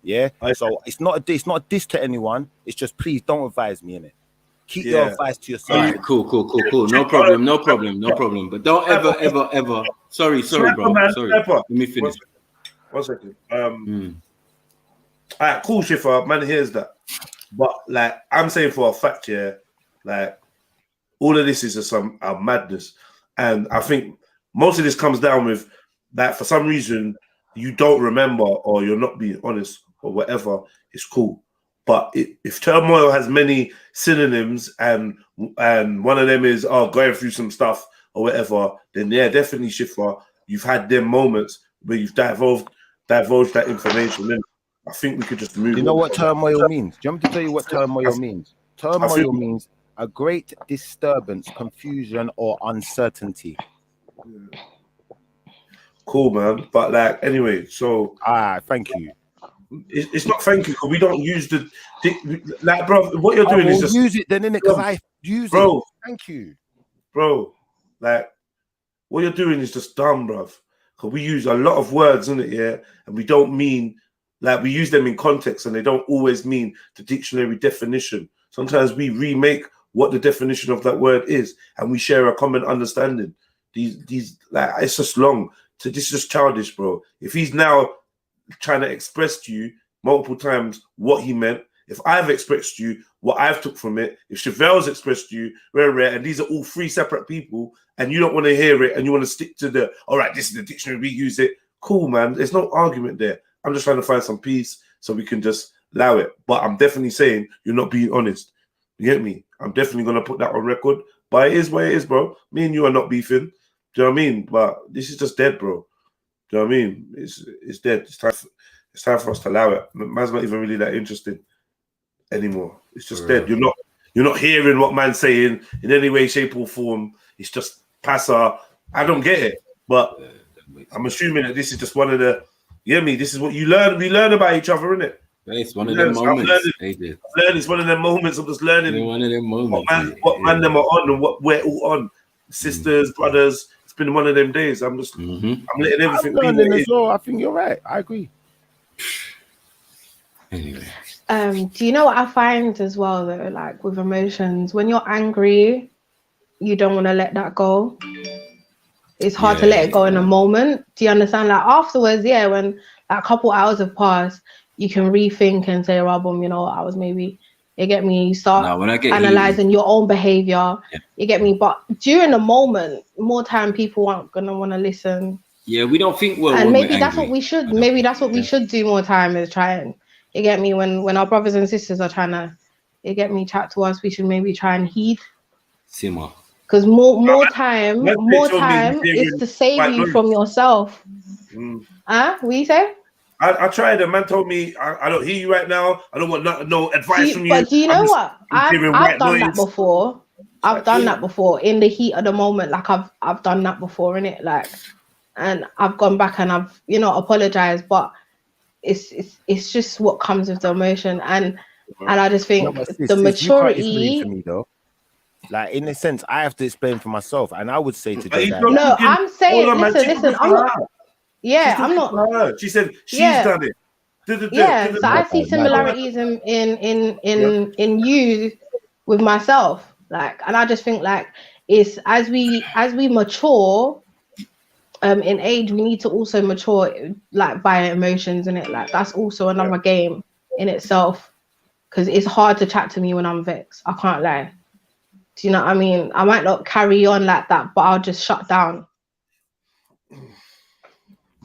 Yeah. So it's not a diss to anyone. It's just please don't advise me, innit? Keep your advice to yourself. All right, cool. No problem. But don't ever. Sorry, bro. Sorry. Let me finish. One second. All right, cool, Schiffer. Man, here's that. But like, I'm saying for a fact, yeah, like all of this is just some madness, and I think most of this comes down with that for some reason you don't remember or you're not being honest or whatever. It's cool. But if turmoil has many synonyms and one of them is going through some stuff or whatever, then yeah, definitely, Schiffer, you've had them moments where you've divulged that information. And I think we could just move. You know what turmoil means? Do you want me to tell you what turmoil means? Turmoil means a great disturbance, confusion, or uncertainty. Cool, man. But like, anyway, so thank you. It's not thank you because we don't use the like, bro. What you're doing is just use it then, innit? Because I use it. Thank you, bro. Like, what you're doing is just dumb, bro. Because we use a lot of words in it, yeah, and we don't mean like we use them in context, and they don't always mean the dictionary definition. Sometimes we remake what the definition of that word is, and we share a common understanding. These like it's just long. So this is just childish, bro. If he's now trying to express to you multiple times what he meant, if I've expressed to you what I've took from it, if Chevelle's expressed to you, and these are all three separate people, and you don't want to hear it, and you want to stick to the, all right, this is the dictionary, we use it. Cool, man. There's no argument there. I'm just trying to find some peace so we can just allow it. But I'm definitely saying you're not being honest. You get me? I'm definitely going to put that on record. But it is what it is, bro. Me and you are not beefing. Do you know what I mean? But this is just dead, bro. Do you know what I mean? It's dead. It's time for us to allow it. Man's not even really that interested anymore. It's just dead. You're not hearing what man's saying in any way, shape, or form. It's just passer. I don't get it. But I'm assuming that this is just one of the, you hear me? This is what you learn. We learn about each other, innit? It's one of them moments. It's one of them moments. I'm just learning one of them moments. What man them are on and what we're all on. Sisters, brothers. It's been one of them days. I'm just I'm letting everything be. I'm learning as well. I think you're right. I agree. Anyway. Do you know what I find as well though? Like with emotions, when you're angry, you don't want to let that go. It's hard to let it go in a moment. Do you understand? Like afterwards, yeah, when like, a couple hours have passed, you can rethink and say, Robum, you know, I was maybe, you get me? You start analyzing your own behavior. Yeah. You get me? But during the moment, more time people aren't going to want to listen. Yeah, we don't think well. And maybe that's what we should, maybe that's what we should do more time is try and, you get me? When our brothers and sisters are trying to, you get me, chat to us, we should maybe try and heed. Simmer. Because more time is to save you from yourself. What you say? I tried. A man told me, I don't hear you right now. I don't want no advice from you. But do you know what? I've done that before. I've done that before in the heat of the moment. Like I've done that before, innit? Like, and I've gone back and I've apologized. But it's just what comes with the emotion, and I just think the maturity. You can't explain to me, though. Like in a sense, I have to explain for myself, and I would say to Jedi. No, I'm saying, listen. I'm not. Yeah, I'm not. She said she's done it. So I see similarities in you with myself, like, and I just think like it's as we mature, in age, we need to also mature like by emotions, and it like that's also another game in itself, because it's hard to chat to me when I'm vexed. I can't lie. Do you know what I mean? I might not carry on like that, but I'll just shut down.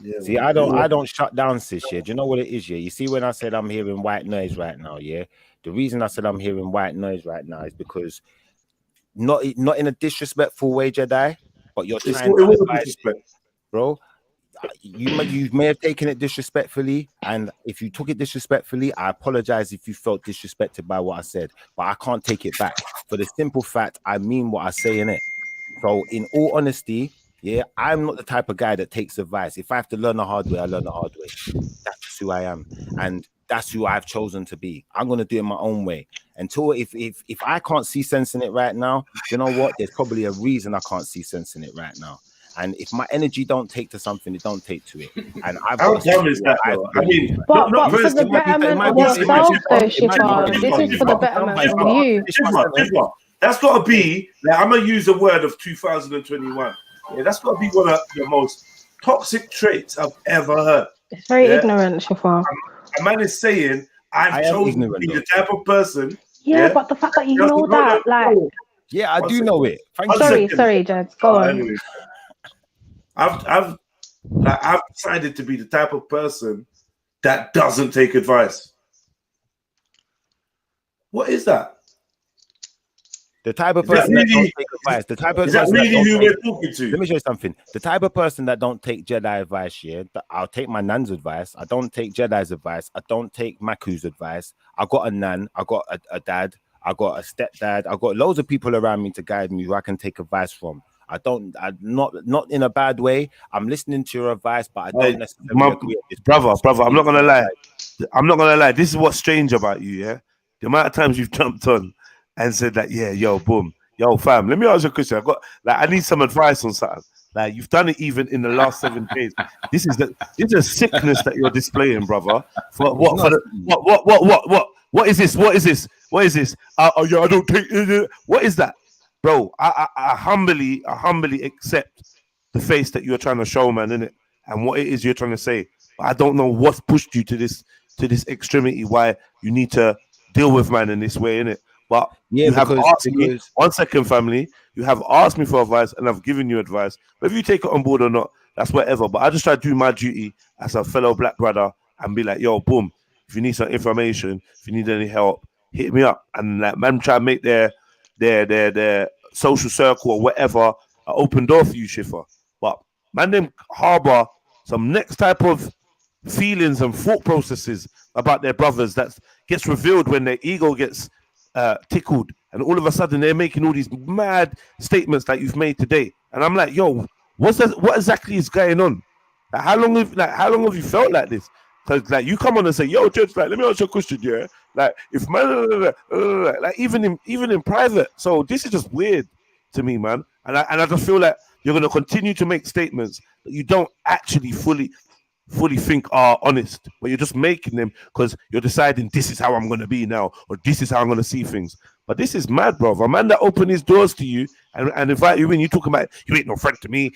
Yeah, see, I don't shut down, sis. Yeah, do you know what it is? Yeah, you see, when I said I'm hearing white noise right now, yeah, the reason I said I'm hearing white noise right now is because not in a disrespectful way, Jedi, but you're trying to disrespect, bro. You may have taken it disrespectfully, and if you took it disrespectfully, I apologize if you felt disrespected by what I said, but I can't take it back for the simple fact I mean what I say in it. So, in all honesty, yeah, I'm not the type of guy that takes advice. If I have to learn the hard way, I learn the hard way. That's just who I am, and that's who I've chosen to be. I'm gonna do it my own way. Until if I can't see sense in it right now, you know what? There's probably a reason I can't see sense in it right now. And if my energy don't take to something, it don't take to it. And I've How got dumb is that, though? I mean, but not for the betterment of yourself, though, Shiva, this is for the betterment of you. Shiva, that's got to be, like, I'm going to use the word of 2021. Yeah, that's got to be one of the most toxic traits I've ever heard. It's very ignorant, Shiva. A man is saying, I've chosen to be the type of person. Yeah, but the fact that you know that, like... Yeah, I do know it. Sorry, Jed. Go on. Anyway, I've decided to be the type of person that doesn't take advice. What is that? The type of person that don't take advice. The type of is that person really who we're talking to? Let me show you something. The type of person that don't take Jedi advice, yeah, I'll take my nan's advice. I don't take Jedi's advice. I don't take Maku's advice. I got a nan. I got a dad. I got a stepdad. I got loads of people around me to guide me who I can take advice from. I'm not in a bad way. I'm listening to your advice, but I don't necessarily agree with this. Brother, I'm not gonna lie. This is what's strange about you, yeah. The amount of times you've jumped on and said that, yeah, yo, boom, yo, fam. Let me ask you a question. I need some advice on something. Like, you've done it even in the last 7 days. This is a sickness that you're displaying, brother. What is this? What is this? What is this? Oh, yeah, I don't take it. What is that? Bro, I humbly accept the face that you're trying to show, man, innit? And what it is you're trying to say. But I don't know what's pushed you to this extremity, why you need to deal with man in this way, innit? But yeah, you have asked me, 1 second, family, you have asked me for advice and I've given you advice. Whether you take it on board or not, that's whatever. But I just try to do my duty as a fellow black brother and be like, yo, boom, if you need some information, if you need any help, hit me up. And like, man, try to make their social circle or whatever an open door for you, Shifa. But man, them harbor some next type of feelings and thought processes about their brothers that gets revealed when their ego gets tickled, and all of a sudden they're making all these mad statements that you've made today. And I'm like, yo, what exactly is going on? Like, how long have you felt like this? Because like you come on and say, yo, Judge, like, let me ask you a question, yeah. Like, if man, like even in private. So this is just weird to me, man. And I just feel like you're gonna continue to make statements that you don't actually fully think are honest, but you're just making them because you're deciding this is how I'm gonna be now, or this is how I'm gonna see things. But this is mad, bro. A man that opened his doors to you and invite you in, you talking about you ain't no friend to me,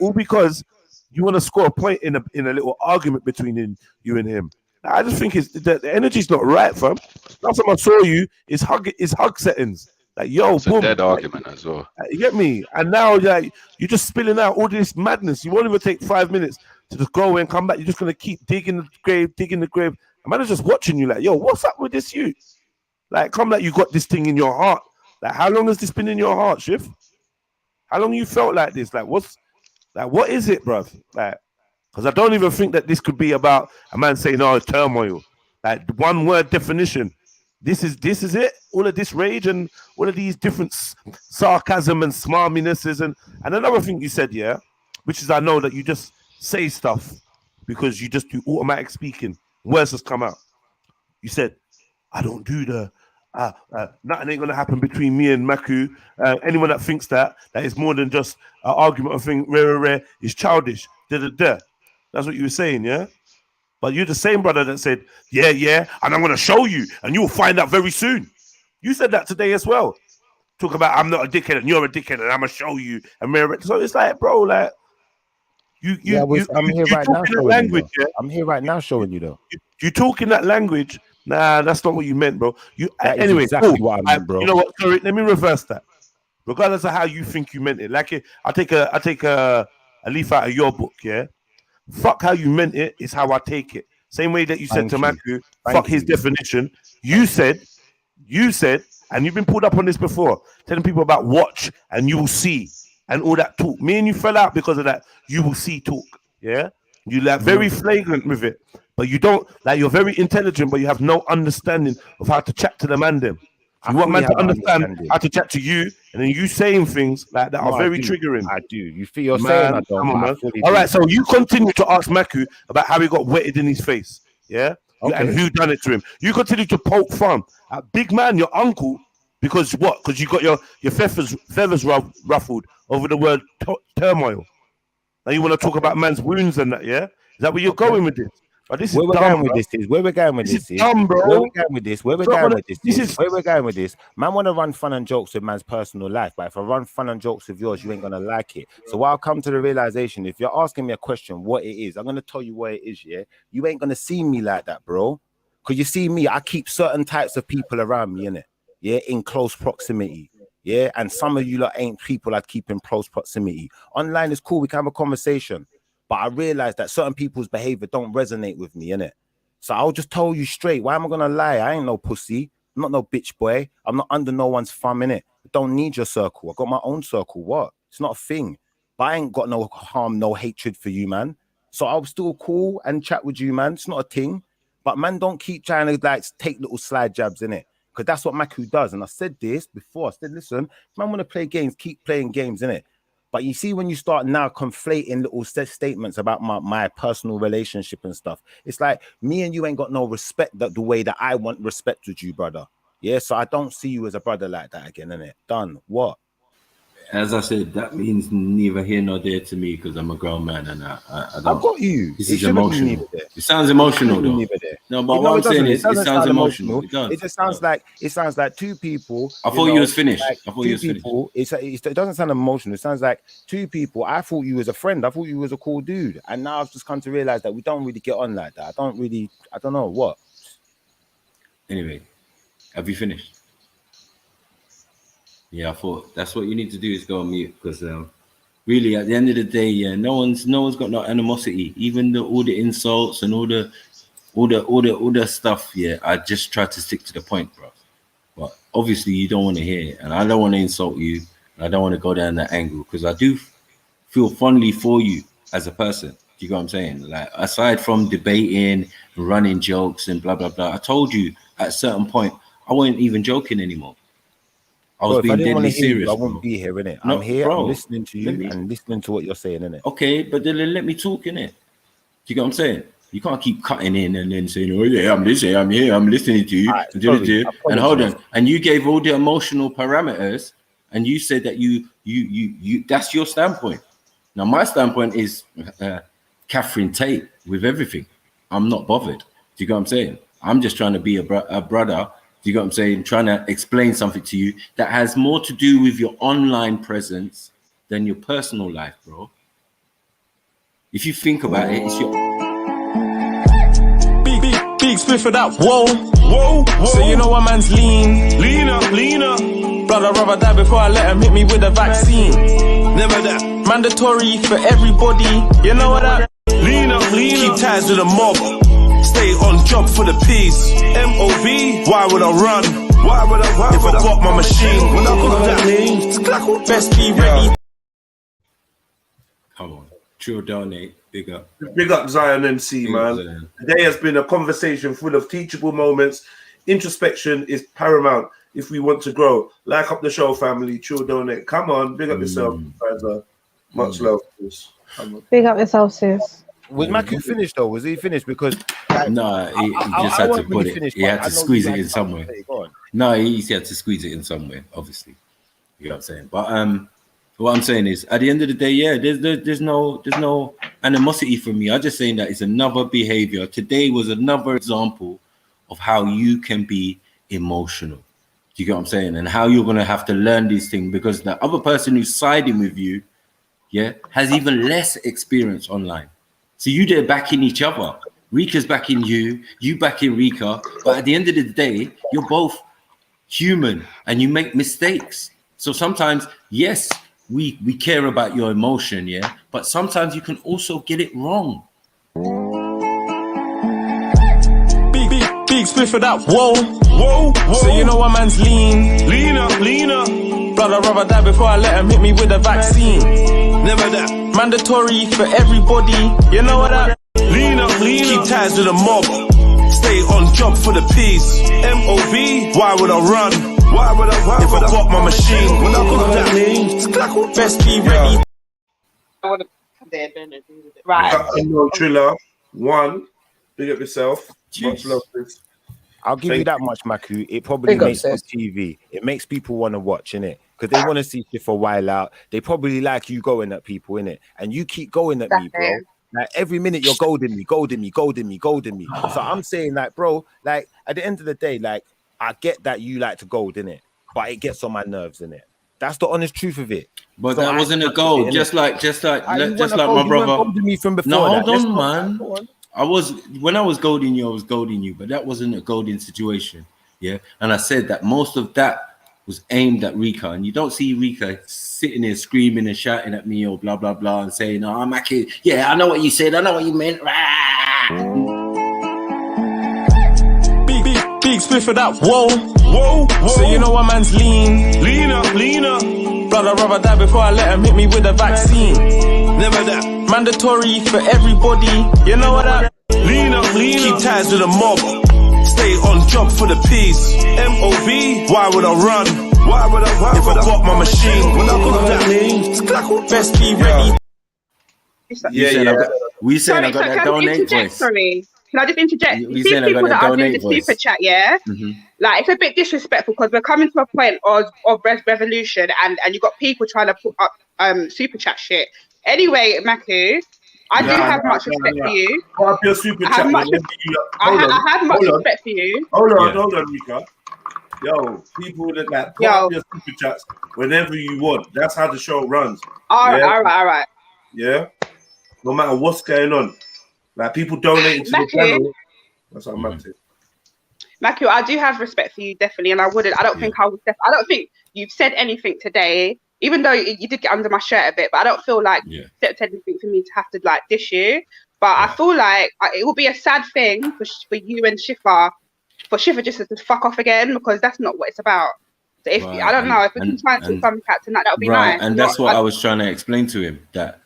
all because you want to score a point in a little argument between you and him. I just think the energy's not right, fam. Last time I saw you is hug settings. Like, yo, it's boom, a dead argument as well. You get me? And now, like, you're just spilling out all this madness. You won't even take 5 minutes to just go and come back. You're just gonna keep digging the grave. A man is just watching you, like, yo, what's up with this? You, like, come, like, you got this thing in your heart. Like, how long has this been in your heart, Shiv? How long you felt like this? Like, what is it, bruv? Like, because I don't even think that this could be about a man saying, "Oh, turmoil." Like, one word definition. This is it. All of this rage and all of these different sarcasm and smarminesses and another thing you said, yeah, which is I know that you just say stuff because you just do automatic speaking. Words just come out. You said, "I don't do the nothing ain't gonna happen between me and Maku." Anyone that thinks that is more than just an argument of thing rare is childish. That's what you were saying, yeah. But you're the same brother that said, yeah, and I'm gonna show you, and you'll find out very soon. You said that today as well. Talk about I'm not a dickhead and you're a dickhead, and I'm gonna show you. And so it's like, bro, like I'm here right now showing you. Yeah? I'm here right now showing you though. You talk in that language. Nah, that's not what you meant, bro. Anyway, exactly what I meant, bro. You know what? Sorry, let me reverse that. Regardless of how you think you meant it, like I take a leaf out of your book, yeah. Fuck how you meant it is how I take it. Same way that you said to Maku, fuck his definition. You said, and you've been pulled up on this before, telling people about watch and you will see and all that talk. Me and you fell out because of that. You will see talk. Yeah, you like very flagrant with it, but you don't like. You're very intelligent, but you have no understanding of how to chat to the man. Them. You want man to understand how to chat to you, and then you saying things like that are very triggering. I do. You feel you're saying I don't. Come on, man. All right, so you continue to ask Maku about how he got wetted in his face, yeah, and who done it to him. You continue to poke fun at big man, your uncle, because what? Because you got your feathers ruffled. over the word turmoil. Now you want to talk about man's wounds and that, yeah? Is that where you're going with this? But this is where we're dumb, going with this is where we're going with this is dumb, bro. where we're going with this. Where we're going with this is where we're going with this. Man want to run fun and jokes with man's personal life, but if I run fun and jokes with yours, you ain't gonna like it. So I'll come to the realization, if you're asking me a question, what it is, I'm gonna tell you what it is. Yeah, you ain't gonna see me like that, bro. Because you see me, I keep certain types of people around me, innit? Yeah, in close proximity. Yeah, and some of you lot ain't people I'd keep in close proximity. Online is cool, we can have a conversation, but I realize that certain people's behavior don't resonate with me, innit? So I'll just tell you straight. Why am I gonna lie? I ain't no pussy. I'm not no bitch boy. I'm not under no one's thumb, innit? I don't need your circle. I got my own circle. What? It's not a thing. But I ain't got no harm, no hatred for you, man. So I'll still call and chat with you, man. It's not a thing. But man, don't keep trying to like take little slide jabs in it. Because that's what Maku does. And I said this before. I said, listen, man want to play games, keep playing games, innit? But you see, when you start now conflating little statements about my personal relationship and stuff, it's like me and you ain't got no respect the way that I want respect with you, brother. Yeah, so I don't see you as a brother like that again, innit? Done. What? As I said, that means neither here nor there to me because I'm a grown man and I don't. I've got you. This is emotional. It sounds emotional though. No, but what I'm saying is, it sounds emotional. It just sounds like two people. I thought you was finished. Like I thought you was finished. It doesn't sound emotional. It sounds like two people. I thought you was a friend. I thought you was a cool dude, and now I've just come to realize that we don't really get on like that. I don't know what. Anyway, have you finished? Yeah, I thought that's what you need to do is go on mute because really at the end of the day, yeah, no one's got no animosity. Even all the insults and all the stuff. Yeah, I just try to stick to the point, bro. But obviously you don't want to hear it, and I don't want to insult you. And I don't want to go down that angle because I do feel fondly for you as a person. Do you know what I'm saying? Like aside from debating, running jokes, and blah blah blah, I told you at a certain point I wasn't even joking anymore. I was being deadly serious. I won't be here, innit? I'm here, bro, I'm listening to you and listening to what you're saying, innit? Okay, but then let me talk, innit? Do you get what I'm saying? You can't keep cutting in and then saying, oh yeah, I'm listening, I'm here, I'm listening to you. Right, and hold on. And you gave all the emotional parameters and you said that you that's your standpoint. Now my standpoint is Catherine Tate with everything. I'm not bothered. Do you get what I'm saying? I'm just trying to be a brother. You got what I'm saying? Trying to explain something to you that has more to do with your online presence than your personal life, bro. If you think about it, it's your big split for that. Whoa. So you know what man's leaner. Brother, rather die before I let him hit me with a vaccine. Never that. Mandatory for everybody. You know what that? Leaner. Keep ties with the mob. Stay on job for the peace. MOB, why would I run? If I got my machine, when I got that means, best be ready. Come on, Trill donate, big up. Big up Zion MC, man. Today has been a conversation full of teachable moments. Introspection is paramount if we want to grow. Like up the show, family. Trill donate. Come on, big up yourself, guys. Much love, please. Big up yourself, sis. Was Maku finished though? Was he finished? Because no, he just had to put it. He had to squeeze it in somewhere. No, he had to squeeze it in somewhere. Obviously, you know what I'm saying. But what I'm saying is, at the end of the day, yeah, there's no animosity from me. I'm just saying that it's another behavior. Today was another example of how you can be emotional. Do you get what I'm saying? And how you're gonna have to learn these things because the other person who's siding with you, yeah, has even less experience online. So you there backing each other. Rika's backing you, you backing Rika. But at the end of the day, you're both human and you make mistakes. So sometimes, yes, we care about your emotion, yeah? But sometimes you can also get it wrong. Big split for that. Whoa. So you know what man's leaner. Brother, rather die before I let him hit me with a vaccine. Never that. Mandatory for everybody. You know what that? Leaner. Keep ties with the mob. Stay on job for the peace. MOB, why would I run? If I got my machine, when I got that means, best be ready. I would have there been a do with it. Right. Triller, one. Big up yourself. Much love, I'll give you that much, Maku. It probably makes good TV. It makes people want to watch, innit? because they want to see shit for a while out. They probably like you going at people, innit? And you keep going at me, bro. Like every minute you're golding me. So I'm saying, like, bro, like at the end of the day, like I get that you like to gold, innit? But it gets on my nerves, innit? That's the honest truth of it. But so that wasn't a gold. Just like my brother. Me from before. No, hold on, man. When I was golding you, I was golding you, but that wasn't a golding situation. Yeah. And I said that most of that was aimed at Rika. And you don't see Rika sitting there screaming and shouting at me or blah, blah, blah, and saying, oh, I'm actually, yeah, I know what you said. I know what you meant. Big split for that. Whoa. So you know what man's leaner. Brother, rather die before I let him hit me with a vaccine. Never that. Mandatory for everybody. You know what I leaner. Keep ties with the mob. Stay on job for the peace. MOB. Why would I run? If I got my machine? When I got that name, best be ready. We said I got that donate voice. Sorry. Can I just interject? You see people that are doing the super chat, yeah? Like, it's a bit disrespectful because we're coming to a point of revolution and you got people trying to put up super chat shit. Anyway, Maku, I do have much respect for you. Put up your super chat. I have much respect for you. Hold on, Rika. Yo, people that like put up your super chats whenever you want. That's how the show runs. All right. Yeah? No matter what's going on. Like people donating to the channel. That's what I'm up to. Maku, I do have respect for you, definitely, and I don't think you've said anything today, even though you did get under my shirt a bit, but I don't feel like you said anything for me to have to like dish you. But I feel like it will be a sad thing for you and Shifa, for Shifa just to fuck off again, because that's not what it's about. So if I don't know, if we can try and sort something out tonight, that would be nice. And that's what I was trying to explain to him, that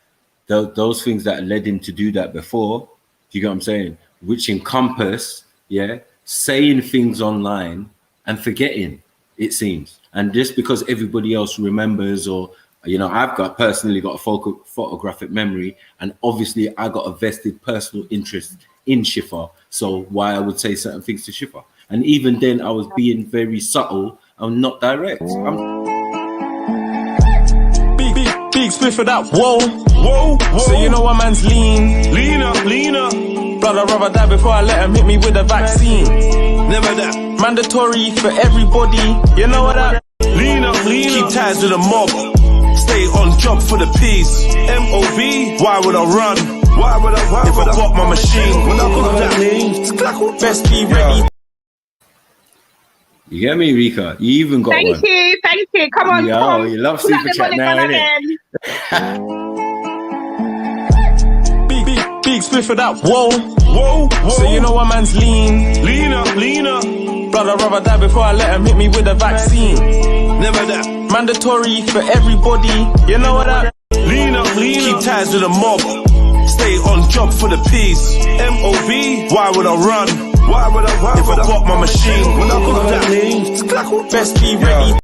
those things that led him to do that before, do you get what I'm saying? Which encompass, saying things online and forgetting, it seems. And just because everybody else remembers, or, you know, I've personally got a photographic memory, and obviously I got a vested personal interest in Shifa. So why I would say certain things to Shifa. And even then I was being very subtle and not direct. Big split for that. Whoa. So you know what man's leaner. Brother, rather die before I let him hit me with a vaccine. Never that. Mandatory for everybody. You know what I leaner. Keep ties with the mob. Stay on job for the peace. MOB. Why would I run? If I got my machine? When I got that name, best be ready. You get me, Rika? You even got one. Thank you. Come on. Yo, you love super chat now, innit? Big split for that. Whoa. So you know what man's leaner. Brother, rather die before I let him hit me with a vaccine. Never that. Mandatory for everybody. You know what I leaner. Keep ties with the mob. Stay on job for the peace. MOB. Why would I run? If I got my machine? When I got that name, best be ready.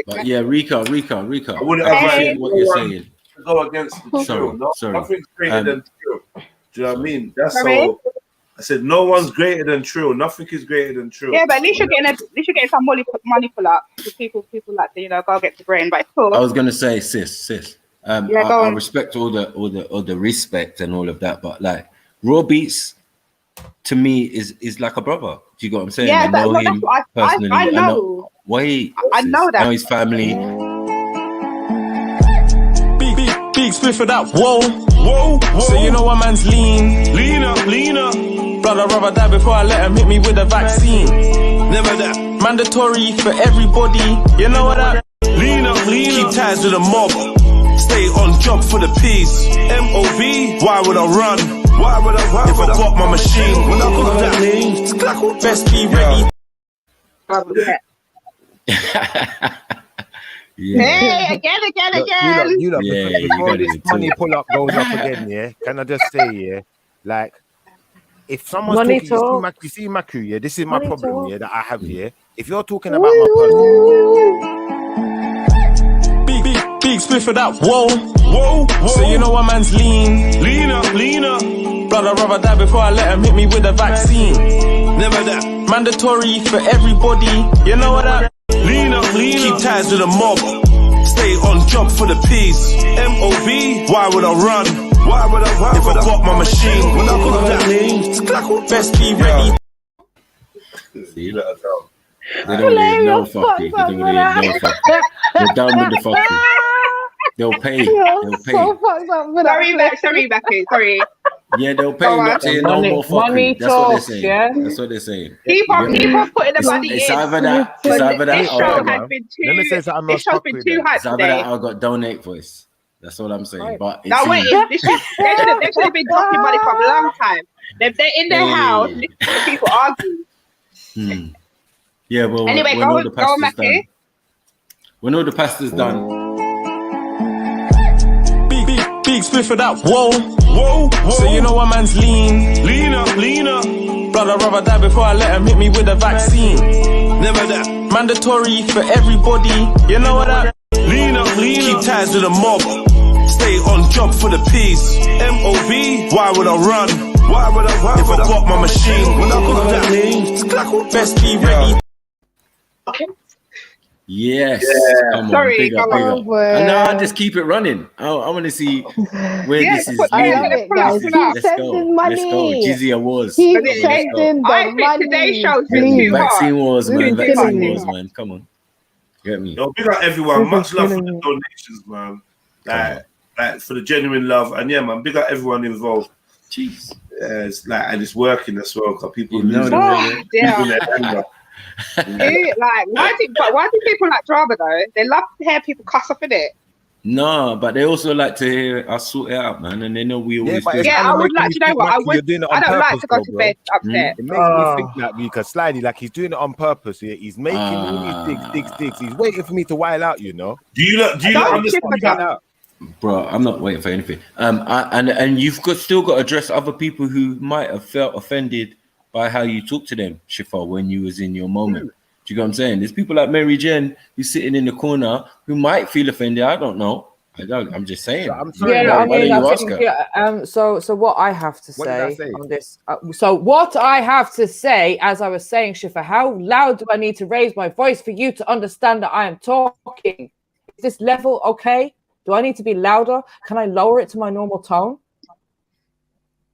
But yeah, Rika. I wouldn't have what you're saying. Go against the Trill. Sorry. Nothing's greater than Trill. Do you know what I mean? That's all. I said no one's greater than Trill. Nothing is greater than Trill. Yeah, but at least you're getting some money pull up. People like to, you know, go get the brain. But it's cool. I was gonna say, sis. I respect all the respect and all of that, but like Raw Beats to me is like a brother. Do you get what I'm saying? Yeah, I know him personally. I know. I know that. I know his family. Big split for that. Whoa. So you know what man's leaner. Brother, rather die before I let him hit me with a vaccine. Never that. Mandatory for everybody. You know what I leaner. Keep ties with the mob. Stay on job for the peace. MOB. Why would I run? If I got my machine? When I got that name, best be ready. Hey, again. You know, before this money pull up goes up again, can I just say, like, if someone's talking, you see Maku, this is my problem, that I have here. If you're talking about my person, big split for that. Whoa. So you know what man's leaner. Brother, rather die before I let him hit me with a vaccine. Never that. Mandatory for everybody. You know what I leaner. keep ties with the mob. Stay on job for the peace. MOB, why would I run? Why would I run? If I got my machine, when I got that mean, best be ready. See, they don't need no fucking. They don't need no fucking. They're done with the fucking. They'll pay. They'll pay. Sorry, Becky. Sorry. Yeah, they'll pay not to no more fucking. That's what they're saying. Yeah? That's what they're saying. Keep on putting the money in. It's either that. It's either that. This show has been too. Let me say something. This show's been too hyped it's either today. that I got donate voice. That's what I'm saying. Right. But no, wait. They should have been talking money for a long time. If they're in their house, listening to people argue. Yeah, well, anyway, when all the pastor's done. When all the pastor's done. Big spliff for that. Whoa. So you know what man's lean up. Blood, I'd rather die before I let him hit me with a vaccine. Never that. Mandatory for everybody. You know what that? Lean up. Keep ties with the mob. Stay on job for the peace. MOB, why would I run? Why would I run? If I got my machine, when I got that mean, best be ready. Yes. Come on, sorry, big up. No, I just keep it running. I want to see where this is. I love it, guys. Keep sending money. Let's go. Jizzy Wars. Keep sending the money. Today's show's been too hard. Vaccine wars, man. Vaccine wars, man. Come on. Get me. Yo, big up everyone. Much love for the donations, man. Like for the genuine love, and yeah, man. Big up everyone involved. Jeez. Yeah, it's like, and it's working as well because people lose their anger. Like, why do people like drama though? They love to hear people cuss off in it. No, but they also like to hear us sort it out, man, and they know we always do. Yeah, I would like to know what I would. I don't like to go to bed upset. It makes me think that because slightly, like he's doing it on purpose. He's making all these digs. He's waiting for me to while out, you know. Do you not understand that? Bro, I'm not waiting for anything. And you've still got to address other people who might have felt offended by how you talk to them, Shifa, when you was in your moment. Do you get what I'm saying? There's people like Mary Jen who's sitting in the corner who might feel offended. I don't know. I'm just saying. I'm sorry. Yeah, I think, so what I have to say on this. So what I have to say, as I was saying, Shifa, how loud do I need to raise my voice for you to understand that I am talking? Is this level okay? Do I need to be louder? Can I lower it to my normal tone?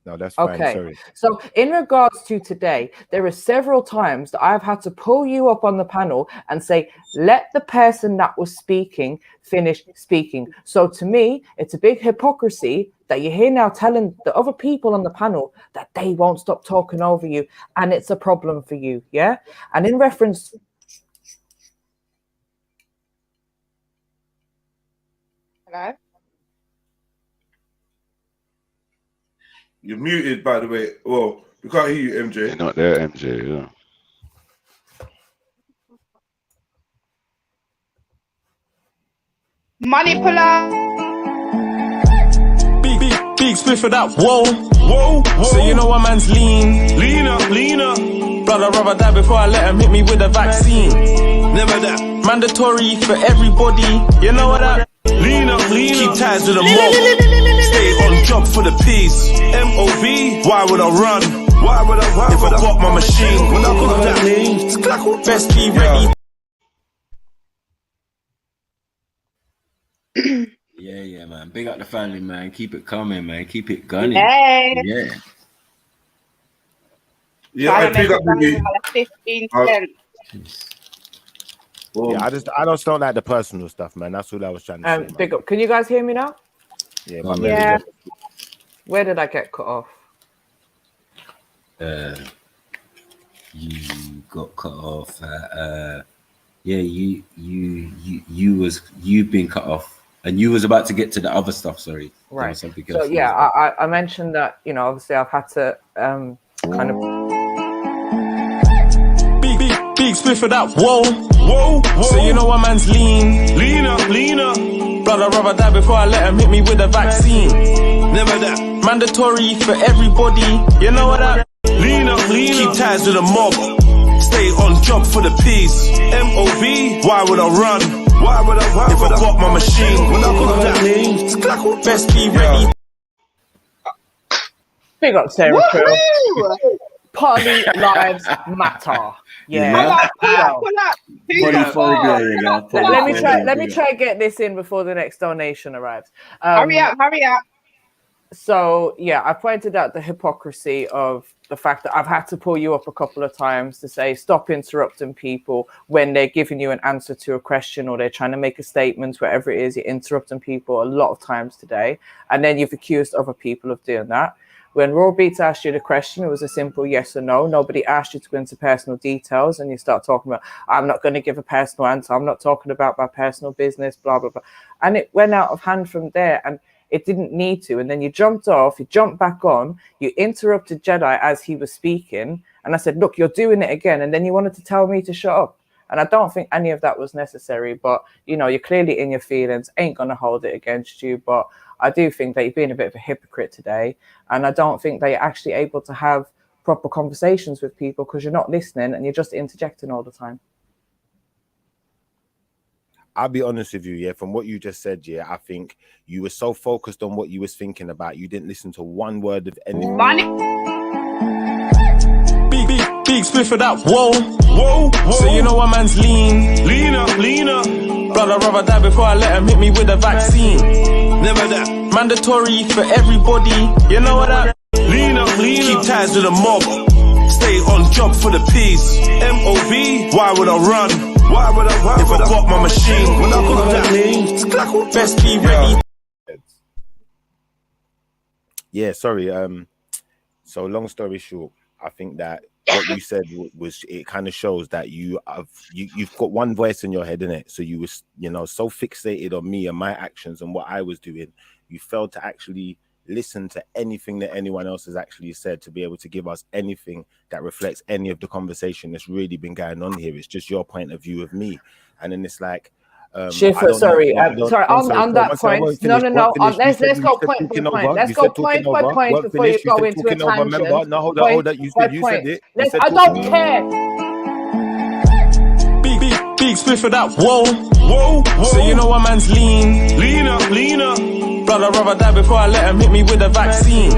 No, that's fine. Okay. Sorry. So in regards to today, there are several times that I've had to pull you up on the panel and say, let the person that was speaking finish speaking. So to me, it's a big hypocrisy that you're here now telling the other people on the panel that they won't stop talking over you. And it's a problem for you. Yeah. And in reference. Hello? You're muted, by the way. Well, we can't hear you, MJ. You're not there, MJ. Yeah. Money puller. Big spliff for that. Whoa. So you know what man's lean up. Blood, I'd rather die before I let him hit me with a vaccine. Never that. Mandatory for everybody. You know what that? Lean up. Keep ties with the mob. Stay on job for the peace. MOB, why would I run? Why would I run? If I got my machine, when I got that mean, best be ready. Yeah, man. Big up the family, man. Keep it coming, man. Keep it gunning. Hey. Yeah, I pick up with 15 cents. Yeah, I just don't like the personal stuff, man. That's all I was trying to say. Big up. Can you guys hear me now? Yeah. Where did I get cut off? You got cut off. You've been cut off, and you was about to get to the other stuff. Sorry, right. So I mentioned that obviously I've had to kind of big spliff for that. Whoa. So you know what man's lean up. Blood, I'd rather die before I let him hit me with a vaccine. Never that. Mandatory for everybody. You know what that? Lean up. Keep ties with the mob. Stay on job for the peace. MOB, why would I run? Why would I run? If I got my machine, when I got that mean, best be ready. Big up Sarah Trill. Party lives matter. Yeah. Pull up. Let me try and get this in before the next donation arrives. Hurry up. So yeah, I pointed out the hypocrisy of the fact that I've had to pull you up a couple of times to say stop interrupting people when they're giving you an answer to a question or they're trying to make a statement, wherever it is, you're interrupting people a lot of times today. And then you've accused other people of doing that. When Raw Beats asked you the question, it was a simple yes or no. Nobody asked you to go into personal details, and you start talking about, I'm not going to give a personal answer. I'm not talking about my personal business, blah, blah, blah. And it went out of hand from there, and it didn't need to. And then you jumped off, you jumped back on, you interrupted Jedi as he was speaking. And I said, look, you're doing it again. And then you wanted to tell me to shut up. And I don't think any of that was necessary. But, you know, you're clearly in your feelings, ain't going to hold it against you. But I do think that you're being a bit of a hypocrite today. And I don't think that you're actually able to have proper conversations with people because you're not listening and you're just interjecting all the time. I'll be honest with you, yeah, from what you just said, yeah, I think you were so focused on what you was thinking about, you didn't listen to one word of anything. Big split for that. Whoa. So you know what man's leaner. Brother, rather die before I let him hit me with a vaccine. Never that. Mandatory for everybody. You know what I leaner. Keep ties to the mob. Stay on job for the peace. MOB. Why would I run? If I bought my machine, when I got that name, best be ready. Yeah, sorry. So long story short, I think that what you said was it kind of shows that you've got one voice in your head, innit? So you was, you know, so fixated on me and my actions and what I was doing, you failed to actually listen to anything that anyone else has actually said to be able to give us anything that reflects any of the conversation that's really been going on here. It's just your point of view of me. And then it's like, Schiffer, sorry, on that point. No. Let's go point by point. Let's go point by point before you go into a tangent. No, hold on. You said it. I don't care. Big split for that. Whoa. So you know what man's leaner. Brother, rather die before I let him hit me with a vaccine.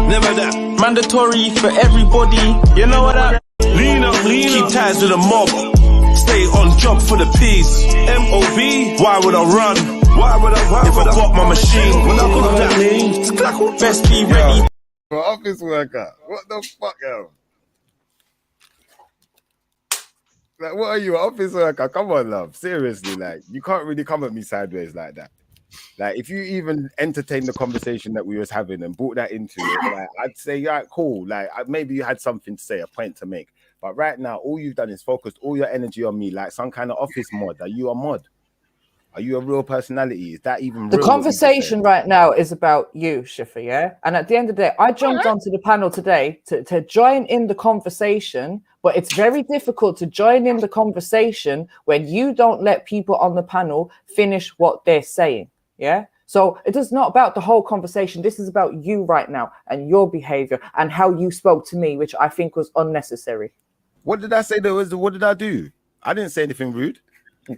Never that. Mandatory for everybody. You know what I leaner. Keep ties to the mob. Stay on job for the peace. MOB. Why would I run? If I bought my machine, when I got that name, best be ready. Office worker. What the fuck, yo? Like, what are you, office worker? Come on, love. Seriously, like, you can't really come at me sideways like that. Like, if you even entertain the conversation that we was having and brought that into it, like, I'd say, yeah, cool. Like, maybe you had something to say, a point to make. But right now, all you've done is focused all your energy on me, like some kind of office mod. Are you a mod? Are you a real personality? Is that even real? The conversation right now is about you, Schiffer, yeah? And at the end of the day, I jumped onto the panel today to join in the conversation, but it's very difficult to join in the conversation when you don't let people on the panel finish what they're saying, yeah? So it is not about the whole conversation. This is about you right now and your behavior and how you spoke to me, which I think was unnecessary. What did I say there was? What did I do? I didn't say anything rude. I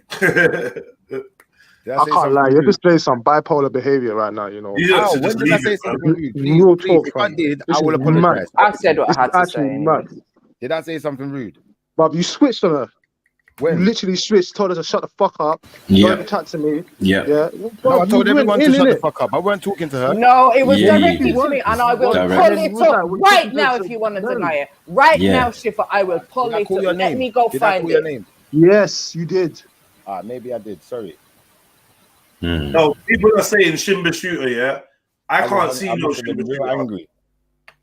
can't lie. You're displaying some bipolar behavior right now, you know. When did I say something rude? Please, if I did, I will apologize. I said what I had to say. Did I say something rude? But you switched on her. When? You literally switched, told her to shut the fuck up. Yeah. Don't chat to me. Yeah. No, I told everyone to shut the fuck up. I weren't talking to her. No, it was directly to me, and I will pull it up right now if you want to deny it. Right now, Schiffer, I will pull it up. Let me go find it. Yes, you did. Maybe I did. Sorry. No, people are saying Shimba Shooter, yeah? I can't see no Shimba Shooter. Angry.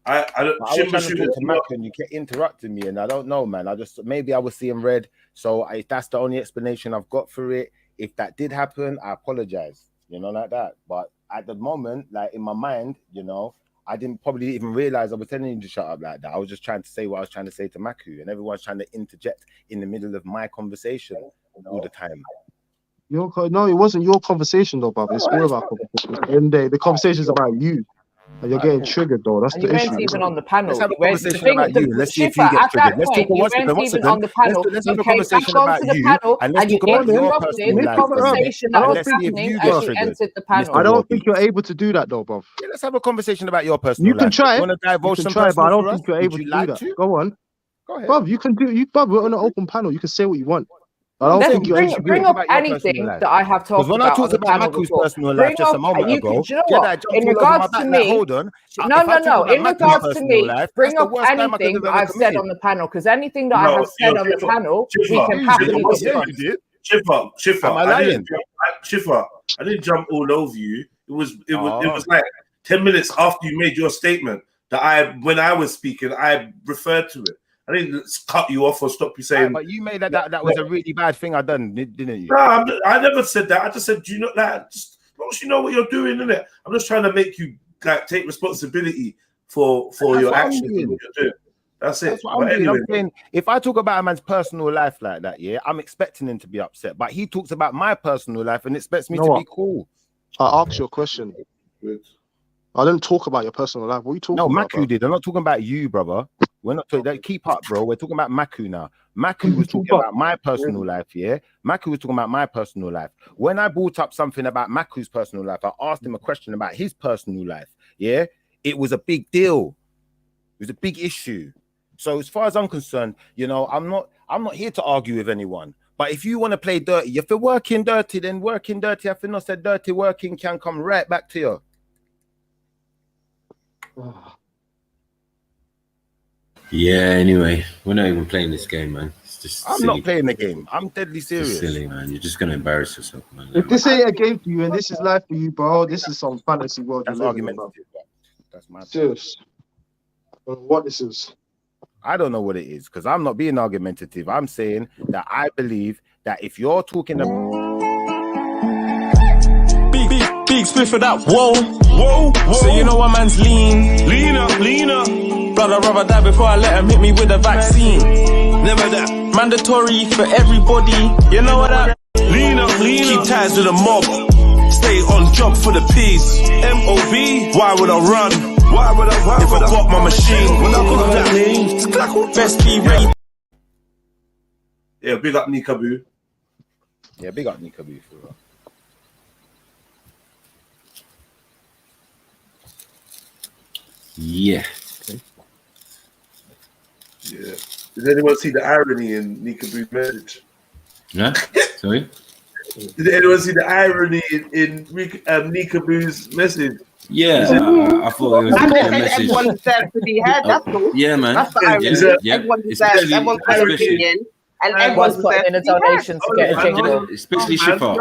I was trying to talk to Mac and you kept interrupting me, and I don't know, man. Maybe I was seeing red, so that's the only explanation I've got for it. If that did happen, I apologize, you know, like that. But at the moment, like in my mind, you know, I didn't probably even realize I was telling you to shut up like that. I was just trying to say what I was trying to say to Maku, and everyone's trying to interject in the middle of my conversation all the time. No, it wasn't your conversation though, Bob. It's all about conversation. And the conversation's about you. And you're getting triggered though. That's the issue. Even on the panel. Let's have a conversation about you. Let's see if you get triggered. Let's talk one second. Let's have a conversation about you. And let's talk about your personal life. Conversation that was happening as you entered the panel. I don't think you're able to do that though, Bob. Let's have a conversation about your personal life. You can try. You want to divulge some try, but I don't for think you're able to do that. Go on. Go ahead. Bruv, you can do bruv, we're on an open panel. You can say what you want. I don't think you're bring up anything that I have talked about. When I talked about Maku's personal life just a moment ago, in regards to me, hold on. No. In regards to me, bring up anything that I've said on the panel, because anything that I have said on the panel, we can happily discuss. Schiffer, I didn't jump all over you. It was like 10 minutes after you made your statement that when I was speaking, I referred to it. I didn't cut you off or stop you saying. But you made that was a really bad thing I done, didn't you? No, I never said that. I just said, do you know that? Just don't you know what you're doing, innit? I'm just trying to make you like take responsibility for your actions and what you're doing. That's it. That's what I'm saying, if I talk about a man's personal life like that, yeah, I'm expecting him to be upset. But he talks about my personal life and expects me to be cool. I asked you a question. I didn't talk about your personal life. What are you talking about? No, Maku did. I'm not talking about you, brother. We're not talking. Keep up, bro. We're talking about Maku now. Maku was talking about my personal life, yeah? Maku was talking about my personal life. When I brought up something about Maku's personal life, I asked him a question about his personal life, yeah? It was a big deal. It was a big issue. So as far as I'm concerned, you know, I'm not here to argue with anyone. But if you want to play dirty, if you're working dirty, then working dirty. I think I said dirty working can come right back to you. Yeah, anyway, we're not even playing this game, man. It's just I'm not playing the game. I'm deadly serious. It's silly, man. You're just gonna embarrass yourself, man. If this ain't a game for you and this is life for you, bro, this is some fantasy world. That's argumentative. That's my serious. What this is. I don't know what it is, because I'm not being argumentative. I'm saying that I believe that if you're talking about big spliff for that, whoa. So you know what man's lean up. Brother, rather die before I let him hit me with a vaccine. Never that. Mandatory for everybody. You know what I lean up. Keep ties with the mob. Stay on job for the peace. MOB. Why would I run? If I got my machine? When I got that, best be ready. Yeah, big up Nikaboo. Yeah, big up Nikaboo for real. Yeah. Yeah. Did anyone see the irony in Nikaboo's message? Yeah. Sorry. Did anyone see the irony in Nikaboo's message? Yeah, I thought it was a clear message. Everyone deserves to be heard. That's all. Yeah, man. That's the irony. Yeah. Everyone deserves. Everyone's got an opinion, and everyone's putting in a donation to get a jingle. Especially Schiffer.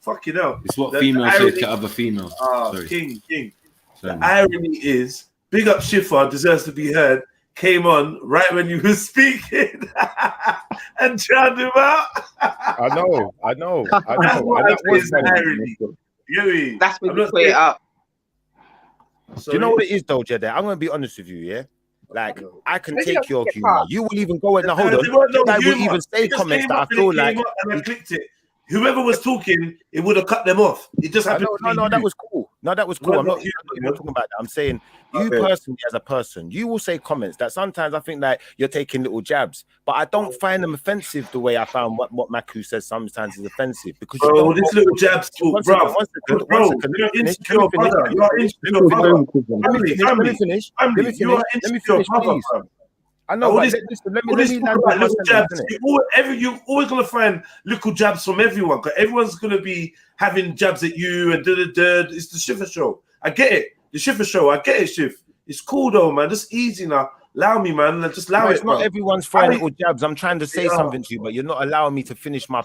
Fuck you know. It's what females say to other females. King. The irony is, big up Schiffer deserves to be heard. Came on right when you were speaking and drowned him out. I know. That's what is irony. That's when you put it up. Do you know what it is though, Jedi? I'm gonna be honest with you, yeah. Like I can take your humor. You will even go and hold on. I will even say comments that I feel like. And I clicked it. Whoever was talking, it would have cut them off. It just happened. No, that was cool. No, that was cool. I'm not even talking about that. I'm saying you personally, as a person, you will say comments that sometimes I think like you're taking little jabs, but I don't find them offensive the way I found what Maku says sometimes is offensive. Because this little jabs talk, bro. You're insecure, brother. You're insecure, brother. Let me finish, please. I know, but let me land jabs. You're always gonna find little jabs from everyone. Cause everyone's gonna be having jabs at you and It's the Schiffer show. I get it. The Schiffer show. I get it, Schiff. It's cool though, man. Just easy now. Allow me, man. Just allow it. It's not everyone's throwing little jabs. I'm trying to say something to you, but you're not allowing me to finish my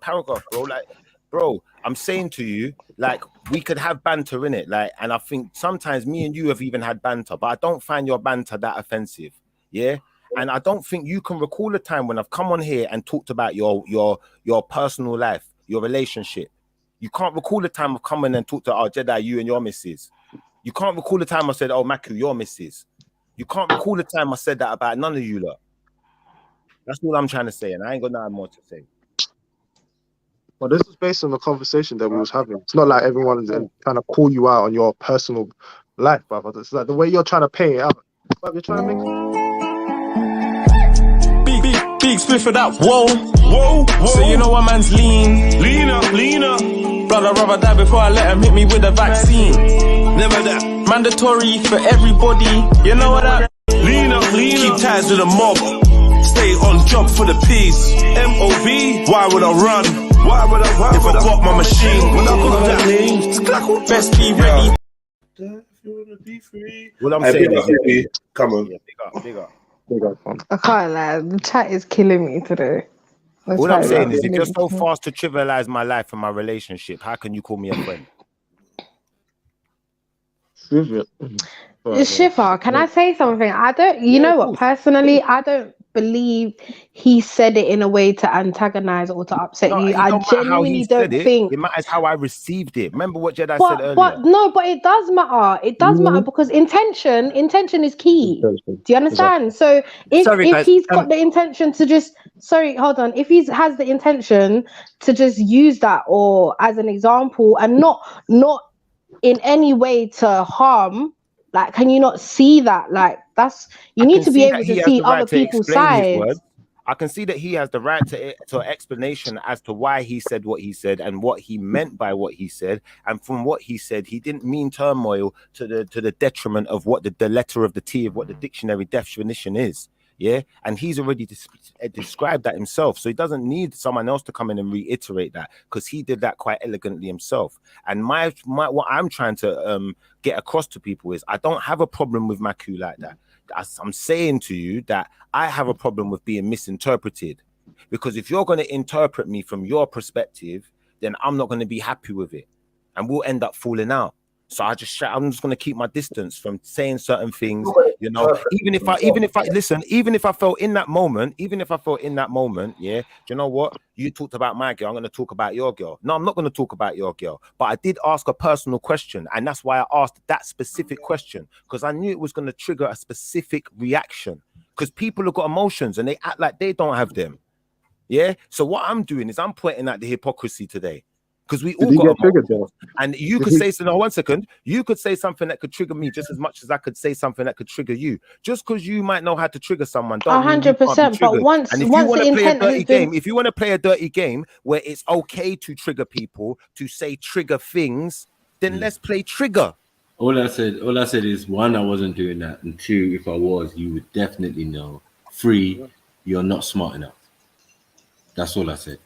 paragraph, bro. Like, bro, I'm saying to you, like, we could have banter in it, like, and I think sometimes me and you have even had banter, but I don't find your banter that offensive, yeah. And I don't think you can recall a time when I've come on here and talked about your personal life, your relationship. You can't recall a time I've come in and talked to Jedi, you and your missus. You can't recall the time I said, oh, Maku, your missus. You can't recall the time I said that about none of you lot. That's all I'm trying to say, and I ain't got nothing more to say. Well, this is based on the conversation that we was having. It's not like everyone is trying to call you out on your personal life, brother. It's like the way you're trying to pay it out. But you're trying to make big spliff for that. Whoa. So you know what man's lean up. Brother, rather die before I let him hit me with a vaccine. Never that. Mandatory for everybody. You know what I lean up. Keep ties with the mob. Stay on job for the peace. MOB, why would I run? Why would I run? If I got my machine, would I got that? Best be ready. If you wanna be free. What I'm saying is, come on. Yeah, big up. I can't lie. The chat is killing me today. All I'm saying is, if you're so fast to trivialize my life and my relationship, how can you call me a friend? Shiva, can I say something? I don't, you know what, personally, I don't believe he said it in a way to antagonize or to upset you. I genuinely don't think it matters how I received it. Remember what Jedi said earlier. But it does matter. It does matter because intention is key. Do you understand? Exactly. So if he's got the intention to just if he has the intention to just use that or as an example and not in any way to harm. Like, can you not see that? Like, you need to be able to see other people's sides. I can see that he has the right to explanation as to why he said what he said and what he meant by what he said. And from what he said, he didn't mean turmoil to the detriment of what the letter of the T of what the dictionary definition is. Yeah, and he's already described that himself, so he doesn't need someone else to come in and reiterate that because he did that quite elegantly himself. And my what I'm trying to get across to people is I don't have a problem with Maku like that. I'm saying to you that I have a problem with being misinterpreted, because if you're going to interpret me from your perspective, then I'm not going to be happy with it, and we'll end up falling out. So I'm just going to keep my distance from saying certain things, you know, even if I felt in that moment, yeah, do you know what? You talked about my girl, I'm going to talk about your girl. No, I'm not going to talk about your girl, but I did ask a personal question. And that's why I asked that specific question, because I knew it was going to trigger a specific reaction, because people have got emotions and they act like they don't have them. Yeah. So what I'm doing is I'm pointing out the hypocrisy today. Because we all got triggered, and you could say, no, 1 second, you could say something that could trigger me just as much as I could say something that could trigger you. Just because you might know how to trigger someone, don't 100%. But once you want to play a dirty game, if you want to play a dirty game where it's okay to trigger people, to say trigger things, then let's play trigger. All I said is, 1, I wasn't doing that, and 2, if I was, you would definitely know. 3, you're not smart enough. That's all I said.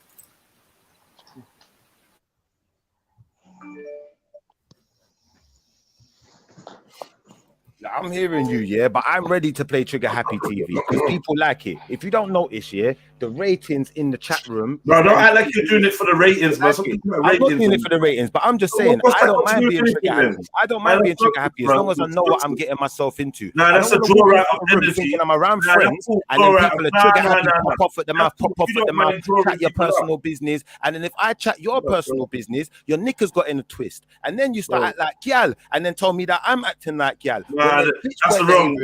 I'm hearing you, yeah, but I'm ready to play Trigger Happy TV because people like it. If you don't notice, yeah, the ratings in the chat room. No, don't act like you're doing it for the ratings, man. I'm not doing it for the ratings, but I'm just saying, I don't mind being Trigger Happy. I don't mind being Trigger Happy as long as I know what I'm getting myself into. No, that's a draw out of energy. I'm around friends, and then people are Trigger Happy, pop off at the mouth, chat your personal business, and then if I chat your personal business, your knickers got in a twist, and then you start act like gyal, and then told me that I'm acting like gyal. That's wrong.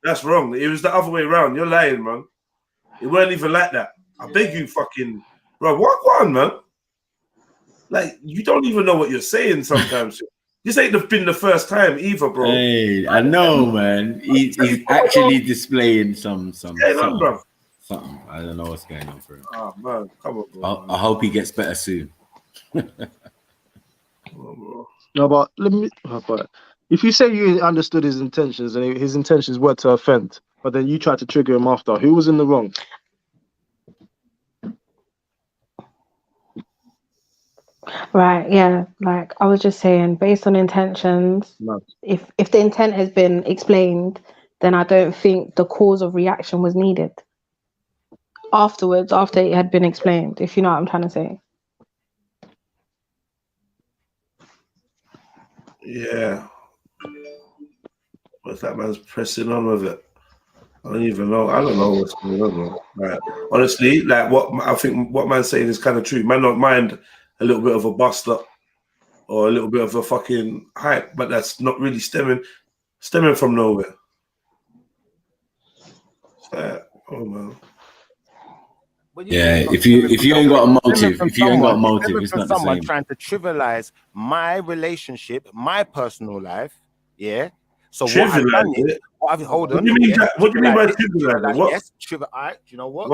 That's wrong. It was the other way around. You're lying, man. It weren't even like that. I beg you, fucking bro. Walk on, man. Like, you don't even know what you're saying sometimes. This ain't been the first time either, bro. Hey, I know, man. He's actually displaying something. I don't know what's going on for him. Oh man, come on, bro. I hope he gets better soon. No, but if you say you understood his intentions and his intentions were to offend, but then you tried to trigger him after, who was in the wrong? Right, yeah. Like I was just saying, based on intentions, if the intent has been explained, then I don't think the cause of reaction was needed afterwards, after it had been explained, if you know what I'm trying to say. Yeah. What's that man's pressing on with it? I don't even know. I don't know what's going on, man. Like, honestly, like I think what man's saying is kind of true. Man don't mind a little bit of a bust up or a little bit of a fucking hype, but that's not really stemming from nowhere. Oh man. Yeah, if you ain't got a motive, it's not the same. Trying to trivialize my relationship, my personal life, yeah. So what I've done is, hold on. What do you mean? What do you mean by trivialize? What? Yes, trivialize. You know what?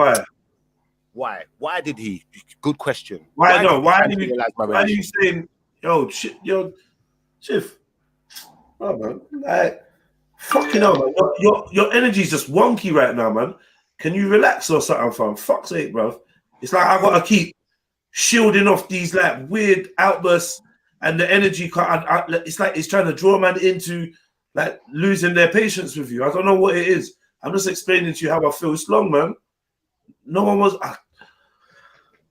Why? Why did he? Good question. Why are you saying, yo, shit, yo, Chief? Oh man, Fucking hell, man. Your energy's just wonky right now, man. Can you relax or something, fam? Fuck's sake, bro. It's like I gotta keep shielding off these like weird outbursts and the energy. It's like it's trying to draw man into like losing their patience with you. I don't know what it is. I'm just explaining to you how I feel. It's long, man. No one was.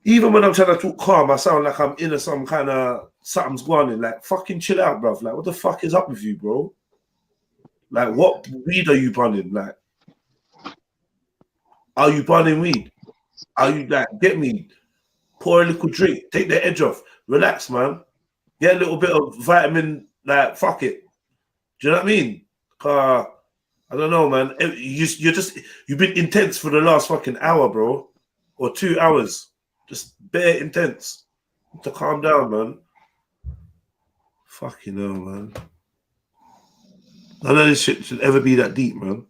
Even when I'm trying to talk calm, I sound like I'm in some kind of something's going on. Like, fucking chill out, bro. Like, what the fuck is up with you, bro? Like, what weed are you burning? Like, are you burning weed? Are you like, get me? Pour a little drink, take the edge off, relax, man. Get a little bit of vitamin, like, fuck it. Do you know what I mean? I don't know, man. You've been intense for the last fucking hour, bro, or 2 hours. Just bare intense. To calm down, man. Fucking hell, man. None of this shit should ever be that deep, man.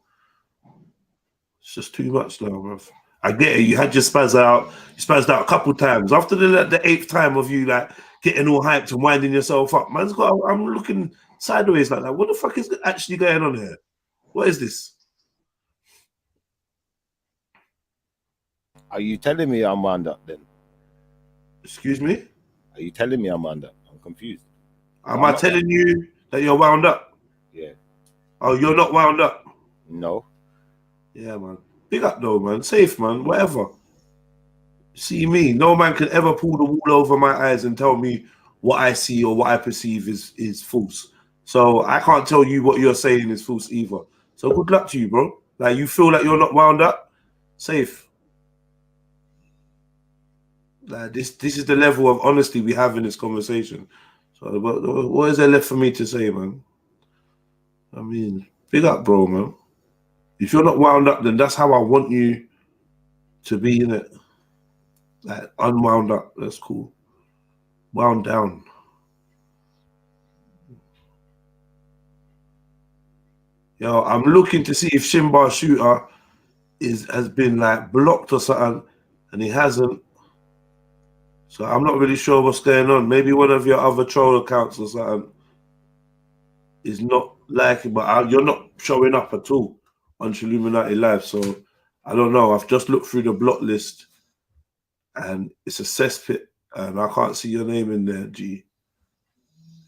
It's just too much now, bro. I get it. You had your spaz out. You spazzed out a couple times. After the 8th time of you like getting all hyped and winding yourself up, man's got. I'm looking sideways like that. What the fuck is actually going on here? What is this? Are you telling me I'm wound up then? Excuse me? Are you telling me I'm wound up? I'm confused. Am I telling you that you're wound up? Yeah. Oh, you're not wound up? No. Yeah, man. Big up though, man. Safe, man. Whatever. See me. No man can ever pull the wool over my eyes and tell me what I see or what I perceive is false. So I can't tell you what you're saying is false either. So good luck to you, bro. Like, you feel like you're not wound up? Safe. Like, this is the level of honesty we have in this conversation. So what is there left for me to say, man? I mean, big up, bro, man. If you're not wound up, then that's how I want you to be, in it. Like, unwound up. That's cool. Wound down. Yo, I'm looking to see if Shimba Shooter has been like blocked or something, and he hasn't. So I'm not really sure what's going on. Maybe one of your other troll accounts or something is not liking, but you're not showing up at all on Trilluminati Live. So I don't know. I've just looked through the block list and it's a cesspit and I can't see your name in there, G.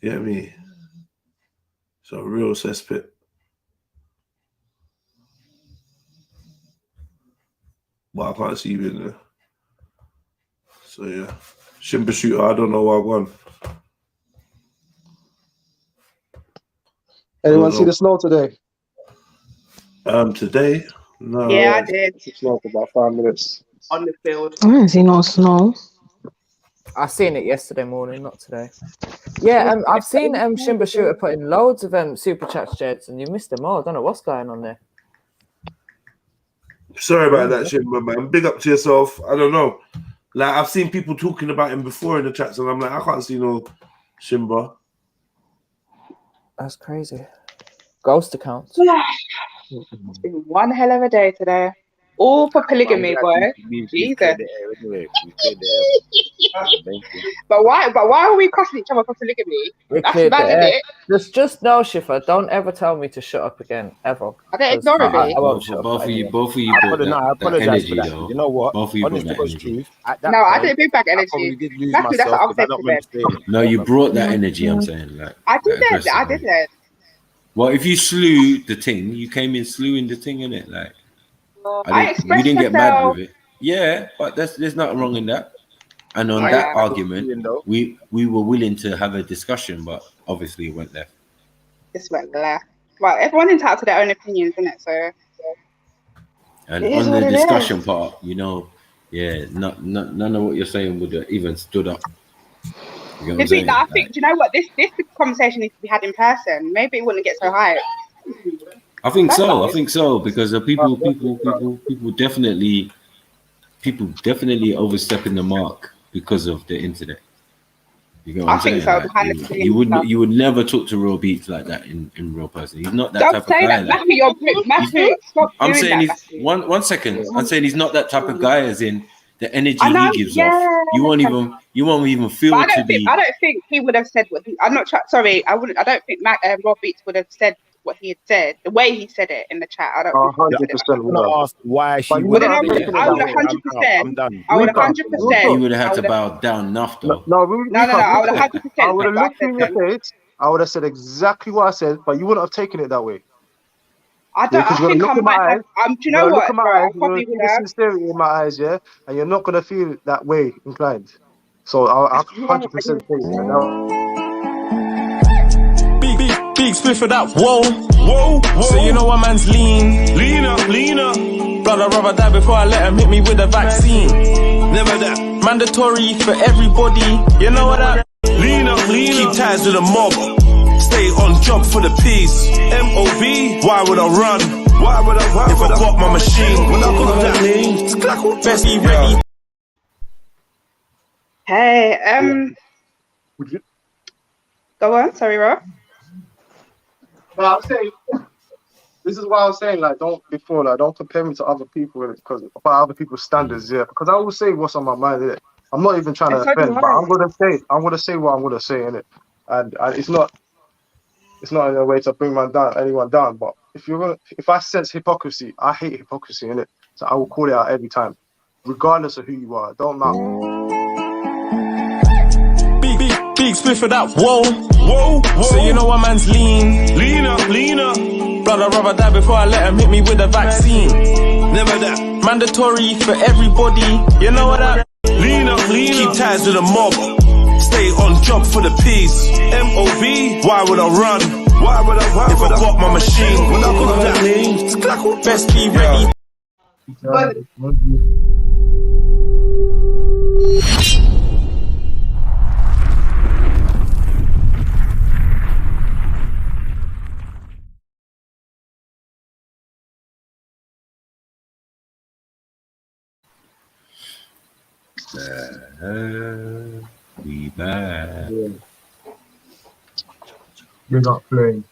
You get me? It's a real cesspit. But I can't see you in there. So yeah. Shimba Shooter, I don't know what I won. Anyone see the snow today? Today? No. Yeah, I did. Snow for about 5 minutes. On the field. I didn't see no snow. I seen it yesterday morning, not today. Yeah, I've seen Shimba Shooter putting loads of super chats, Jeds, and you missed them all. I don't know what's going on there. Sorry about that, Shimba, man. Big up to yourself. I don't know. Like, I've seen people talking about him before in the chats, and I'm like, I can't see no Shimba. That's crazy. Ghost accounts. It's been one hell of a day today. All for polygamy, boy. Jesus. But why are we crossing each other for polygamy? That's bad, isn't it? Just know, Shifa, don't ever tell me to shut up again, ever. I don't ignore me. Both of you brought that energy, though. You know what? Both of you brought that energy. No, I didn't bring back energy. That's what I'm saying today. No, you brought that energy, I'm saying. Like, I didn't. Well, if you slew the thing, you came in slewing the thing, innit? Like, we didn't get mad with it. Yeah, but there's nothing wrong in that. And on that argument, we were willing to have a discussion, but obviously it went left. This went left. Well, everyone's entitled to their own opinions, isn't it? So. And on the discussion part, you know, yeah, none of what you're saying would have even stood up. You know I think, do you know what? This conversation needs to be had in person. Maybe it wouldn't get so high. I think so because the people definitely overstepping the mark because of the internet. You know what I'm saying? So. Like, you would never talk to Real Beats like that in real person. He's not that type of guy. Matthew, I'm saying one second. I'm saying he's not that type of guy, as in the energy he gives off. You won't even feel I don't think he would have said what he. I'm not sorry. I wouldn't. I don't think Rob Beats would have said what he had said, the way he said it in the chat. I don't think 100%. Ask why she I would 100%. I would 100%. You would have had to bow down enough, though. No. I would 100%. I would have looked in your face. I would have said exactly what I said, but you wouldn't have taken it that way. I think I might have. Do you know what? You're probably sincerity in my eyes, yeah, and you're not gonna feel that way inclined. So I'll 100% take it. Big split for that. Whoa. So you know what man's leaner. Blood, I'd rather die before I let him hit me with a vaccine. Never that. Mandatory for everybody. You know what that? Leaner. Keep ties with the mob. Stay on job for the peace. MOB. Why would I run? If I got my machine, when I got that name, best be ready. Hey, go on. Sorry, Rob. Well, I'm saying, this is why I was saying, like, don't compare me to other people, because by other people's standards, yeah. Because I will say what's on my mind, innit? I'm not even trying to offend, but I'm gonna say what I'm gonna say, innit? And it's not in a way to bring anyone down. But if I sense hypocrisy, I hate hypocrisy, innit? So I will call it out every time, regardless of who you are. It don't matter. Big split for that. Whoa. So you know what man's leaner. Blood, I'd rather die before I let him hit me with a vaccine. Never that. Mandatory for everybody. You know what that? Leaner. Keep ties with the mob. Stay on job for the peace. MOB. Why would I run? If I got my machine, when I got that name, best be ready. We back. You're not playing.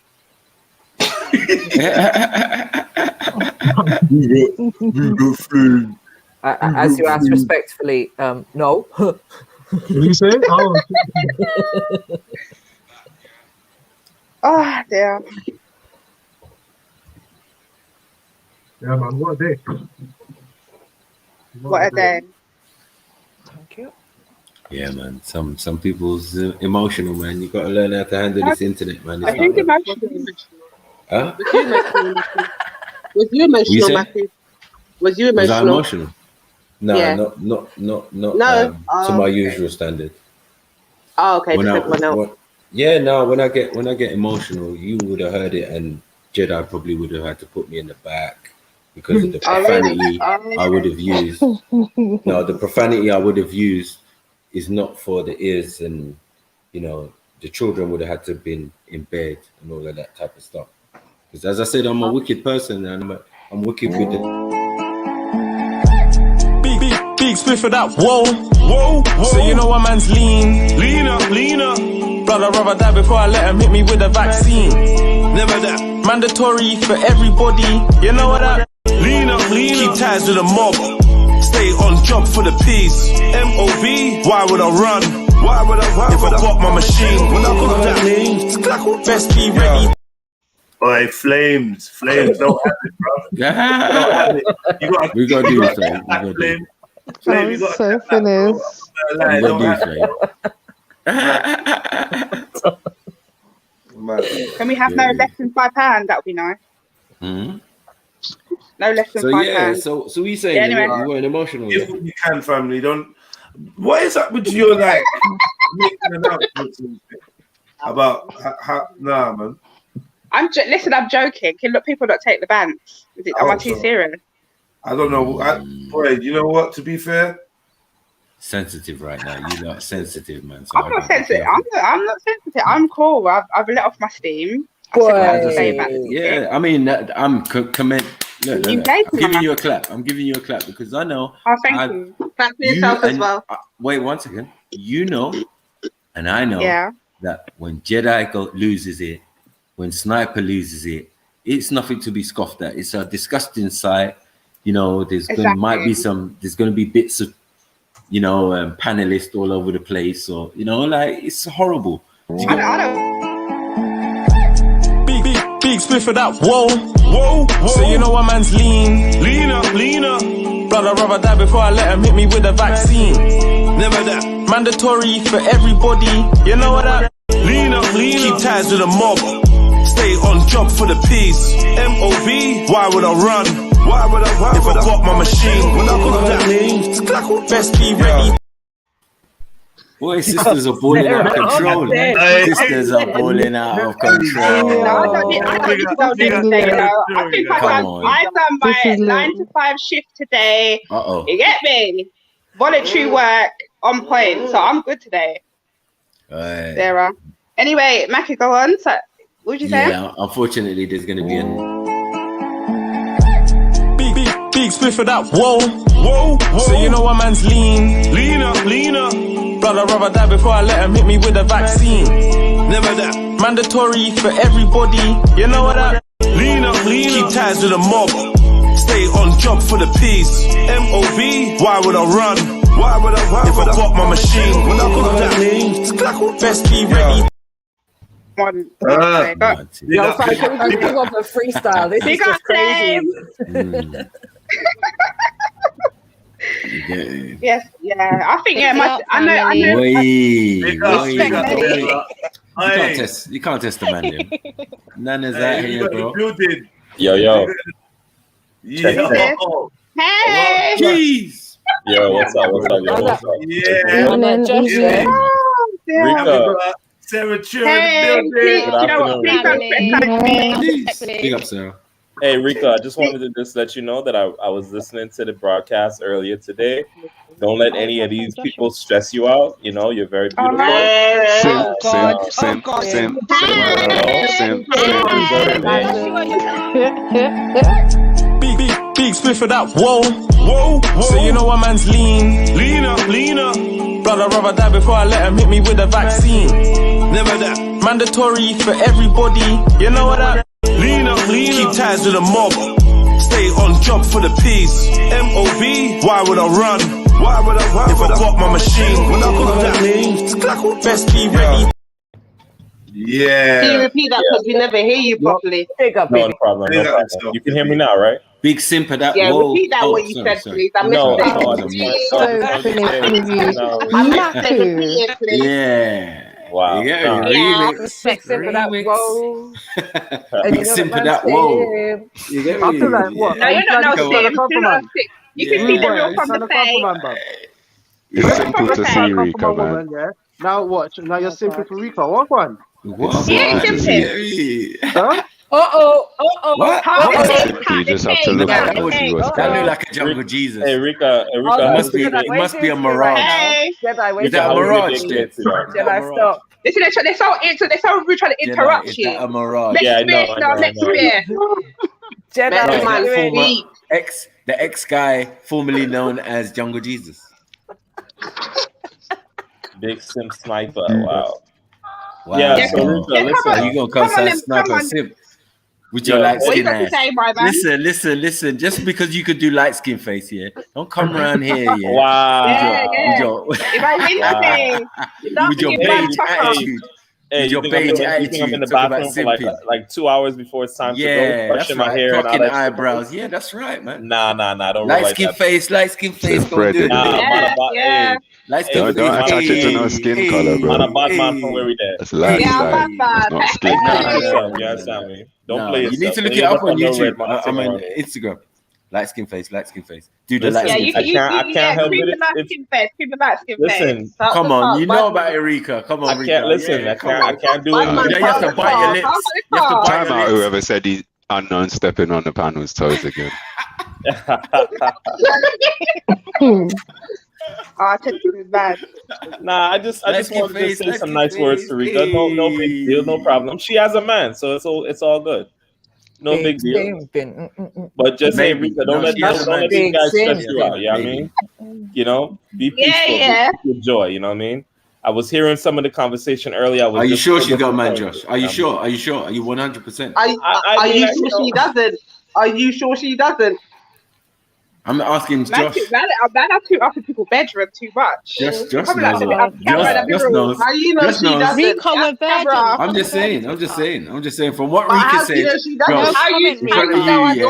As you asked respectfully, no. What did you say? Oh, damn. Yeah, man, what a day. What a day. Thank you. Yeah, man. Some people's emotional, man. You got to learn how to handle this internet, man. I think emotional. Huh? Was you emotional, Matthew? Was you emotional? Was I emotional? No, Yeah. not to my usual standard. Oh, okay. When I get emotional, you would have heard it, and Jedi probably would have had to put me in the back because of the profanity I would have used. No, the profanity I would have used is not for the ears, and the children would have had to have been in bed and all of that type of stuff. Because as I said, I'm a wicked person, and I'm wicked with the. Big split for that. Whoa. So you know what man's leaner. Blood, I'd rather die before I let him hit me with a vaccine. Never that. Mandatory for everybody. You know what that? Leaner. Keep ties with the mob. Stay on job for the peace. MOB. Why would I run? If I got my machine, when I got that name, best be ready. Oi, flames, don't have it, bro. Yeah. We gotta do this, man. Flame, you got so finished. Can we have no less than £5? That would be nice. Mm-hmm. No less than £5. So we saying anyway. you weren't emotional. If you can, family, don't. What is up with you, like making announcements about how? Nah, man. I'm joking. Can people not take the bans? Am I too serious? I don't know. Boy, you know what? To be fair, sensitive right now. You're not sensitive, man. So I'm not sensitive. I'm not sensitive. I'm cool. I've let off my steam. Yeah, I mean, I'm giving you a clap. I'm giving you a clap because I know. Oh, thank you. Clap for yourself as well. Wait 1 second. You know, and I know that when Jedi loses it, when Sniper loses it, it's nothing to be scoffed at. It's a disgusting sight. There's going to be bits of, panelists all over the place, or it's horrible. I don't. Big big split for that. Whoa, whoa, whoa. So you know what man's lean. Leaner, leaner. Blood, I'd rather die before I let him hit me with a vaccine. Never that. Mandatory for everybody. You know what that? Leaner, leaner. Keep ties with the mob. Stay on job for the peace. MOB. Why would I run? Why would I run? If I bought my machine. When I got that name. Best be ready. Boy, sisters are balling out of control. Sisters are balling out of control. I think I've done my 9 to 5 shift today. You get me? Voluntary work on point, so I'm good today. Sarah. Anyway, Mackie, go on. So, what did you say? Yeah, unfortunately, there's going to be big split for that. Whoa, whoa, whoa. So you know what man's lean. Leaner, leaner. Blood, I'd rather die before I let him hit me with a vaccine. Never that. Mandatory for everybody. You know what that? Leaner, leaner. Keep ties with the mob. Stay on job for the peace. MOB. Why would I run? Why would I run? If I bought my machine. When I got that name. Best be ready. Yo, fam, can we just pick up a freestyle? This is just crazy. Yes, yeah. I think I know. You can't test the man there. Nana's out here, bro. Yo. Hey. Jeez. Yo, what's up? Yeah. Rika. Sarah Trill. Hey, you know what? Big up, Sarah. Hey, Rika, I just wanted to just let you know that I was listening to the broadcast earlier today. Don't let any of these people stress you out. You know, you're very beautiful. Big split for that. Whoa, whoa, whoa. So you know what man's lean. Leaner, leaner. Blood, I'd rather die before I let him hit me with a vaccine. Never that. Mandatory for everybody. You know what that? Leaner, leaner. Keep ties with the mob. Stay on job for the peace. MOB. Why would I run? Why would I run? If I bought my machine. When I got that name. Best be ready. Yeah. Can you repeat that because we never hear you properly? No problem. You can hear me now, right? Big simp of that. Yeah, whoa, repeat that what you said, please. I missed it. Yeah. Wow. Yeah. Remix. Big simp of that. Whoa. Big simp of that. Whoa. You get me? I feel like what? No, you're not no sick. You can see the real from the face. It's simple to see, Rika, man. Yeah? Now what? Now you're simple for Rika. What one? What? Yeah, simple. Huh? What? You just have to look at what you was That look like a jungle Jesus. Hey, Rika. It must be a mirage. Hey. Is that a mirage? Jedi, stop. Listen, they're so rude trying to interrupt you. Is that a mirage? Yeah, I know. Next year. Jedi, the ex guy formerly known as Jungle Jesus. Big Sim Sniper. Wow. Yeah, so Rika, listen. You gonna come say Sniper Sim with your light skin ass. Listen. Just because you could do light skin face, yeah, don't come around here, yeah. Wow. With your beige attitude. Hey, you think I'm in the bathroom for like 2 hours before it's time to go brushing my hair and all that eyebrows. Yeah, that's right, man. Nah. Don't light skin face. Light skin face. Don't do Yeah. Light skin face. Don't attach it to no skin color, bro. I'm a bad man from where we there. That's lifestyle. It's not skin. You understand me? Don't play yourself. You need to look it up on YouTube. I mean, Instagram. Light skin face. Do the light skin face. I can't help it. Keep the light skin face. Listen, come on. You know about Erika. Come on, I can't listen. I can't do it. You have to bite your lips. You have to bite Time out whoever said he's unknown stepping on the panel's toes again. I take it bad. Nah, I just wanted to say some nice words to Rika. No big deal, no problem. She has a man, so it's all good. No big deal. But just say, Rika, don't let these guys stress you out. You know what I mean? You know, be peaceful, be with joy. You know what I mean? I was hearing some of the conversation earlier. Are you sure she's got a man, Josh? Are you sure? Are you 100%? Are you sure she doesn't? Are you sure she doesn't? I'm asking Josh. Man, I took up in people's bedroom too much. Just knows. How you know she doesn't? Rico, we're virgins. I'm just saying. From what Rika said, Josh, How you in front of you,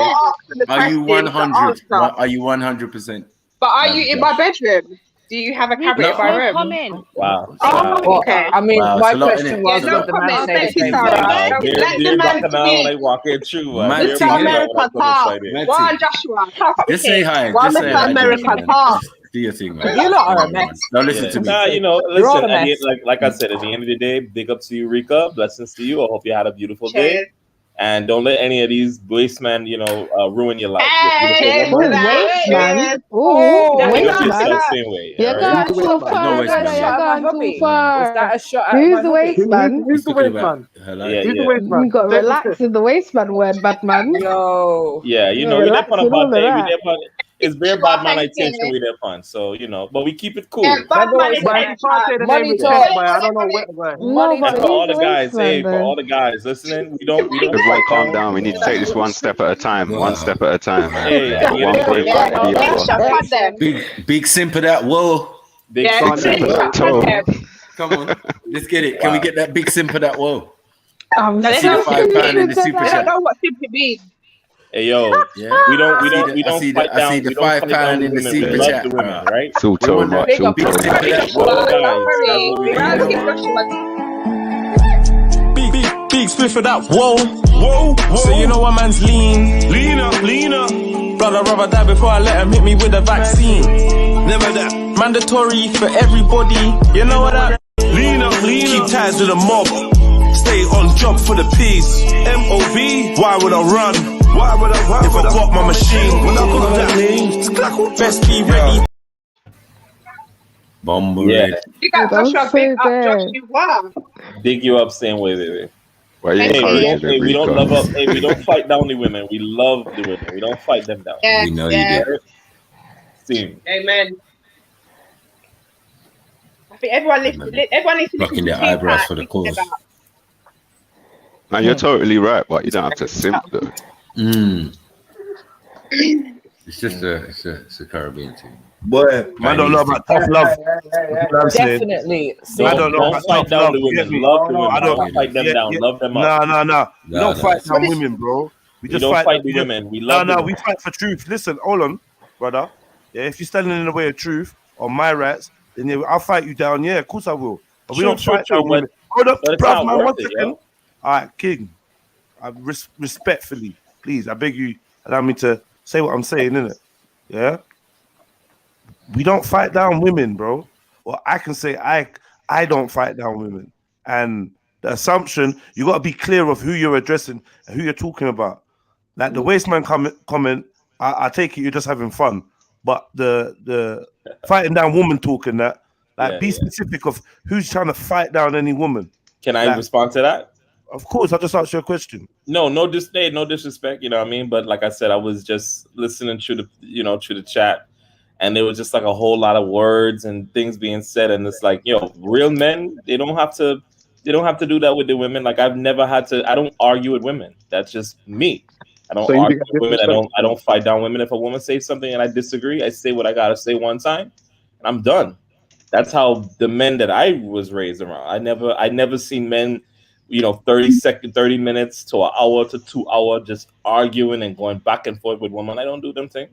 are you 100? Are you 100%? But are you in my bedroom? Do you have a cabinet in my room? Comment. Wow. Oh, okay. I mean, Wow, my it's a lot, question innit? was, Yeah, no would the man comment. say the Thank you, same Sarah. thing? Let the man Bacchanal, speak. they walking through. Man, Mr. thing, America talk. Man, One thing. Joshua. Just say hi. Why Just say Mr. hi. America Josh, man. talk? Just do your thing, man. You lot are a mess. Don't listen to me. Nah, you know, You're all listen, a at the mess. end, like I said, at the end of the day, big up to you, Rika. Blessings to you. I hope you had a beautiful day. And don't let any of these waste men, you know, ruin your life. Waste man. Same way. You're going too far, brother. You're going too far. Is that a shot at Who's the waste man? Who's the waste man? You got relaxed in the waste man word, Batman. Yo. Yeah, you know, we there on a bad day. It's very bad man attention we there on. So, you know, but we keep it cool. Money talk. I don't know where. And for all the guys, for all the guys listening, we don't Everyone calm down. We need to take this one step at a time. One step at a time. Hey, 1.5 Big simp of that. Whoa. Big simp of that toe. Come on, let's get it. Can we get that big simp of that? Whoa. I see the £5 in the super don't chat. know what simply means. Hey yo, Yeah. we don't fight down. I see the we don't fight £5 down in the women. We super love chat. the women, right? It's all too much. Big simp of that. Big split for that. Whoa. So you know what man's leaner. Brother, rather die before I let him hit me with a vaccine. Never that. Mandatory for everybody. You know what I leaner. Keep ties to the mob. Stay on job for the peace. MOB. Why would I run? If I got my machine? When I got that, best be ready. Bomber. Yeah. You got Joshua big up, Joshua. Dig you up, same way, baby. Why you Hey, we don't love up. Hey, we don't fight down the women. We love the women. We don't fight them down. Yeah, We know you did. Team. Amen. I think everyone needs to listen Rocking to their eyebrows for the cause. No, you're totally right, but you don't have to simp though. It's just it's a Caribbean thing. Boy, man don't know about tough love. Definitely. I don't know about fight tough down love. the women. Get me? Love the women. I don't fight them down. Love them up. No. We don't fight down women, bro. We just don't fight the them. women. We love No, them. we fight for truth. Listen, hold on, brother. Yeah, if you're standing in the way of truth or my rights, then yeah, I'll fight you down. Yeah, of course I will. But we don't fight down women. Hold up, it's bruv, not man, worth 1 it, second. yo. All right, King. Respectfully, please, I beg you, allow me to say what I'm saying, innit? Yeah? We don't fight down women, bro. Well, I can say I don't fight down women. And the assumption, you got to be clear of who you're addressing and who you're talking about. Like the wasteman comment, I take it you're just having fun. But the fighting down woman talking that, like, be specific of who's trying to fight down any woman. Can I respond to that? Of course, I just asked you a question. No disrespect, you know what I mean? But like I said, I was just listening to the chat, and there was just like a whole lot of words and things being said, and it's like, real men, they don't have to do that with the women. Like I don't argue with women. That's just me. I don't argue with women. I don't fight down women. If a woman says something and I disagree, I say what I gotta say one time, and I'm done. That's how the men that I was raised around. I never seen men, 30 minutes to an hour to 2 hours just arguing and going back and forth with women. I don't do them things.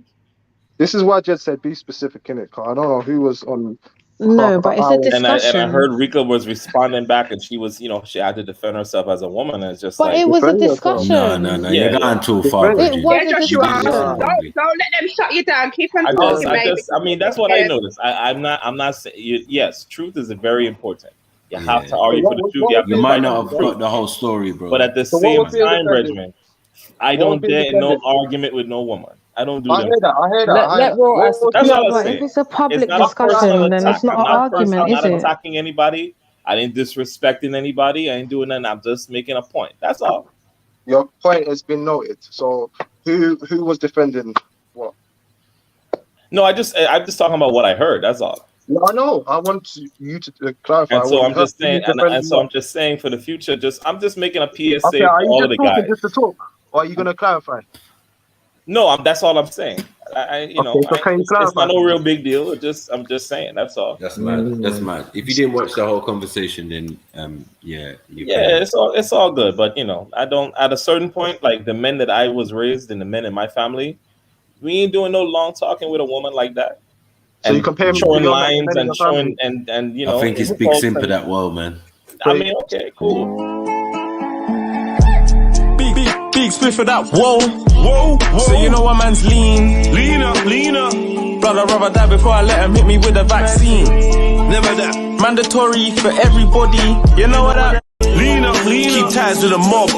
This is why Jed said be specific in it, because I don't know who was on. No, but it's a discussion. And I heard Rika was responding back, and she was, she had to defend herself as a woman. And it's just but it was a discussion. No, you're going too far. It was a Joshua, discussion. don't let them shut you down. Keep on talking, baby. That's what I noticed. I'm not saying. Yes, truth is very important. You have to argue for the truth. You might not have got the whole story, bro. But at the same time, Regiment, I don't dare no argument with no woman. I don't do that. I hear that. That's all I'm saying. If it's a public discussion, then it's not an argument, is it? I'm not attacking anybody. I didn't disrespecting anybody. I ain't doing nothing. I'm just making a point. That's all. Your point has been noted. So who was defending what? No, I'm just talking about what I heard. That's all. No, I know. I want you to clarify. And so I'm just saying, I'm just saying for the future. I'm just making a PSA okay, for all of the guys. Just to talk, or are you going to clarify? No, that's all I'm saying. it's not no real big deal. I'm just saying. That's all. That's mad. That's mad. If you didn't watch the whole conversation, then it's all good. But I don't. At a certain point, like the men that I was raised and the men in my family, we ain't doing no long talking with a woman like that. So you compare showing lines and showing and I think it's big simp for that world, man. I mean, okay, cool. Big split for that. Whoa. So you know what man's leaner. Blood, I'd rather die before I let him hit me with a vaccine. Never that. Mandatory for everybody. You know what I leaner. Keep ties to the mob.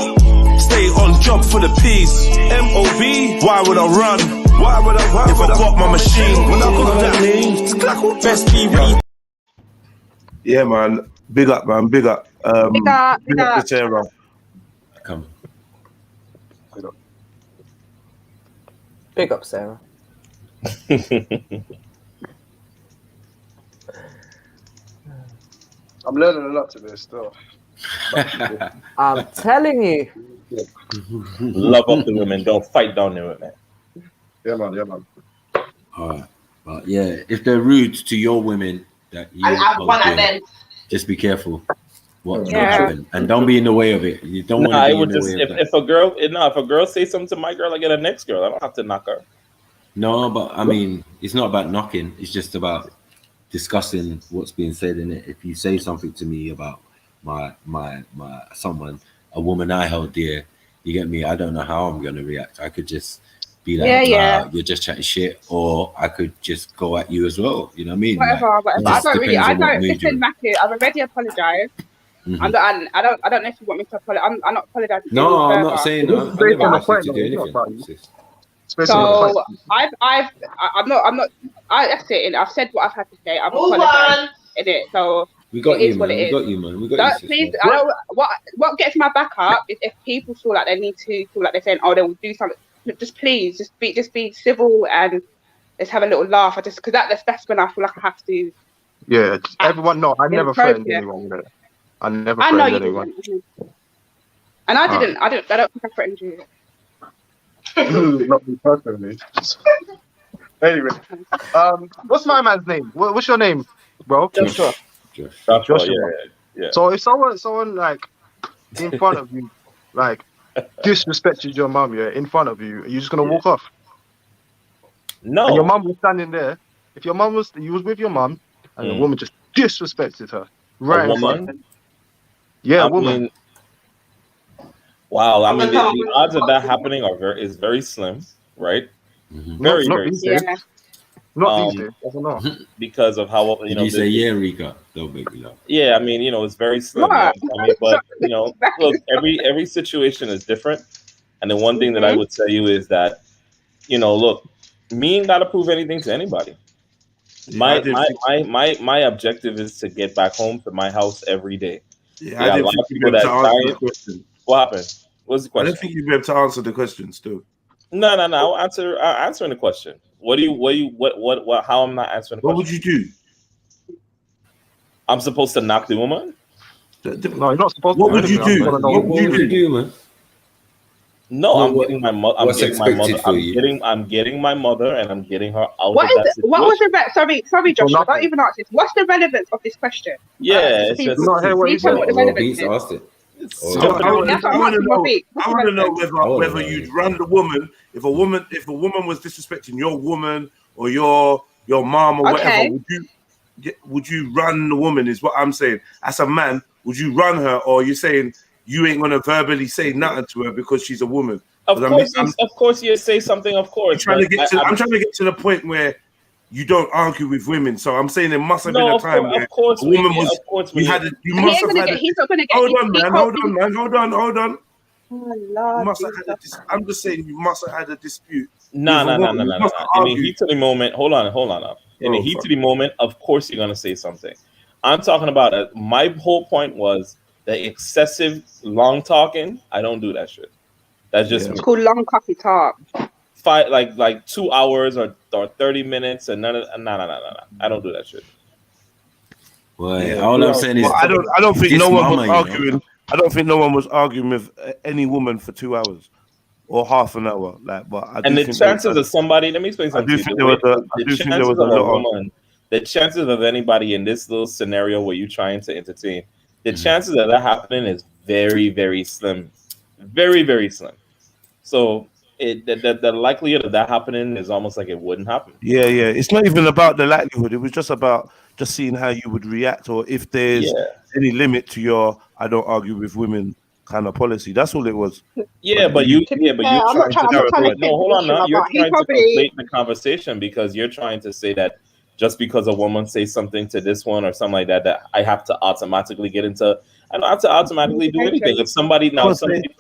Stay on job for the peace. MOB. Why would I run? Why would I if I got my machine? When I got that, best be read. Yeah, man. Big up, man. Big up. Big up to Sarah. Come. Big up, Sarah. I'm learning a lot today still. I'm telling you. Love up the women, don't fight down the women. Yeah, man. All right. Well, yeah, if they're rude to your women, that you just be careful what will happen, and don't be in the way of it. You don't want to be in the way of that. If a girl says something to my girl, I get a next girl. I don't have to knock her. No, but I mean, it's not about knocking. It's just about discussing what's being said in it. If you say something to me about my someone, a woman I held dear, you get me? I don't know how I'm gonna react. I could just be like, you're just chatting shit, or I could just go at you as well. You know what I mean? Whatever. I don't listen, Matthew. I've already apologized. I don't know if you want me to apologize. I'm not apologizing. No, I'm not saying. I never asked you to do anything. So I've that's it. And I've said what I've had to say. I've apologized in it. So we got you, man. We got you, man. We got you. Please, what gets my back up is if people feel like they need to feel like they're saying, they will do something. Just please, just be civil and let's have a little laugh. Because that's when I feel like I have to. Yeah, everyone. No, I never threatened anyone. I never threatened anyone. And I didn't. I don't think I threatened you. Not me personally. Anyway, what's my man's name? What's your name, bro? Joshua. Yeah. So if someone like in front of you, like disrespected your mum, in front of you, are you just gonna walk off? No. And your mum was standing there. If your mum was with your mum, and the woman just disrespected her, right? A woman? Yeah, a woman. Mean, wow, I mean, the odds of that happening is very slim, right? Mm-hmm. Very slim. Not these days. I don't know. Because of how Did you say Rika? Don't make me laugh. Yeah, I mean, it's very slim. But look, every situation is different. And the one thing that I would tell you is that, look, me ain't gotta prove anything to anybody. My objective is to get back home to my house every day. Yeah, I didn't think you'd be able to answer the question. What happened? What's the question? I don't think you'd be able to answer the question still. No. I'll answering the question. What how I'm not answering the question? What would you do? I'm supposed to knock the woman? No, you're not supposed to. What would you do? What would you do, man? No, I'm getting my mother. I'm getting my mother, and I'm getting her out of that situation. What was the sorry, Joshua, I don't even ask this. What's the relevance of this question? Yeah, it's just not hear what he's asked it. I want to know whether you'd run the woman if a woman was disrespecting your woman or your mom or whatever. Would you run the woman? Is what I'm saying. As a man, would you run her, or are you saying you ain't gonna verbally say nothing to her because she's a woman? Of course, you say something. Of course, I'm trying to get to the point where you don't argue with women. So I'm saying there must have been a time where a woman was. Hold on. I'm just saying you must have had a dispute. No. In the heat of the moment, hold on. In the heat of the moment, of course you're gonna say something. I'm talking about my whole point was the excessive long talking. I don't do that shit. That's just it's called long coffee talk. Like 2 hours or 30 minutes and none of no. I don't do that shit. Well, all I'm saying is I don't think no one was arguing. I don't think no one was arguing with any woman for 2 hours. or half an hour. Like, but I and do the think chances of somebody, let me explain something to you. The chances of a woman, the chances of anybody in this little scenario where you're trying to entertain, the chances of that happening is very, very slim. Very, very slim. So the likelihood of that happening is almost like it wouldn't happen. Yeah. It's not even about the likelihood. It was just about just seeing how you would react, or if there's any limit to your "I don't argue with women" kind of policy. That's all it was. Yeah, but you're I'm not trying to no, hold on now. You're trying to complete the conversation because you're trying to say that just because a woman says something to this one or something like that, that I have to automatically get into. I don't have to automatically do anything. If somebody put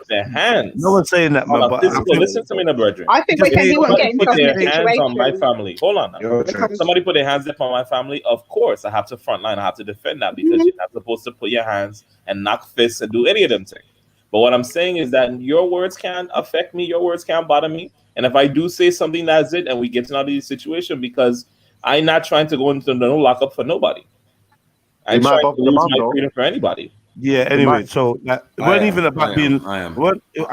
their hands, no one's saying that, man. But listen to me, now, brethren. I think he won't get into put their situation. hands on my family. Hold on now. Somebody put their hands up on my family. Of course, I have to frontline. I have to defend that because you're not supposed to put your hands and knock fists and do any of them things. But what I'm saying is that your words can't affect me. Your words can't bother me. And if I do say something, that's it. And we get into this situation because I'm not trying to go into no lockup for nobody. I'm trying to lose my freedom for anybody. Yeah. Anyway, so it wasn't even about being. I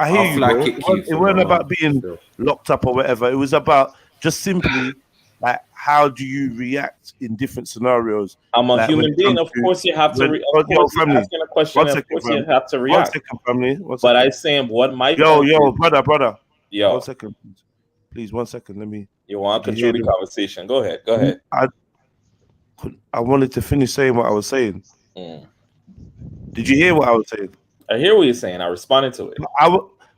hear you, bro. It wasn't about being locked up or whatever. It was about just simply like how do you react in different scenarios. I'm a human being. Of course, you have to. Of course, you're asking a question. Of course, you have to react. 1 second, family. But I'm saying what my brother. Yo, 1 second, please. 1 second. Let me. You want to control the conversation? Go ahead. I wanted to finish saying what I was saying. Did you hear what I was saying? I hear what you're saying. I responded to it.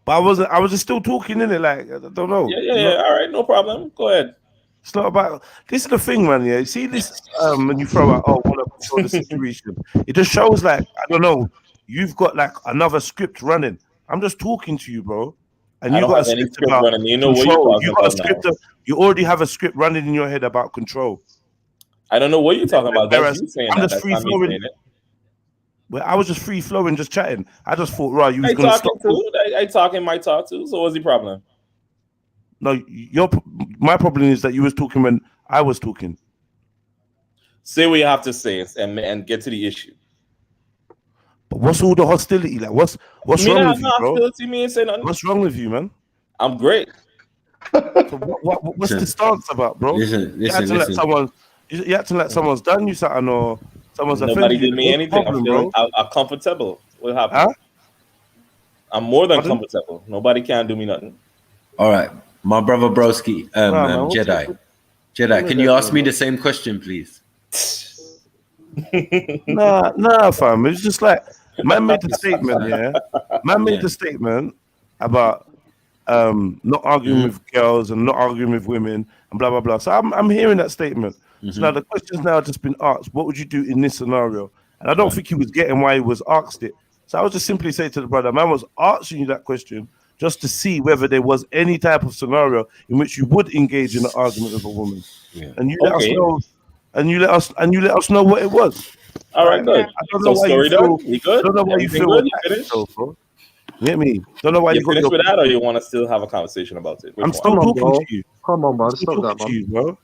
But I wasn't. I was just still talking in it. Like I don't know. Yeah. All right, no problem. Go ahead. It's not about. This is the thing, man. Yeah, you see this when you throw out, want to control the situation. It just shows like I don't know. You've got like another script running. I'm just talking to you, bro. And you got a script about running. You know control. What you got a script. You already have a script running in your head about control. I don't know what you're talking about. That's you saying I'm just free flowing. Well, I was just free flowing, just chatting. I just thought, right, you was going to stop. I talking my talk too. So what's the problem? No, my problem is that you was talking when I was talking. Say what you have to say and get to the issue. But what's all the hostility like? What's wrong with you, bro? What's wrong with you, man? I'm great. So what's the stance about, bro? You acting like someone's done you something or someone's offended you. Nobody did me anything. I'm comfortable. What happened? Huh? I'm more than comfortable. Nobody can do me nothing. All right. My brother Broski, Jedi, can you ask me the same question, please? Nah, fam. It's just like man made the statement, yeah. Man made the statement about not arguing with girls and not arguing with women and blah blah blah. So I'm hearing that statement. So now the question's now just been asked. What would you do in this scenario? And I don't think he was getting why he was asked it. So I was just simply saying to the brother, man was asking you that question just to see whether there was any type of scenario in which you would engage in an argument with a woman. Yeah. And you let us know. And you let us know what it was. All right, good. I don't know why you feel. You good? I don't know why you feel. You finished? Bro. You get me? Don't know why you got finished with that, or you want to still have a conversation about it? I'm still talking to you. Come on, man. Stop that, man. Bro.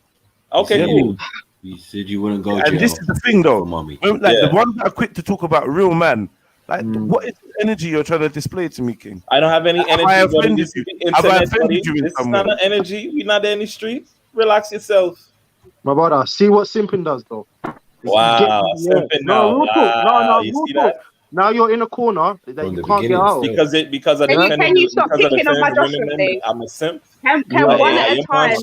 Okay, cool. You said you wouldn't go. And this is the thing, though. The ones that are quick to talk about real man. Like, what is the energy you're trying to display to me, King? I don't have any energy. Have I offended you in this some is not an energy. We're not in the street. Relax yourself. My brother, see what simping does, though. Wow, simping now. No, you see that? Now you're in a corner that you can't get out. Because of the can you stop picking on my Joshua thing? I'm a simp. Can one at a time.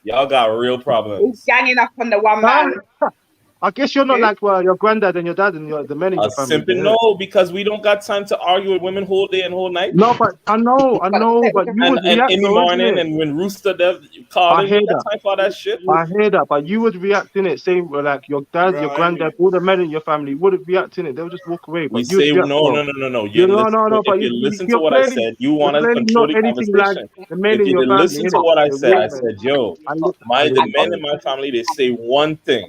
Y'all got real problems. Ganging up on the one man. I guess you're not like your granddad and your dad and the men in your family. Simply no, because we don't got time to argue with women whole day and whole night. No, but I know, but you would react in the morning and when Rooster called, you got time for that shit. I hear that, but you would react in it, same like your dad, your granddad, all the men in your family wouldn't react in it. They'll just walk away. But we say no. If you listen to what I said, you want to control the conversation. If you listen to what I said, yo, the men in my family, they say one thing.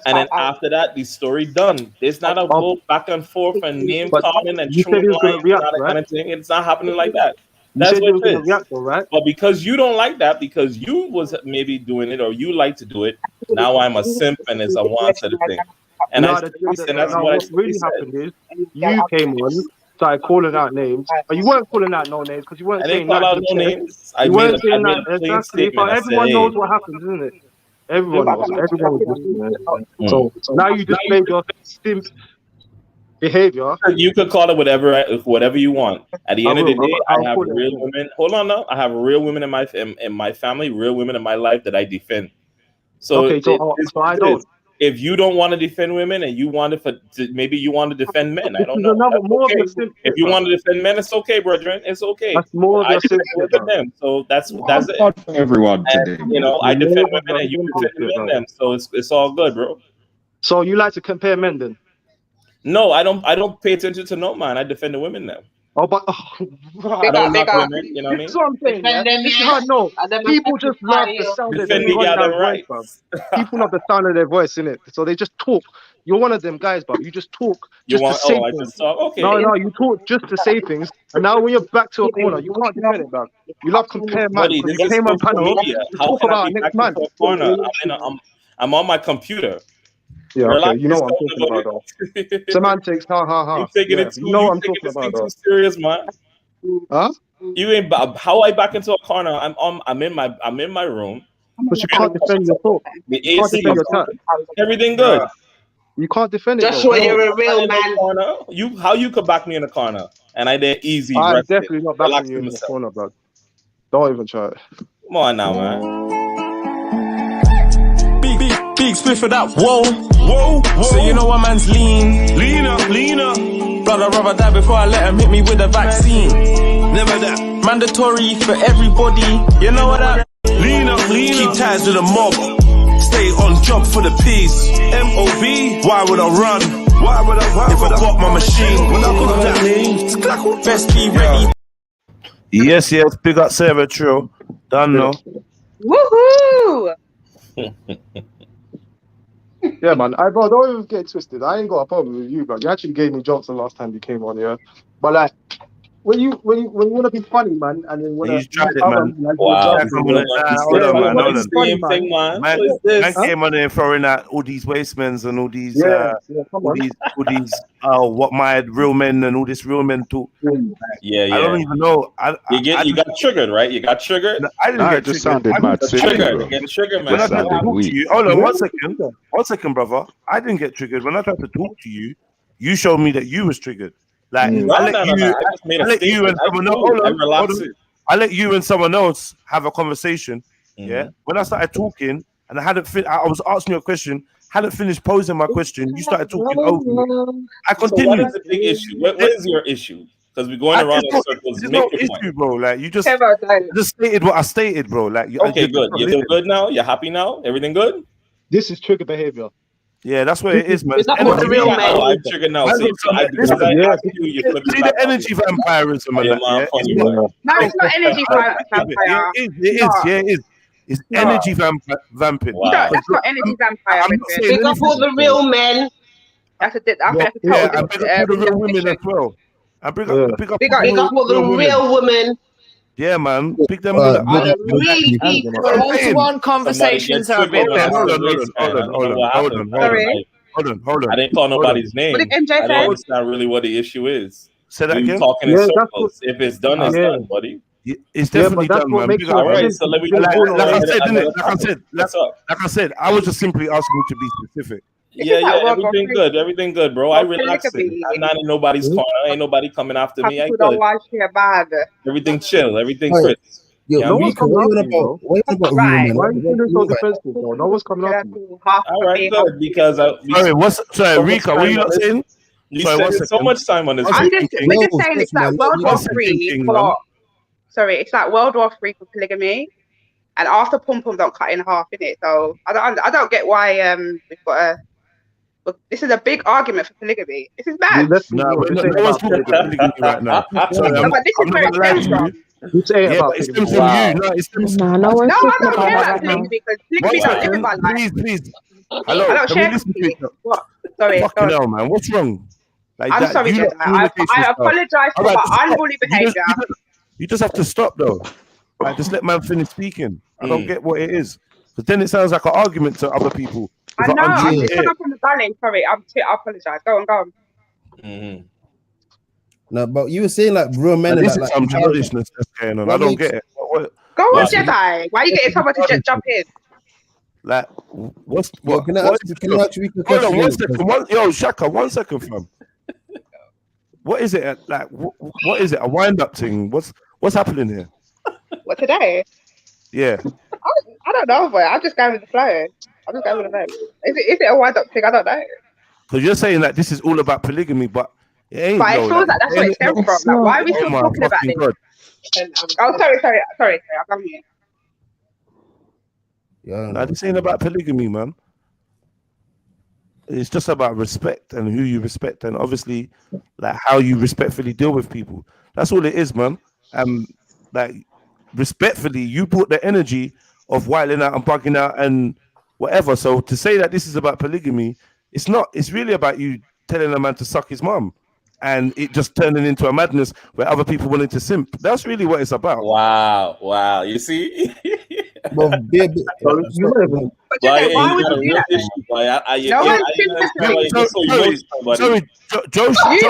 And then after that, the story done. There's not a go back and forth and name calling and kind of thing. It's not happening like that. That's what it is. But because you don't like that, because you was maybe doing it or you like to do it, now I'm a simp and it's a one sort of thing. And that's what really happened is you came on started calling out names. But you weren't calling out no names because you weren't saying call out that. no names. You weren't saying that exactly. But everyone knows what happens, isn't it? Everyone knows. Everyone was listening. So now you displayed your simp behavior. You could call it whatever you want. At the end of the day, I have real women. Hold on now. I have real women in my family, real women in my life that I defend. So, okay, so I don't. If you don't want to defend women and you want maybe you want to defend men, I don't know. Okay. If you want to defend men, it's okay, brethren. It's okay. That's more of your them. So that's it. For everyone today. You know, I defend women and you defend them. So it's all good, bro. So you like to compare men then? No, I don't pay attention to no man. I defend the women now. Oh, but I don't knock women, you know what I mean? That's what I'm saying. No, people just love the sound of their voice, bro. People love the sound of their voice, innit? So they just talk. You're one of them guys, bro. You just talk just to say things. Okay. No, you talk just to say things. And now when you're back to a corner, you can't defend it, bro. You love compare man. You came on panel to talk about next man. I'm on my computer. Yeah, okay. You know what I'm talking about, though. Semantics, ha. You taking it too, you know what I'm talking about, though. Too serious, man. Huh? You ain't. How I back into a corner? I'm in my room. But you can't defend your talk. The AC, everything good. You can't defend it. Joshua, you're a real man. How you could back me in the corner? And I did easy. I'm definitely not backing you in the corner, bro. Don't even try it. Come on now, man. Big split for that, whoa. So you know what man's leaner. Blood, I'd rather die before I let him hit me with a vaccine. Never that. Mandatory for everybody, you know what that? Leaner. Keep ties to the mob. Stay on job for the peace. MOB, why would I run? If I got my machine, when I got that, best be ready. Yes, big up Sarah Trill. Done now. Woohoo! Yeah, man. Bro, don't even get twisted. I ain't got a problem with you, bro. You actually gave me jokes the last time you came on, yeah. But like, when you want to be funny, man, and then when you tried it, man. Wow. Hold on, man. Man came on there throwing out all these wastemans and all these, what my real men and all this real men talk. Yeah. I don't even know. You got triggered, right? You got triggered. No, I didn't get just triggered. sounded mad. You get triggered, man. When I tried to talk to you, hold on, 1 second, brother. I didn't get triggered. When I tried to talk to you, you showed me that you was triggered. Like I let you and someone else have a conversation. Yeah. When I started talking and I was asking you a question, hadn't finished posing my question, you started talking over me. I continued. So what is the big issue? What is your issue? Because we're going around in circles. There's no issue, bro. Like you just stated what I stated, bro. Like okay, good. You're doing good now. You're happy now. Everything good. This is trigger behavior. Yeah, that's what it is, man. It's not what the real man. I'm triggered now. See the energy vampirism, man. No, it's not energy vampire. It is. It's energy vamping. Wow. That's not energy vampire. Pick up all the real men. I have to tell the real women as well. I pick up all the real women. Yeah, man. Pick them up. Really deep. One-to-one conversations are a bit Hold on. I didn't call nobody's name. What did MJ say? That's not really what the issue is. Say that again. Talking in circles. If it's done, it's done, buddy. It's definitely done, man. All right, so let me go. Like I said, I was just simply asking you to be specific. Yeah, everything good, bro. I relaxed it. I'm not in nobody's corner. Ain't nobody coming after me. I good. Everything chill. Everything crisp. Yo, no one's coming after you, bro. Why are you feeling so defensive, bro? No one's coming after you. All right, good. Because sorry, Rika, what are you not saying? You spent so much time on this. We're just saying it's like World War III for. Sorry, it's like World War III for polygamy, and after pom pom don't cut in half, innit? So I don't get why we've got a. This is a big argument for polygamy. This is bad. No one's talking about polygamy right now. But this is where it stems from. You say it about it stems from you. No, it stems from no one's I talking don't care about about polygamy because polygamy don't live in my life. Please. Hello. I don't share. What? Sorry. Fucking hell, man. What's wrong? Like I'm sorry, Jenna. I apologize for my unruly behavior. You just have to stop, though. Like, just let man finish speaking. I don't get what it is. But then it sounds like an argument to other people. I know. I'm just coming from the darling. Sorry, I apologize. Go on. No, but you were saying like real men. This is like, some childishness that's going on. I don't get it. Go on, Jedi. Why are you getting someone to jump in? Like, what's what? Can I ask you a question? Hold on 1 second. Yo, Shaka, 1 second, fam. What is it? Like, what is it? A wind-up thing? What's happening here? What, today? Yeah. I don't know, boy. I'm just going with the flow. I'm just going with the flow. Is it a wind-up thing? I don't know. Because you're saying that this is all about polygamy, but it ain't. But it feels like that's where it stems from. Like, why are we still talking about this? God. Oh, sorry. I'll come here. Nah, this ain't about polygamy, man. It's just about respect and who you respect, and obviously, like how you respectfully deal with people. That's all it is, man. Like respectfully, you brought the energy of wilding out and bugging out and whatever. So to say that this is about polygamy, it's not. It's really about you telling a man to suck his mum, and it just turning into a madness where other people wanted to simp. That's really what it's about. Wow. You see? Well, Sorry, Joshua. I'm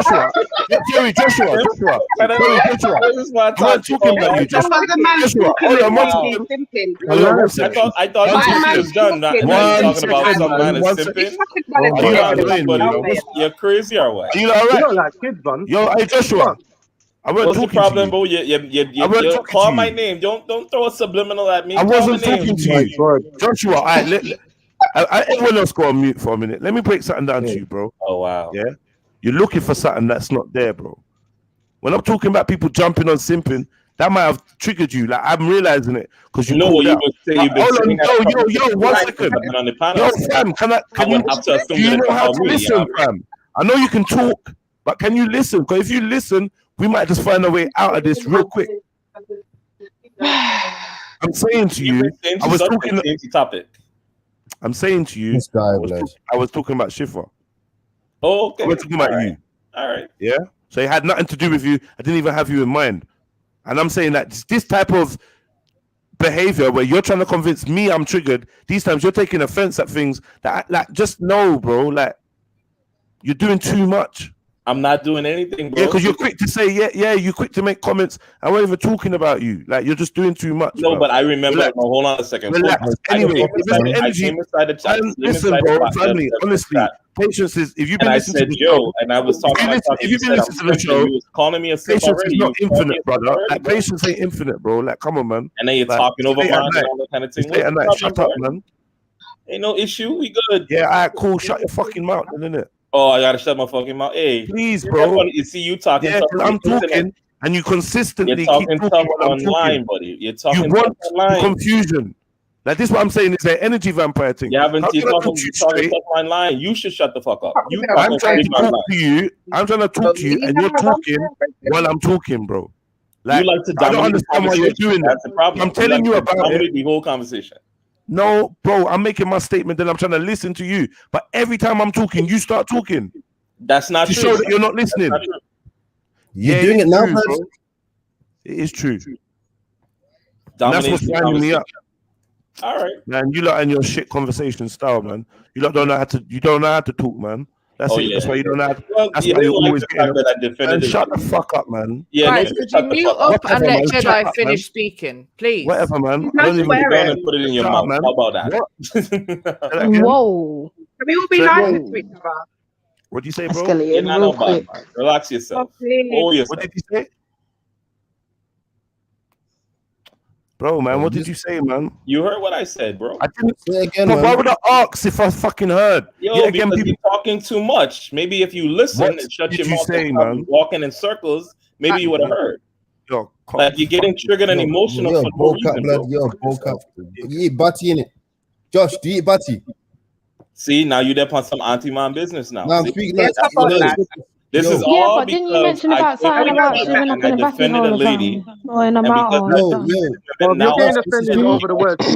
talking about you, Joshua. I thought you was done. Talking about some man is simping. You're crazy or what? You know, like kids, man. Yo, hey, Joshua. What's the problem, bro? You call my name. Don't throw a subliminal at me. I wasn't talking to you, Joshua. Everyone else go on mute for a minute. Let me break something down to you, bro. Oh wow. Yeah, you're looking for something that's not there, bro. When I'm talking about people jumping on simping, that might have triggered you. Like I'm realizing it because you know what you've been saying. Yo, 1 second. Yo, fam, can you do you know how to listen, fam? I know you can talk, but can you listen? Because if you listen, we might just find a way out of this real quick. I'm saying to you, I was talking topic. I'm saying to you, I was talking about Shifa. Oh, okay. I was talking about you. All right. Yeah. So it had nothing to do with you. I didn't even have you in mind. And I'm saying that this type of behavior where you're trying to convince me I'm triggered, these times you're taking offense at things that like just know, bro. Like you're doing too much. I'm not doing anything, bro. Yeah, because you're quick to say, yeah, you're quick to make comments. I wasn't even talking about you. Like, you're just doing too much. No, bro. But I remember, no, hold on a second. Relax. Anyway, listen, bro, family, honestly, patience is, if you've been listening to the show, and I was talking if you've been listening to the show, you was calling me a patience is not infinite, brother. Like, patience ain't infinite, bro. Like, come on, man. And then you're talking over mine and all that kind of thing. Shut up, man. Ain't no issue. We good. Yeah, all right, cool. Shut your fucking mouth, innit? Oh, I gotta shut my fucking mouth. Hey, please, bro. You see you talking. Yeah, I'm talking, and you consistently keep talking online, buddy. You're talking. You want confusion. Like this, what I'm saying is an energy vampire thing. You haven't talking stuff online. You should shut the fuck up. I'm trying to talk to you. I'm trying to talk to you, and you're talking while I'm talking, bro. Like, you like to I don't understand why you're doing that. That's the problem. I'm telling you about it. The whole conversation. No, bro, I'm making my statement, then I'm trying to listen to you. But every time I'm talking, you start talking. That's not true. To show that you're not listening. You're doing it now, bro. It is true. That's what's winding me up. All right. Man, you lot and your shit conversation style, man. You lot don't know how to talk, man. That's it. Yeah. That's why you don't know how to, that's why you always get shut the fuck up, man. Yeah, guys, could you mute up and let Jedi finish speaking, please? Whatever, man. I don't even go and put it in your mouth. How about that? Whoa. Can we all be nice to each other? What do you say, bro? Relax yourself. What did you say? Bro, man, what did you say, man? You heard what I said, bro. I didn't say again, man. Why would I ask if I fucking heard? Yo, because you're talking too much. Maybe if you listen and shut your mouth and walking in circles, maybe you would have heard. Yo, like you're getting triggered and emotional for no reason, bro. You eat butty in it. Josh, do you eat butty? See, now you're there on some anti-man business now. No, I'm speaking This is yeah, all but didn't you mention about something about chewing up in the back of the lady? Or in the mouth? You're getting offended over the word bro,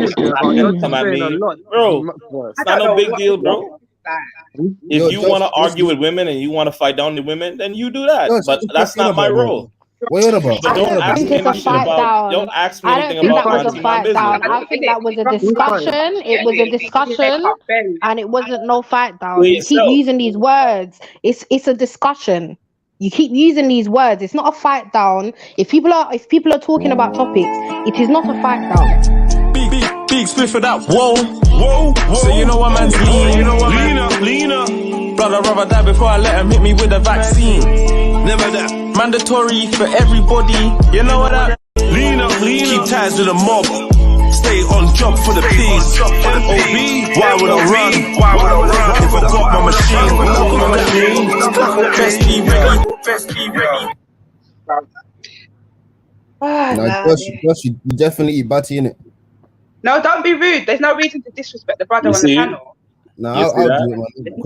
it's not no big deal, bro. If you want to argue with women and you want to fight down the women, then you do that. But that's not my role. What are you about? I don't think it's a fight down. Don't ask me I don't anything think about that was a fight down. I think that was a discussion. It was a discussion, and it wasn't no fight down. You keep using these words. It's a discussion. You keep using these words. It's not a fight down. If people are talking about topics, it is not a fight down. Big split for that. Whoa. So you know what man's leaner. Blood, I'd rather die before I let him hit me with a vaccine. Never that. Mandatory for everybody. You know what I leaner. Keep ties with the mob. Stay on job for the peace. OB, why would I run? If I got my machine, best key ready. No, Josh, you definitely eat Batty in it. No, don't be rude. There's no reason to disrespect the brother on the panel. No, I'll do it,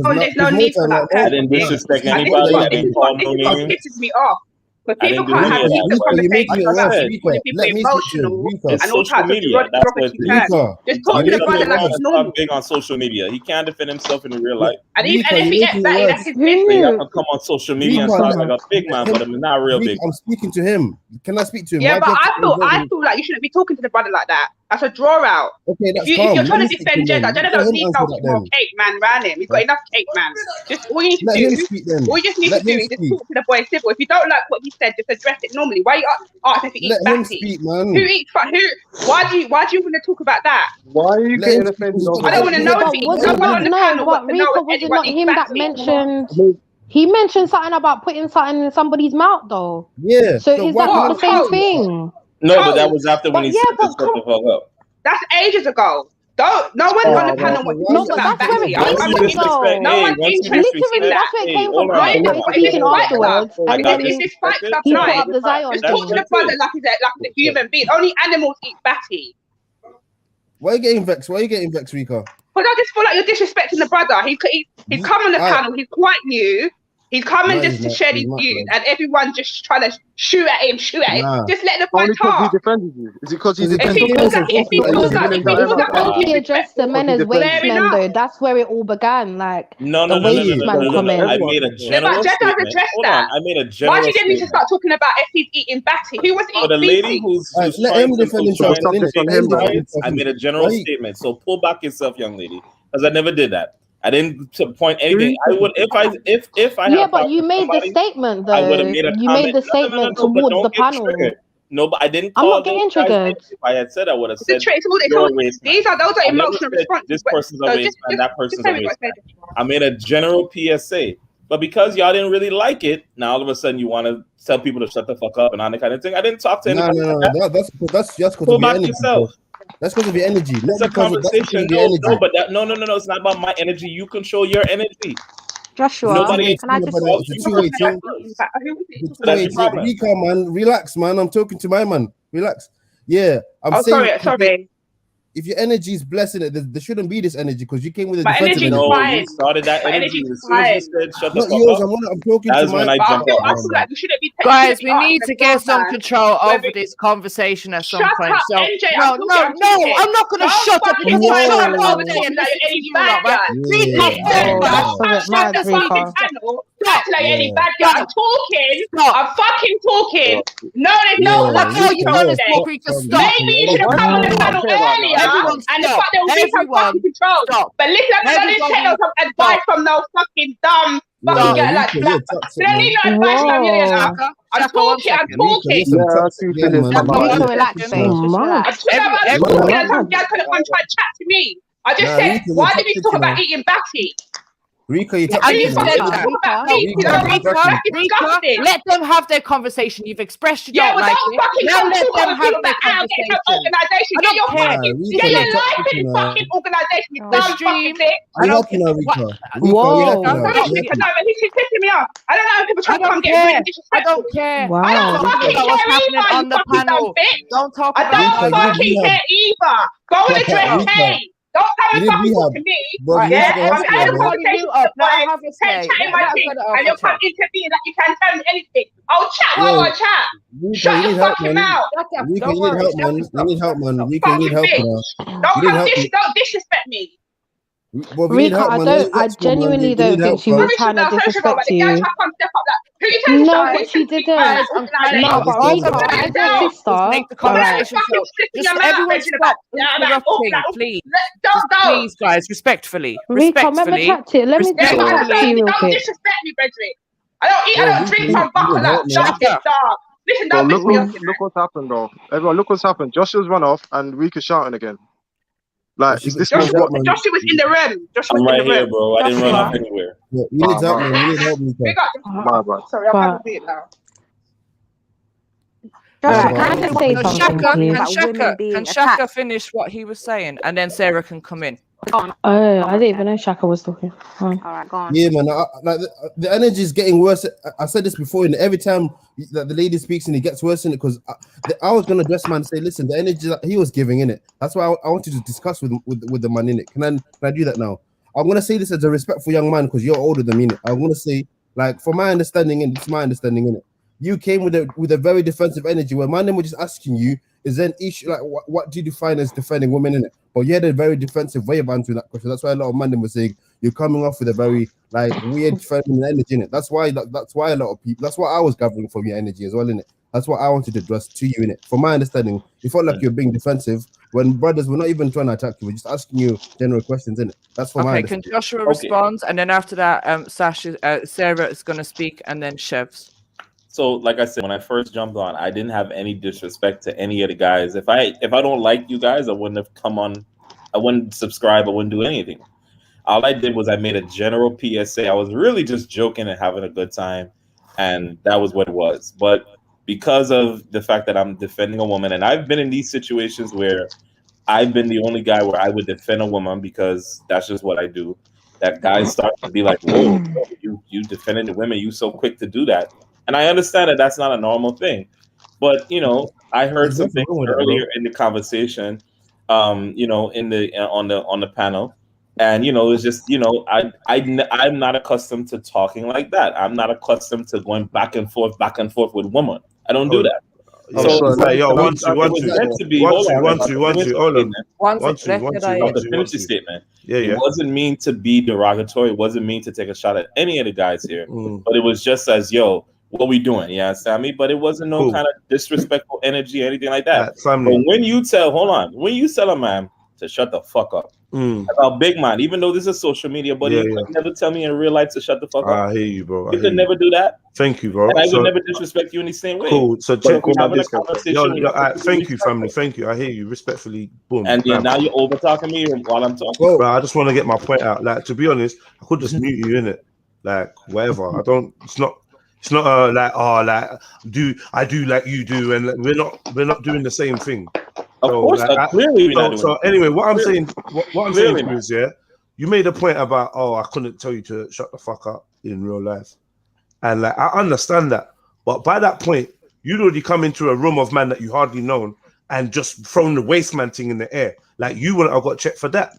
man. There's no need for that. I didn't disrespect anybody. I didn't call no names. It pisses me off. But people can't have meaningful conversations about people emotional and all types of derogatory terms. Just talk to the brother like it's normal. Big on social media. He can't defend himself in real life. And if he gets that, that's his business. He can come on social media and talk like a big man, but I'm not real big. I'm speaking to him. Can I speak to him? Yeah, but I feel like you shouldn't be talking to the brother like that. That's a draw out. Okay, that's if you're trying to defend Jeddah, Jeddah don't need no more cake man around him. He's got enough cake man. Just all you need to do is just talk to the boy civil. If you don't like what he said, just address it normally. Why are you asking if he eats batty? Who eats who? Why do you want to talk about that? Why are you getting offended? I don't want to know if he eats. But Rika, was it not him that mentioned? He mentioned something about putting something in somebody's mouth, though. Yeah. So is that not the same thing? No, but that was after when he said this stuff the fuck up. That's ages ago. No one on the panel wants to talk about that. No one's interested. Literally, that's where it came from. Right? Speaking afterwards, and then if this fight stuff he put up the Zion. Just talk to the brother like he's a human being. Only animals eat batty. Why are you getting vexed? Rika? Because I just feel like you're disrespecting the brother. He's come on the panel. He's quite new. He's coming just to share his views, and everyone's just trying to shoot at him. Just let the boy talk. He defended you. Is it because he defended you? If he addressed the men as waste men, though, that's where it all began. Like, no. I made a general statement. Hold on, I made a general. Why do you get me to start talking about if he's eating batty? Who was eating? The lady who's let him defend himself. I made a general statement. So pull back yourself, young lady, because I never did that. I didn't point anything. I would if I. Yeah, but you made the statement though. I would have made a comment. You made the statement towards the panel. No, but I didn't. I'm not getting triggered. If I had said, I would have said. These are emotional responses. This person's a waste man. That person's a waste man. I made a general PSA, but because y'all didn't really like it, now all of a sudden you want to tell people to shut the fuck up and all that kind of thing. I didn't talk to anybody. No. That's just because pull back yourself. That's because of your energy. It's a conversation. No, but no. It's not about my energy. You control your energy. Joshua, can I just Rika, man, relax, man. I'm talking to my man. Relax. Yeah, I'm saying. Sorry. If your energy is blessing it, there shouldn't be this energy because you came with a defensive energy. No, you started that energy as soon as you said shut the fuck up. I'm talking to my. I feel like we shouldn't be guys, we need to get some control over this conversation at some point. So no, I'm not going to shut up because you shut up over there and listen to you lot, right? Act like any bad guy. I'm talking. I'm fucking talking. No, there's no. That's all you've done is talk. Maybe you should have come on the panel earlier. And the fact there will be some fucking control. But listen, I didn't take no advice from no fucking dumb fucking guy like that. I need no advice from you. I'm talking. I'm talking. Some guy couldn't come try to chat to me. I just said, why did you talk about eating batty? Rika, you let them have their conversation. You've expressed you don't like it. Now let them have their conversation. Get your life in fucking organization. You dumb fucking thing. Whoa. He's pissing me off. I don't know if people try to come get really disrespectful. I don't care. I don't fucking care either. On the panel. Don't talk about I don't fucking care either. Go and address Kate. Don't come and fucking talk to me. I'm having a conversation with chatting my thing, and you're trying to intervene like you can't tell me anything. I'll chat while I chat. Shut your fucking mouth. Rika, you need help, man. Rika, you need help, man. Don't disrespect me. Rika, I genuinely don't think she was trying to disrespect you. No, but she didn't. No, but Rika, as your sister, make the conversation flow. Just everyone stop interrupting, please. Please, guys, respectfully. Rika, remember chat to. Let me chat to you real quick. Don't disrespect me, Bredrick. I don't drink from buckle up. Shut it, dog. Listen, don't miss me. Look what's happened, though. Everyone, look what's happened. Joshua's run off, and Rika's shouting again. Like, is this Joshua was in the room. I'm right here, bro. I didn't run off anywhere. Yeah, you need help, man. You need help, me. Sorry, I'm having a beat now. Can Shaka finish what he was saying, and then Sarah can come in? Oh, I didn't even know Shaka was talking. All right, go on. Yeah, man. Like the energy is getting worse. I said this before, and every time that the lady speaks, and it gets worse in it, because I was gonna address man and say, listen, the energy that he was giving in it. That's why I wanted to discuss with the man in it. Can I do that now? I'm gonna say this as a respectful young man because you're older than me. I'm gonna say, like, for my understanding, and it's my understanding in it. You came with a very defensive energy where man were just asking you, is there an issue, like what do you define as defending women in it? But you had a very defensive way of answering that question. That's why a lot of men were saying you're coming off with a very like weird feminine energy in it. That's why a lot of people, that's what I was gathering from your energy as well in it. That's what I wanted to address to you in it. From my understanding, you felt like you're being defensive when brothers were not even trying to attack you, we're just asking you general questions in it. That's for my understanding. Can Joshua respond, and then after that, Sarah is going to speak, and then Chefs. So, like I said, when I first jumped on, I didn't have any disrespect to any of the guys. If I don't like you guys, I wouldn't have come on. I wouldn't subscribe. I wouldn't do anything. All I did was I made a general PSA. I was really just joking and having a good time, and that was what it was. But because of the fact that I'm defending a woman, and I've been in these situations where I've been the only guy where I would defend a woman because that's just what I do. That guys start to be like, "Whoa, you defending the women? You so quick to do that?" And I understand that that's not a normal thing, but you know, I heard some things earlier in the conversation, you know, in the on the panel, and you know, it's just, you know, I'm not accustomed to talking like that. I'm not accustomed to going back and forth with women. I don't do that. So, finish the statement. It wasn't mean to be derogatory. It wasn't mean to take a shot at any of the guys here, but it was just as, yo, what we doing? Yeah, Sammy. But it wasn't no kind of disrespectful energy or anything like that. But when you tell, when you tell a man to shut the fuck up about big man, even though this is social media, buddy, you could never tell me in real life to shut the fuck up. I hear you, bro. You could never do that. Thank you, bro. And I would never disrespect you in the same way. Cool. So check having a conversation. Thank you, family. Thank you. I hear you. Respectfully, boom. And then now you're over talking me while I'm talking. Bro, I just want to get my point out. Like, to be honest, I could just mute you in it. Like, whatever. I don't. It's not like, oh, like I do like you do, and like, we're not doing the same thing. Of course, like, clearly. So anyway, what I'm saying is, you made a point about, oh, I couldn't tell you to shut the fuck up in real life, and like I understand that, but by that point, you'd already come into a room of man that you hardly known and just thrown the waste man thing in the air. Like, you wouldn't have got checked for that.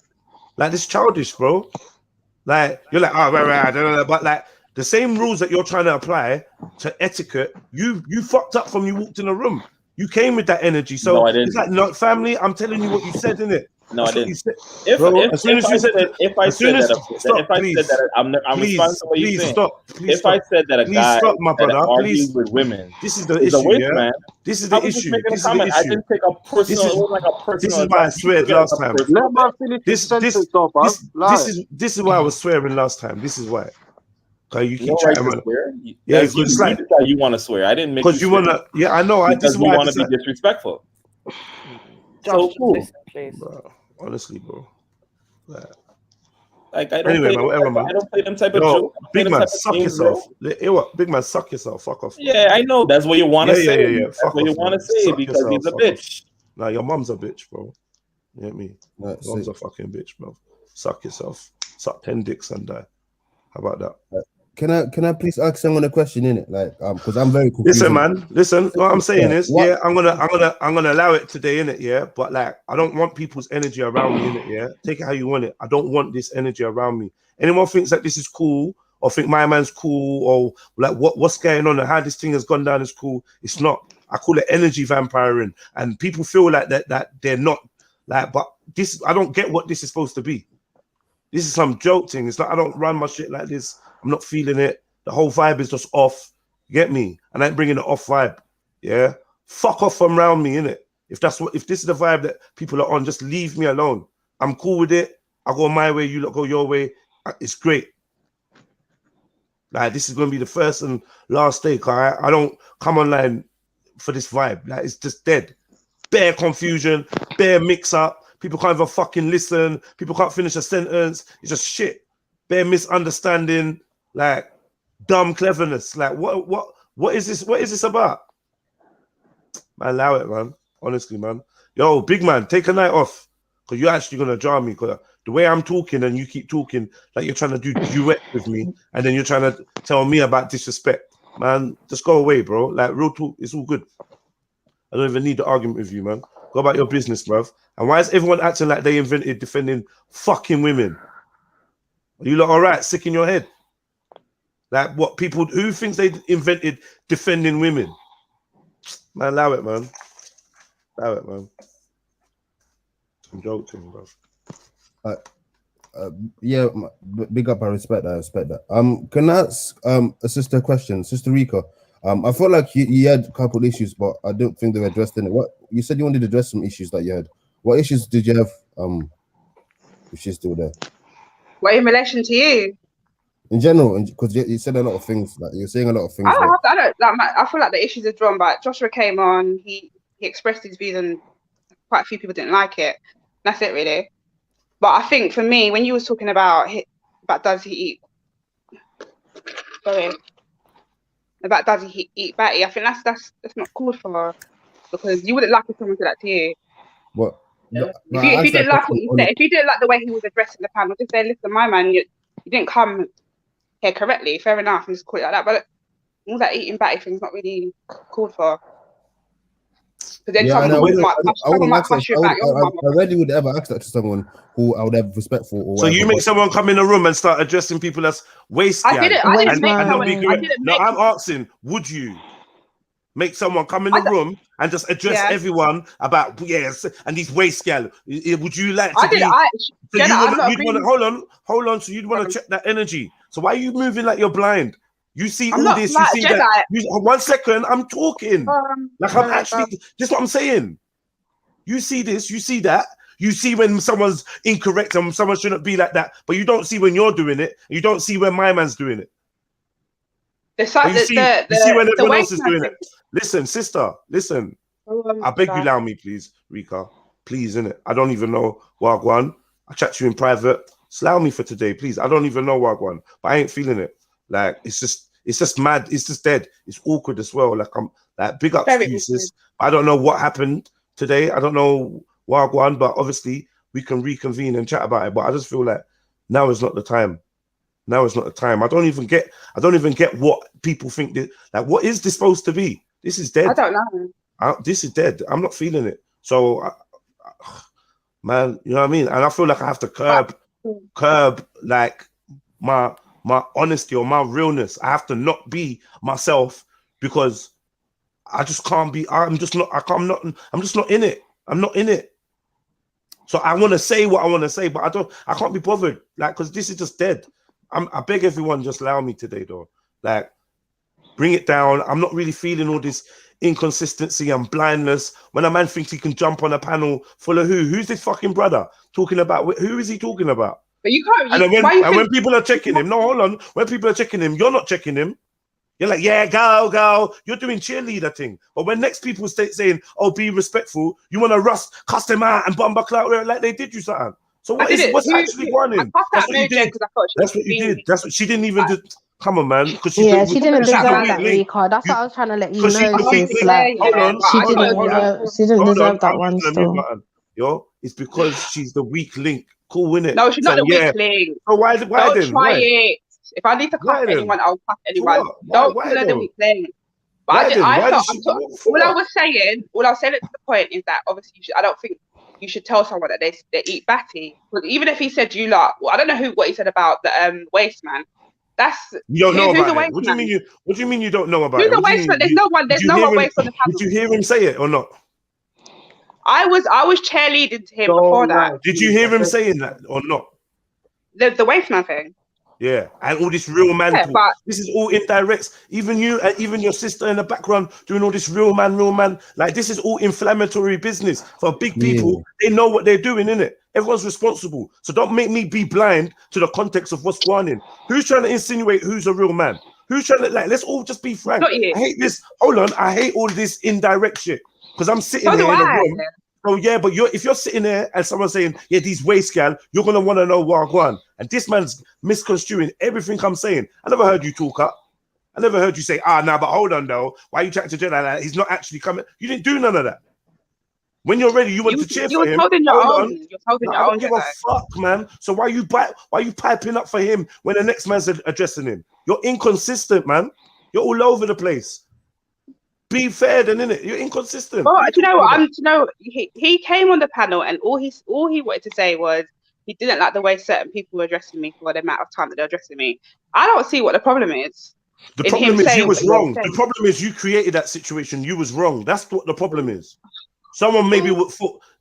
Like, this childish, bro. Like, you're like, oh, right, but like, the same rules that you're trying to apply to etiquette, you fucked up from you walked in the room. You came with that energy. So it's like, no, family, I'm telling you what you said, innit? No, I didn't. If I said that, I'm responsible for what you saying. If I said that a guy that argues with women, this is the issue, yeah? This is the issue. This is the issue. I didn't take a personal. It was like a personal. This is why I swear last time. This is why I was swearing last time. This is why. You keep trying to swear. Yeah, it's like you want to swear. I didn't make because you want to. Yeah, I know. Because you want to be disrespectful. So cool. Bro, honestly, bro. Like I don't play them type of jokes. Big man, suck yourself. Big man, suck yourself. Fuck off. Yeah, I know. That's what you want to say. Yeah. That's what you want to say because he's a bitch. Nah, your mom's a bitch, bro. You get me? Mom's a fucking bitch, bro. Suck yourself. Suck 10 dicks and die. How about that? Can I please ask someone a question in it? Like, because I'm very confused. Listen, man. Listen. What I'm saying is, I'm gonna allow it today, in it, yeah. But like, I don't want people's energy around me, in it, yeah. Take it how you want it. I don't want this energy around me. Anyone thinks that this is cool, or think my man's cool, or like what's going on and how this thing has gone down is cool. It's not. I call it energy vampiring, and people feel like that they're not like. But this, I don't get what this is supposed to be. This is some joke thing. It's like I don't run my shit like this. I'm not feeling it. The whole vibe is just off. You get me? And I ain't bringing the off vibe. Yeah. Fuck off from around me, innit? If this is the vibe that people are on, just leave me alone. I'm cool with it. I go my way, you lot go your way. It's great. Like, this is going to be the first and last day. I don't come online for this vibe. Like, it's just dead. Bare confusion, bare mix up. People can't even fucking listen. People can't finish a sentence. It's just shit. Bare misunderstanding. Like, dumb cleverness. Like, what is this? What is this about? Man, allow it, man. Honestly, man. Yo, big man, take a night off. Because you're actually going to jar me. Because the way I'm talking and you keep talking like you're trying to do duet with me, and then you're trying to tell me about disrespect. Man, just go away, bro. Like, real talk, it's all good. I don't even need the argument with you, man. Go about your business, bruv. And why is everyone acting like they invented defending fucking women? Are you lot all right? Sick in your head? Like, what people, who thinks they invented defending women? Man, allow it, man. Allow it, man. I'm joking, bruv. Yeah, big up. I respect that. I respect that. Can I ask a sister question, Sister Rika? I felt like you had a couple issues, but I don't think they were addressed in it. What you said you wanted to address some issues that you had. What issues did you have? If she's still there. What in relation to you? In general, because you said a lot of things. Like you're saying a lot of things. I feel like the issues are drawn, but Joshua came on. He expressed his views, and quite a few people didn't like it. That's it, really. But I think for me, when you was talking about does he eat Batty, I think that's not called for, because you wouldn't like if someone said that to you. What? If you didn't like what he said, if you didn't like the way he was addressing the panel, just say, listen, my man, you didn't come here correctly. Fair enough, and just call it like that. But all that eating Batty thing's not really called for. Because then someone might push you back. I rarely would ever ask that to someone who I would have respect for. Or so you make someone come in a room and start addressing people as waste guy. I didn't make I'm asking, would you make someone come in the room and just address everyone about and these waste gal? Would you like to hold on. So you'd want to check that energy. So why are you moving like you're blind? You see all this, you see that. 1 second, I'm talking. Like I'm actually, this is what I'm saying. You see this, you see that. You see when someone's incorrect and someone shouldn't be like that, but you don't see when you're doing it. You don't see when my man's doing it. You see when everyone else is doing it. Listen, sister, listen. I beg you, allow me, please, Rika. Please, innit? I don't even know Wagwan. I chat to you in private. Just allow me for today, please. I don't even know Wagwan, but I ain't feeling it. Like, it's just mad. It's just dead. It's awkward as well. Like, I'm like, big up excuses. I don't know what happened today. I don't know Wagwan, but obviously we can reconvene and chat about it. But I just feel like now is not the time. Now is not the time. I don't even get what people think that, like, what is this supposed to be? This is dead. I don't know. This is dead. I'm not feeling it. So, man, you know what I mean? And I feel like I have to curb like my honesty or my realness. I have to not be myself because I just can't be. I'm just not in it. I'm not in it. So I want to say what I want to say, but I can't be bothered. Like, because this is just dead. I beg everyone, just allow me today, though. Like, bring it down. I'm not really feeling all this inconsistency and blindness. When a man thinks he can jump on a panel full of who's this fucking brother talking about? Who is he talking about? But you can't. When people are checking him, no, hold on. When people are checking him, you're not checking him. You're like, yeah, go. You're doing cheerleader thing. But when next people saying, oh, be respectful, you want to cuss them out and bumper clout like they did you something. So what's actually going on? That's what you did. That's what you did. That's what she didn't even do. Come on, man. She didn't deserve that, Rika. That's what I was trying to let you know. Sis. Like, she didn't deserve that one still. Yo, it's because she's the weak link. Cool, innit? No, she's not the weak link. So why Don't then? Try it. If I need to cuff anyone, I'll cuff anyone. Don't call her the weak link. But all I was saying at the point is that obviously I don't think you should tell someone that they eat Batty. But even if he said you lot, I don't know what he said about the waste man. That's you don't know about it. What do you mean you don't know about it? Who's the waste man? There's no one waste on the panel. Did you hear him say it or not? I was cheerleading to him before that. Did you hear him saying that or not? The waste man thing. Yeah, and all this real man talk. but This is all indirects. Even you, and even your sister in the background doing all this real man. Like this is all inflammatory business for big people. They know what they're doing, innit? Everyone's responsible. So don't make me be blind to the context of what's going on. Who's trying to insinuate who's a real man? Who's trying to let's all just be frank. Not you. I hate this. Hold on, I hate all this indirect shit because I'm sitting here in a room. Oh yeah, but if you're sitting there and someone's saying, yeah, these waist gal, you're gonna want to know what I'm going. And this man's misconstruing everything I'm saying. I never heard you talk up. I never heard you say, nah, but hold on though. Why are you chatting to Jedi like that? He's not actually coming. You didn't do none of that. When you're ready, you want to cheer for him. You're holding your own. I don't give a fuck, man. So why are you piping up for him when the next man's addressing him? You're inconsistent, man. You're all over the place. Be fair, then, innit? You're inconsistent. Oh, do you know what? He came on the panel and all he wanted to say was he didn't like the way certain people were addressing me for the amount of time that they're addressing me. I don't see what the problem is. The problem is you was wrong. The problem is you created that situation. You was wrong. That's what the problem is. Someone maybe would.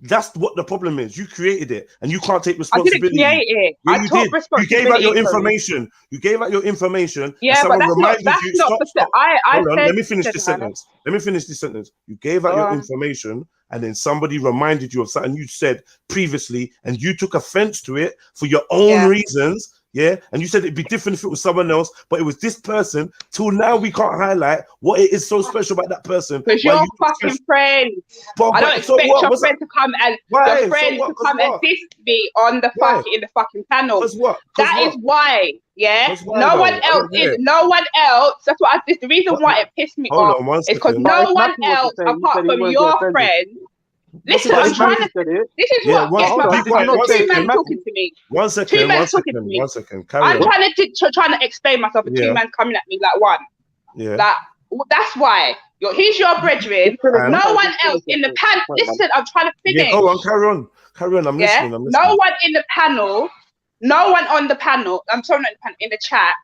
That's what the problem is. You created it, and you can't take responsibility. I didn't create it. Yeah, you did. You gave out your information. You gave out your information. Yeah, but that's not. Stop. Hold on. Let me finish this sentence. You gave out your information, and then somebody reminded you of something you said previously, and you took offense to it for your own reasons. Yeah, and you said it'd be different if it was someone else, but it was this person. Till now, we can't highlight what it is so special about that person. Because you're fucking friends. I don't expect your friend to come and diss me on the in the fucking panel. That is why. Yeah, no one else is. No one else. That's what the reason why it pissed me off is because no one else apart from your friend. Listen, I'm trying to. This is what. Two men talking to me. One second. I'm trying to explain myself. Two men coming at me like one. Yeah. That's why. He's your brethren. No one else in the panel. Listen, I'm trying to finish. Yeah, go on, carry on. I'm listening. No one in the panel. No one on the panel. I'm sorry, not in the panel. In the chat,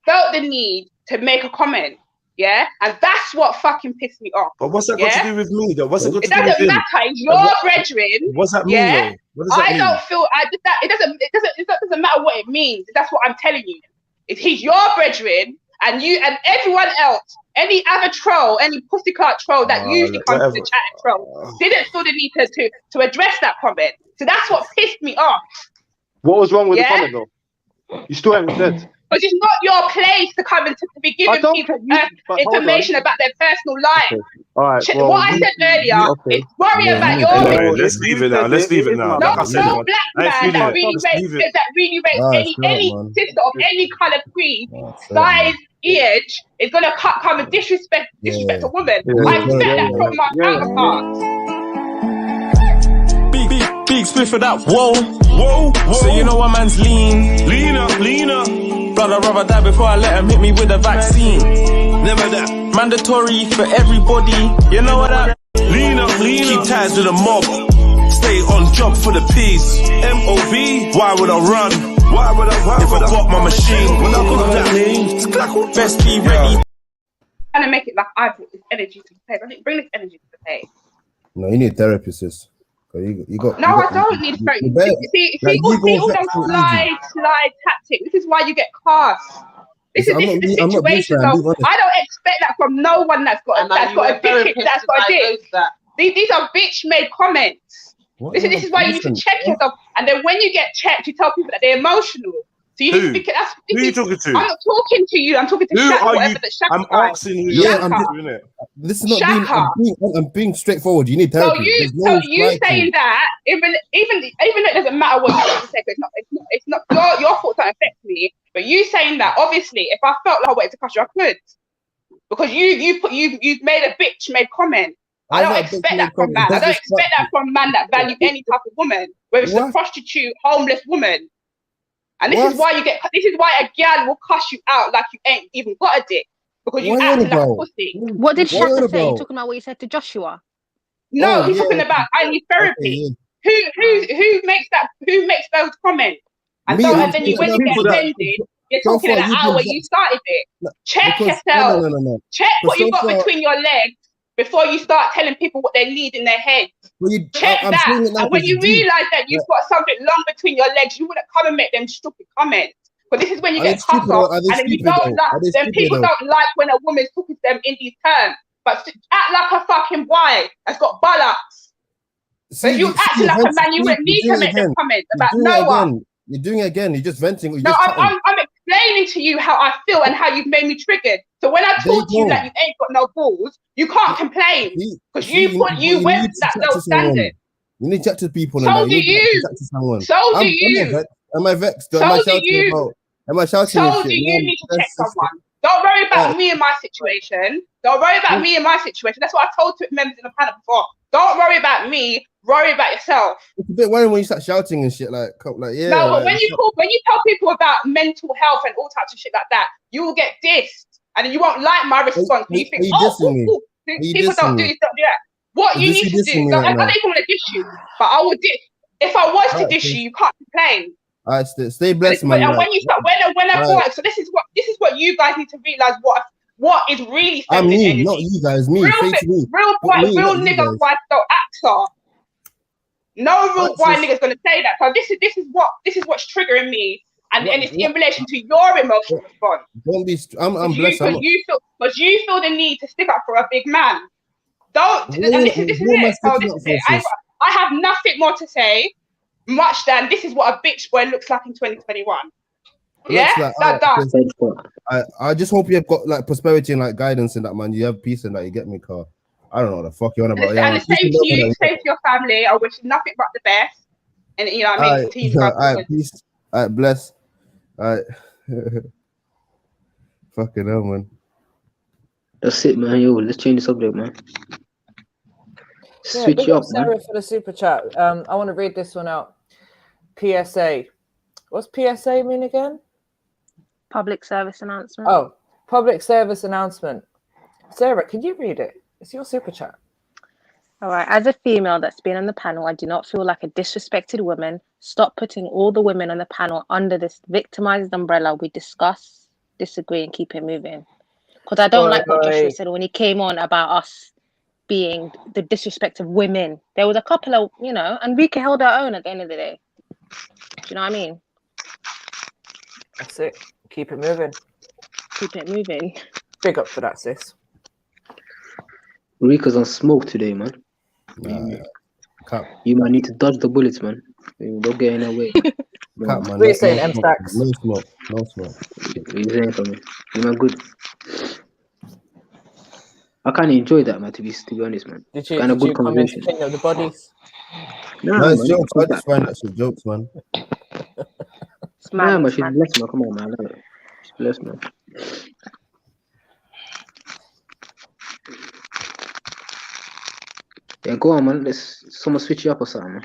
felt the need to make a comment. Yeah, and that's what fucking pissed me off. But what's that got to do with me, though? What's it got to do with him? It doesn't matter. It's your brethren. What's that mean, though? What does that mean? Don't feel. I did that. It doesn't matter what it means. That's what I'm telling you. He's your brethren, and you and everyone else, any other troll, any pussycat troll that usually comes to the chat and troll, didn't feel the need to address that comment. So that's what pissed me off. What was wrong with the comment, though? You still haven't said. Because it's not your place to come and to be giving people information about their personal life. Okay. All right. Well, what I said earlier is worry about your. Let's leave it now. No black man that really rates any sister of any color, creed, size, age is gonna come and disrespect a woman. I expect that from my counterpart. Big split for that. Whoa. So you know what man's leaner. Blood, I'd rather die before I let him hit me with a vaccine. Never that. Mandatory for everybody. You know what I leaner. Keep ties with the mob. Stay on job for the peace. MOB. Why would I run? If I got my machine. When I got that, best be ready. Trying to make it like I brought this energy to the place. I didn't bring this energy to the place. No, you need therapists, sis. I don't need therapy. See all those slide tactics. This is why you get cast. This is the situation. So I don't expect that from no one that's got a dick. These are bitch-made comments. This is why you need to check yourself. And then when you get checked, you tell people that they're emotional. So you need to be. Who are you talking to? I'm not talking to you. I'm talking to Shaka. I'm asking you. This is not I'm being straightforward. You need therapy. So you saying that even though it doesn't matter what you have to say, it's not your thoughts that affect me. But you saying that, obviously, if I felt like I wanted to cuss you, I could, because you've made a bitch-made comment. I don't expect that from man. I don't expect that from man that value any type of woman, whether it's a prostitute, homeless woman. And this is why a gal will cuss you out like you ain't even got a dick, because you acting like a pussy. What did Shaka say? You talking about what you said to Joshua? No, he's talking about I need therapy. Who makes those comments? And then when you get offended, you're talking an hour when you started it. Check yourself. Check what you've got between your legs before you start telling people what they need in their heads. Check that. And when you realise that you've got something long between your legs, you wouldn't come and make them stupid comments. But this is when you get cut off, and then you don't like. Then people don't like when a woman's talking to them in these terms. But act like a fucking boy that's got bollocks. But you acting like a man, you wouldn't need to make them comments about no one. You're doing it again. You're just venting. No, I'm explaining to you how I feel and how you've made me triggered. So when I talk to you like you ain't got no balls, you can't complain because you went that low standard. You need to chat to people. So do you. So do you. Am I vexed? Am I shouting? So do you need to check someone? Don't worry about me and my situation. Don't worry about me and my situation. That's what I told members in the panel before. Don't worry about me. Worry about yourself. It's a bit worrying when you start shouting and shit like yeah. No, but when you tell people about mental health and all types of shit like that, you will get dissed, and then you won't like my response. You think, people don't do that. What you need to do, I don't even want to diss you, but I would diss. If I was to diss you can't complain. Alright, stay blessed, man. And when you start, when I work, so this is what you guys need to realize. What is really feminine energy? Not you guys, me. Real nigga boys don't act so. No real boy nigga's gonna say that. So this is what's triggering me, and it's in relation to your emotional response. Don't be. I'm blessed. Because you feel the need to stick up for a big man. Don't. And this is it. I have nothing more to say, much than this is what a bitch boy looks like in 2021. Yeah, I just hope you have got like prosperity and like guidance in that, man. You have peace in that. You get me, car. I don't know what the fuck you're on about. And the same to you, same to your family. I wish nothing but the best. And you know what I mean? Continue to all right, peace. All right, bless. All right. Fucking hell, man. That's it, man. Yo, let's change the subject, man. Switch up, Sarah, for the super chat. I want to read this one out. PSA. What's PSA mean again? Public service announcement. Oh, public service announcement. Sarah, can you read it? It's your super chat. All right. As a female that's been on the panel, I do not feel like a disrespected woman. Stop putting all the women on the panel under this victimized umbrella. We discuss, disagree, and keep it moving. Because I don't like what Joshua said when he came on about us being the disrespect of women. There was a couple of, and Rika held her own at the end of the day. Do you know what I mean? That's it. Keep it moving. Keep it moving. Big up for that, sis. Rika's on smoke today, man. You might need to dodge the bullets, man. Don't get in our way. Man. What are you saying, M-Stacks? No smoke. What are you saying for me? You man good. I kind of enjoyed that, man, to be honest, man. Did you come in to clean up the bodies? No, it's jokes. I just find that shit jokes, man. Man, she's blessed, man. Come on, man. She's blessed, man. Yeah, go on, man. Let's someone switch you up or something, man.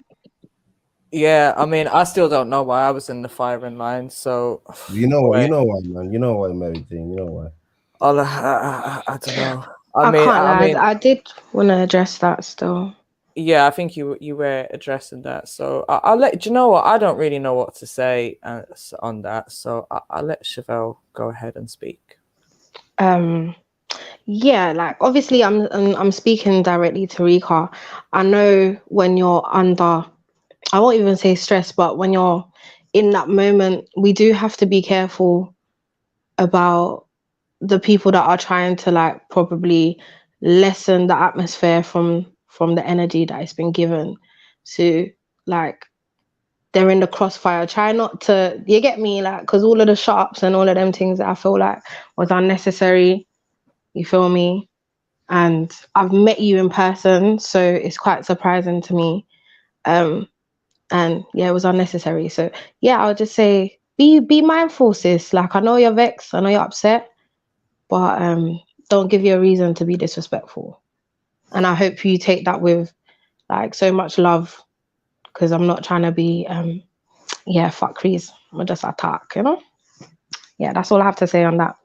Yeah, I mean, I still don't know why I was in the firing line, so... You know why, man. You know why, Mary Jane. You know why. I don't know. I did want to address that still. Yeah, I think you were addressing that. So I'll let... Do you know what? I don't really know what to say on that, so I'll let Chevelle go ahead and speak. Yeah, like obviously I'm speaking directly to Rika. I know when you're under, I won't even say stress, but when you're in that moment, we do have to be careful about the people that are trying to like probably lessen the atmosphere from the energy that has been given. So like they're in the crossfire. Try not to, you get me, like, because all of the sharps and all of them things that I feel like was unnecessary. You feel me? And I've met you in person, so it's quite surprising to me. And yeah, it was unnecessary. So yeah, I'll just say be mindful, sis. Like I know you're vexed, I know you're upset, but don't give you a reason to be disrespectful. And I hope you take that with like so much love, because I'm not trying to be fuck crease. I'm just attack, you know? Yeah, that's all I have to say on that.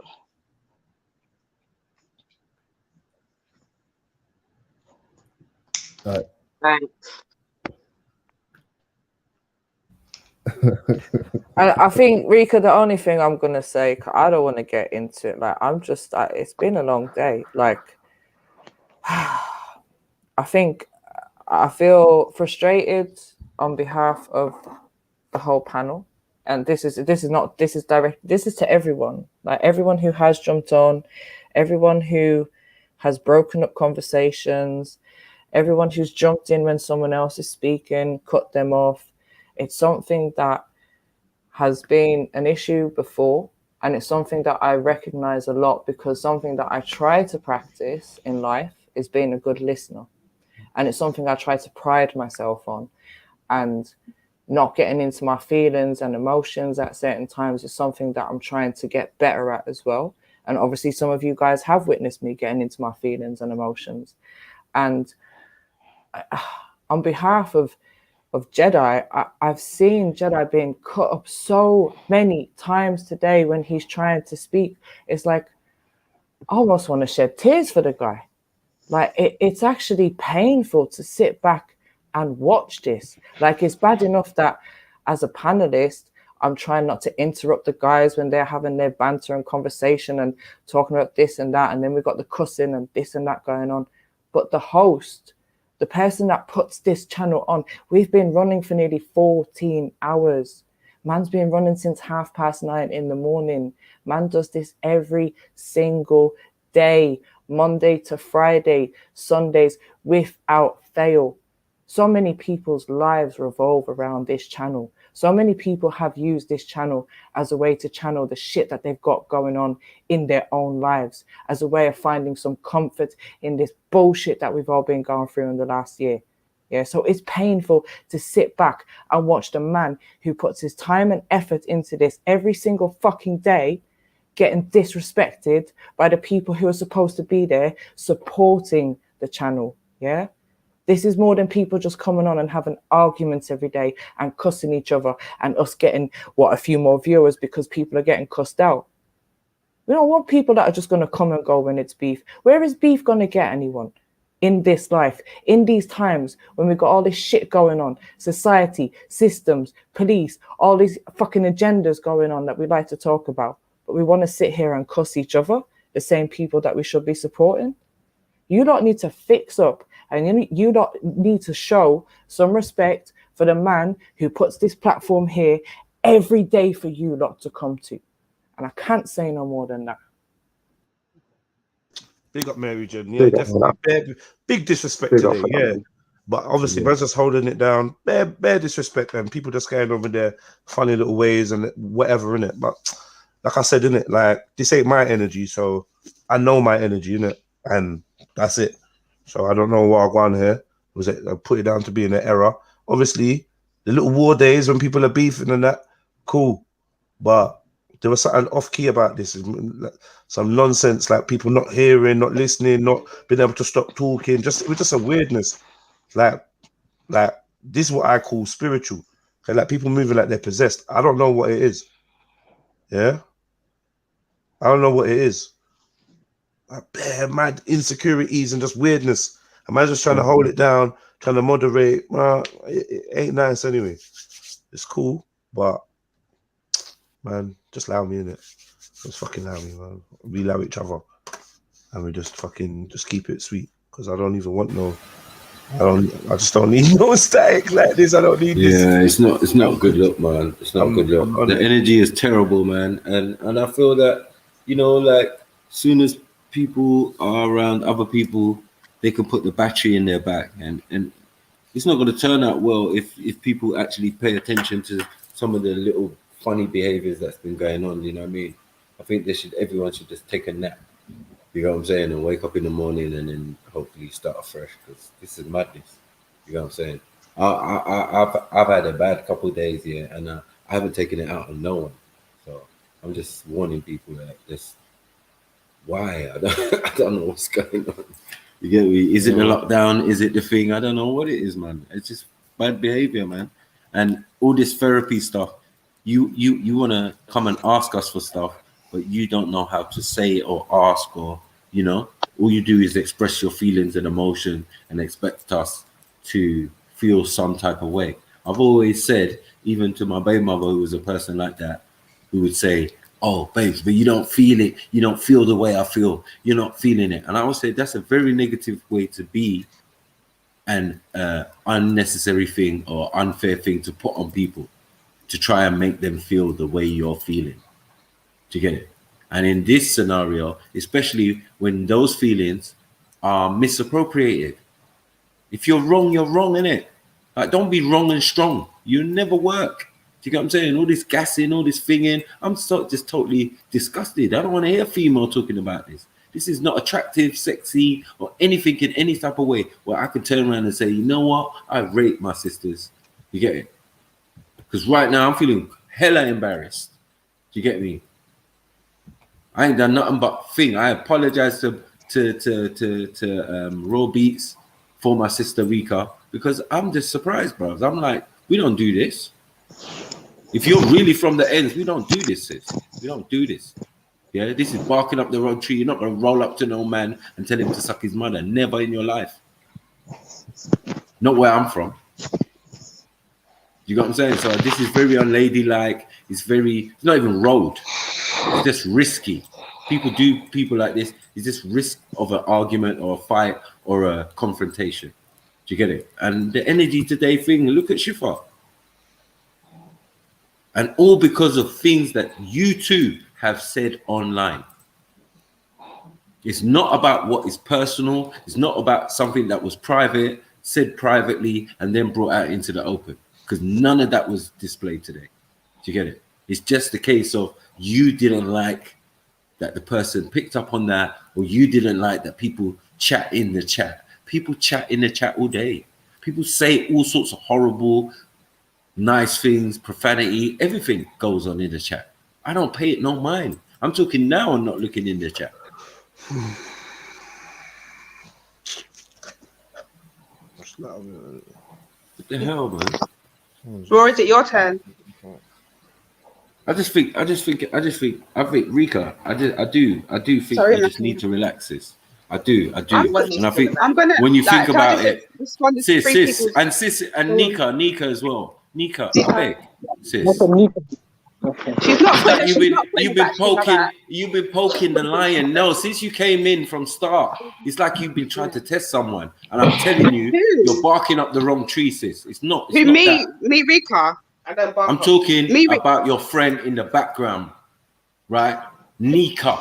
All right. Thanks. I think, Rika, the only thing I'm gonna say, I don't want to get into it. Like, I'm just, it's been a long day. Like, I think I feel frustrated on behalf of the whole panel. and this is to everyone, like everyone who has jumped on, everyone who has broken up conversations, everyone who's jumped in when someone else is speaking, cut them off. It's something that has been an issue before, and it's something that I recognize a lot, because something that I try to practice in life is being a good listener. And it's something I try to pride myself on, and not getting into my feelings and emotions at certain times is something that I'm trying to get better at as well. And obviously some of you guys have witnessed me getting into my feelings and emotions. And on behalf of Jedi, I've seen Jedi being cut up so many times today when he's trying to speak. It's like, I almost want to shed tears for the guy. Like, it's actually painful to sit back and watch this. Like, it's bad enough that as a panelist, I'm trying not to interrupt the guys when they're having their banter and conversation and talking about this and that. And then we've got the cussing and this and that going on. But the host, the person that puts this channel on, we've been running for nearly 14 hours. Man's been running since 9:30 in the morning. Man does this every single day, Monday to Friday, Sundays, without fail. So many people's lives revolve around this channel. So many people have used this channel as a way to channel the shit that they've got going on in their own lives, as a way of finding some comfort in this bullshit that we've all been going through in the last year. Yeah, so it's painful to sit back and watch the man who puts his time and effort into this every single fucking day getting disrespected by the people who are supposed to be there supporting the channel. Yeah. This is more than people just coming on and having arguments every day and cussing each other and us getting, a few more viewers because people are getting cussed out. We don't want people that are just going to come and go when it's beef. Where is beef going to get anyone in this life, in these times when we've got all this shit going on, society, systems, police, all these fucking agendas going on that we like to talk about, but we want to sit here and cuss each other, the same people that we should be supporting? You don't need to fix up, and you don't need to show some respect for the man who puts this platform here every day for you lot to come to. And I can't say no more than that. Big up Mary Jane. Yeah, definitely. Big disrespect today. Yeah. But obviously, man's just holding it down. Bare disrespect, and people just going over their funny little ways and whatever, innit? But like I said, innit? Like, this ain't my energy, so I know my energy, innit? And that's it. So I don't know what I got on here. I put it down to being an error. Obviously, the little war days when people are beefing and that, cool. But there was something off key about this. Some nonsense, like people not hearing, not listening, not being able to stop talking. It was just a weirdness. Like this is what I call spiritual. Okay, like people moving like they're possessed. I don't know what it is. Yeah, I don't know what it is. Like bare mad insecurities and just weirdness. Am I just trying to hold it down, trying to moderate? Well, it ain't nice anyway. It's cool, but man, just allow me in it. Just fucking allow me, man. We allow each other, and we just keep it sweet. Because I don't even want no. I just don't need no static like this. I don't need this. Yeah, it's not good look, man. It's not good look. The energy is terrible, man. And I feel that, like soon as people are around other people, they can put the battery in their back, and it's not going to turn out well if people actually pay attention to some of the little funny behaviors that's been going on. You know what I mean? I think everyone should just take a nap. You know what I'm saying? And wake up in the morning and then hopefully start afresh, because this is madness. You know what I'm saying? I've had a bad couple of days here, and I haven't taken it out on no one. So I'm just warning people that this. Why? I don't know what's going on. You get me? Is it the lockdown? Is it the thing? I don't know what it is, man. It's just bad behavior, man. And all this therapy stuff. You want to come and ask us for stuff, but you don't know how to say it or ask, or all you do is express your feelings and emotion and expect us to feel some type of way. I've always said, even to my baby mother, who was a person like that, who would say, "Oh, babes, but you don't feel it. You don't feel the way I feel. You're not feeling it." And I would say that's a very negative way to be, and unnecessary thing or unfair thing to put on people. to try and make them feel the way you're feeling. Do you get it? And in this scenario, especially when those feelings are misappropriated, if you're wrong, innit? Like, don't be wrong and strong. You never work. Do you get what I'm saying? All this gassing, all this thinging. I'm just totally disgusted. I don't want to hear a female talking about this. This is not attractive, sexy, or anything in any type of way where I can turn around and say, you know what? I rape my sisters. You get it? Because right now I'm feeling hella embarrassed. Do you get me? I ain't done nothing but thing. I apologize to Raw Beats for my sister Rika because I'm just surprised, bro. I'm like, we don't do this. If you're really from the ends, we don't do this, sis. We don't do this. Yeah, this is barking up the wrong tree. You're not going to roll up to no man and tell him to suck his mother. Never in your life. Not where I'm from. You got what I'm saying? So this is very unladylike. It's not even road. It's just risky. People like this. It's just risk of an argument or a fight or a confrontation. Do you get it? And the energy today thing, look at Shifa. And all because of things that you too have said online. It's not about what is personal. It's not about something that was private, said privately, and then brought out into the open. Because none of that was displayed today. Do you get it? It's just a case of you didn't like that the person picked up on that, or you didn't like that people chat in the chat. People chat in the chat all day. People say all sorts of horrible, nice things, profanity, everything goes on in the chat. I don't pay it no mind. I'm talking now and not looking in the chat. What the hell, man? Or is it your turn? I think Rika, I do think Sorry, you just need to relax this. I do. And I think I'm gonna, when you think about it, sis, and Nika as well. Nika, I beg, sis. Okay. She's not. You've been poking the lion. No, since you came in from start, it's like you've been trying to test someone. And I'm telling you, you're barking up the wrong tree, sis. It's not. Me, Rika. I'm talking about your friend in the background, right? Nika.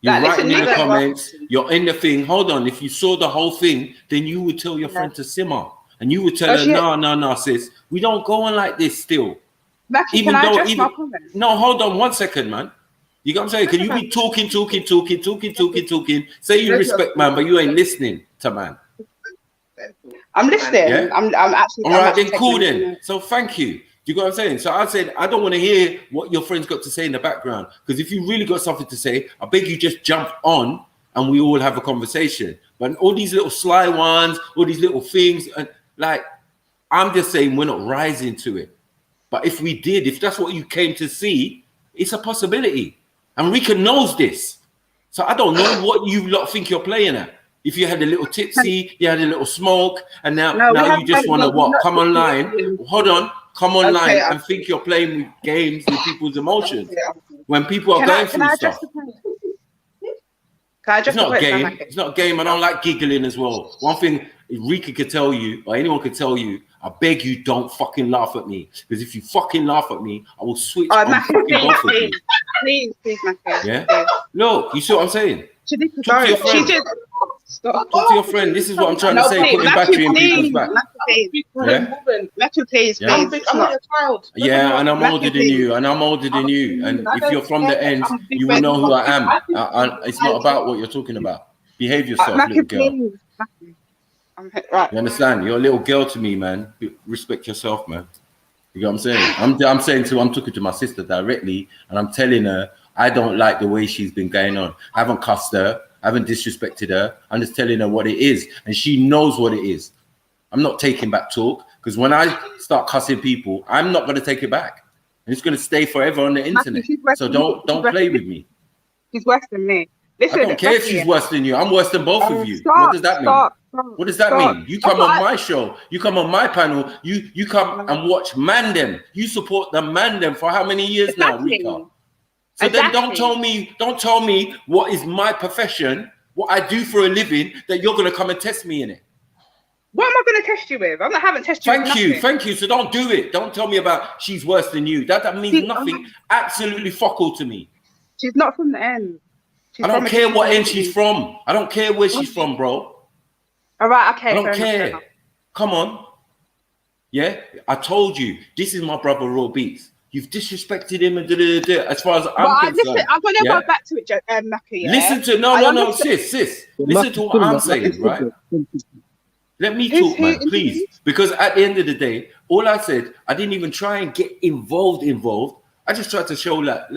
You're writing in the comments. You're in the thing. Hold on. If you saw the whole thing, then you would tell your friend to simmer. And you would tell her, no, sis. We don't go on like this still. Mackie, can I address my comment? No, hold on 1 second, man. You know what I'm saying? Can you be talking? Say you respect man, but you ain't listening to man. I'm listening. Yeah? I'm actually. All right, then cool then. So thank you. You got what I'm saying? So I said, I don't want to hear what your friend's got to say in the background. Because if you really got something to say, I beg you just jump on and we all have a conversation. But all these little sly ones, all these little things, and like, I'm just saying we're not rising to it. But if we did, if that's what you came to see, it's a possibility. And Rika knows this. So I don't know what you lot think you're playing at. If you had a little tipsy, you had a little smoke, and now you just want to what? Come online. Hold on. Come online and think you're playing with games with people's emotions. When people are going through stuff. It's not a game. It's not a game. I don't like giggling as well. One thing Rika could tell you, or anyone could tell you, I beg you don't fucking laugh at me. Because if you fucking laugh at me, I will switch on fucking both of you. Please, Mackie. Yeah? Look, you see what I'm saying? She did. Talk to your friend. Talk to your friend. This is what I'm trying to say. Putting battery in people's back. Mackie, please. I'm not a child. Yeah, and I'm older than you. And if you're from the end, you will know who I am. It's not about what you're talking about. Behave yourself, little girl. Right. You understand? You're a little girl to me, man. Respect yourself, man. You know what I'm saying? I'm talking to my sister directly, and I'm telling her I don't like the way she's been going on. I haven't cussed her. I haven't disrespected her. I'm just telling her what it is, and she knows what it is. I'm not taking back talk, because when I start cussing people, I'm not going to take it back. And it's going to stay forever on the internet. So don't play with me. She's worse than me. Listen, I don't care if she's worse than you. I'm worse than both of you. What does that mean? What does that mean? You come on my show, you come on my panel, you come and watch Mandem. You support the Mandem for how many years now, Rika? So then don't tell me what is my profession, what I do for a living, that you're gonna come and test me in it. What am I going to test you with? I haven't tested you with nothing. Thank you. So don't do it. Don't tell me about she's worse than you. That means nothing. Absolutely fuck all to me. She's not from the end. I don't care what end she's from. I don't care where she's from, bro. All right, okay. I don't care. Come on. Yeah, I told you. This is my brother Raw Beats. You've disrespected him and as far as I'm concerned. I'm going to go back to it, Maki. Yeah? Listen to sis. Listen to what I'm saying, right? Let me talk, man, please. Because at the end of the day, all I said, I didn't even try and get involved. I just tried to show that,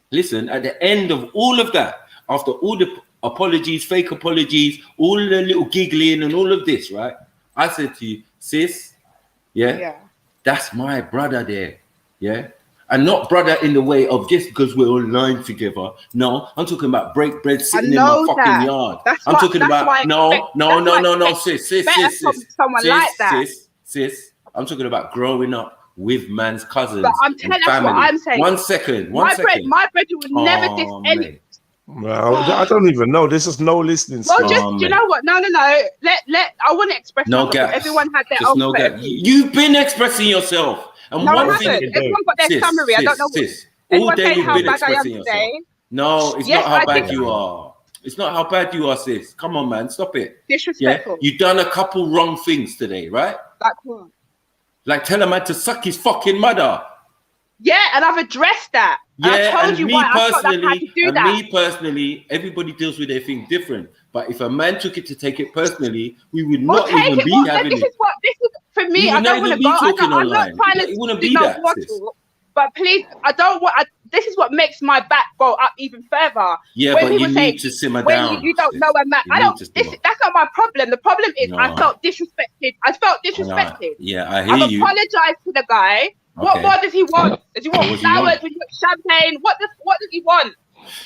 listen, at the end of all of that, after all the apologies, fake apologies, all the little giggling and all of this, right? I said to you, sis, that's my brother there, yeah? And not brother in the way of just because we're all lying together. No, I'm talking about break bread sitting in my fucking yard. I'm talking about no, sis. I'm talking about growing up with man's cousins. But I'm telling you what I'm saying. One second. My brother would never diss any. Well, I don't even know. This is no listening. Well, you know what? No. Let I want to express. No gaps. Everyone had their own. No gaps. You've been expressing yourself. And no, one thing, everyone got their summary. I don't know. All day you've been expressing yourself. No, it's not how bad you are. It's not how bad you are, sis. Come on, man, stop it. Disrespectful. Yeah? You've done a couple wrong things today, right? Like what? Like tell a man to suck his fucking mother. Yeah, and I've addressed that. Yeah, I told you why I felt like I had to do that. Me personally, everybody deals with their thing different. But if a man took it to take it personally, we would not even be having it. This is for me. I don't want to go. I'm not trying to do no waddle, but please, I don't want. This is what makes my back go up even further. Yeah, when but you need to simmer down. You don't know a man. I don't. That's not my problem. The problem is I felt disrespected. Yeah, I hear you. I've apologized to the guy. What more does he want? Does he want flowers? Does he want champagne? What does he want?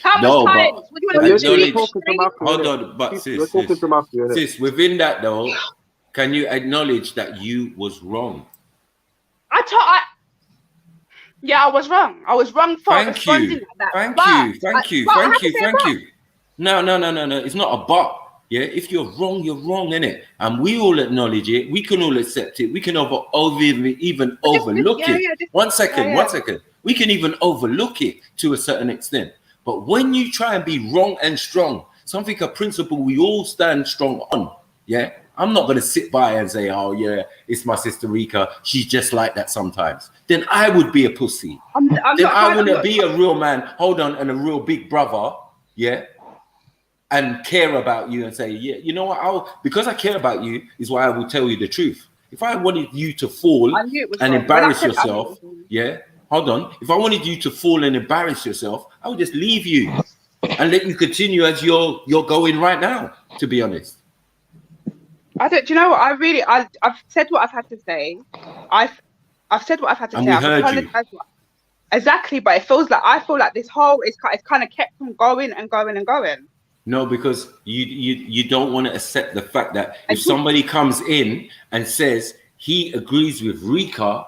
How much time? What do you want to do? Hold on, but sis, within that though, can you acknowledge that you was wrong? Yeah, I was wrong. I was wrong for responding like that. Thank you. No. It's not a but. Yeah, if you're wrong, innit? And we all acknowledge it. We can all accept it. We can even overlook it. One second. We can even overlook it to a certain extent. But when you try and be wrong and strong, a principle we all stand strong on, yeah? I'm not going to sit by and say, oh, yeah, it's my sister Rika. She's just like that sometimes. Then I would be a pussy. I wouldn't be a real man, and a real big brother, yeah? And care about you and say, yeah, you know what? Because I care about you is why I will tell you the truth. If I wanted you to fall and embarrass yourself, if I wanted you to fall and embarrass yourself, I would just leave you and let you continue as you're going right now, to be honest. Do you know what? I've said what I've had to say. I've said what I've had to say. I've heard you. Exactly, but I feel like this whole it's kind of kept from going and going and going. No, because you don't want to accept the fact that if somebody comes in and says he agrees with Rika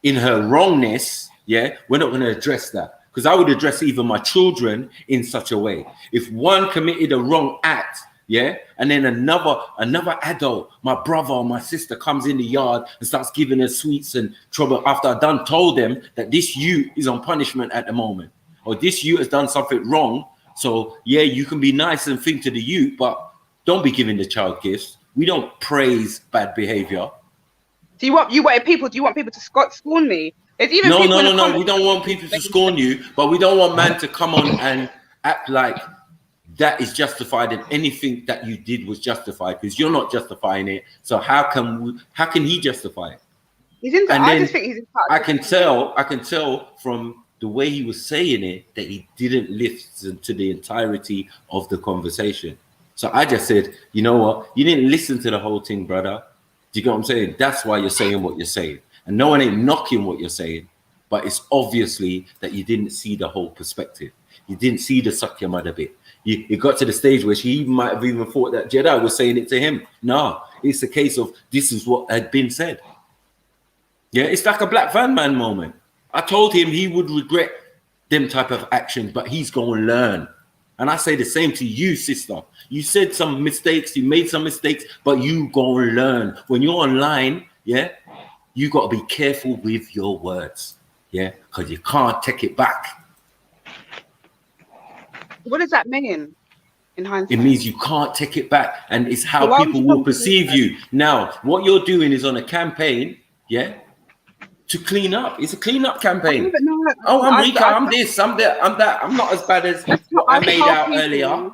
in her wrongness, yeah, we're not going to address that. Because I would address even my children in such a way. If one committed a wrong act, yeah, and then another adult, my brother or my sister, comes in the yard and starts giving her sweets and trouble after I done told them that this youth is on punishment at the moment, or this youth has done something wrong. So, yeah, you can be nice and think to the youth, but don't be giving the child gifts. We don't praise bad behavior. Do you want people to scorn me? It's even no. We don't want people to scorn you, but we don't want man to come on and act like that is justified and anything that you did was justified, because you're not justifying it. So how can he justify it? I just think he's entitled. I can tell from the way he was saying it that he didn't listen to the entirety of the conversation. So I just said, you know what? You didn't listen to the whole thing, brother. Do you get what I'm saying? That's why you're saying what you're saying. And no one ain't knocking what you're saying, but it's obviously that you didn't see the whole perspective. You didn't see the suck your mother bit. It got to the stage where she might have even thought that Jedi was saying it to him. No, it's a case of this is what had been said. Yeah, it's like a Black Van Man moment. I told him he would regret them type of actions, but he's going to learn. And I say the same to you, sister. You said some mistakes, you made some mistakes, but you go and learn. When you're online, yeah, you got to be careful with your words, yeah, because you can't take it back. What does that mean in hindsight? It means you can't take it back, and it's how people will perceive you. Now, what you're doing is on a campaign, yeah, to clean up. It's a clean up campaign. Oh, I'm Rika, I'm this, I'm that, I'm that. I'm not as bad as what I made out earlier.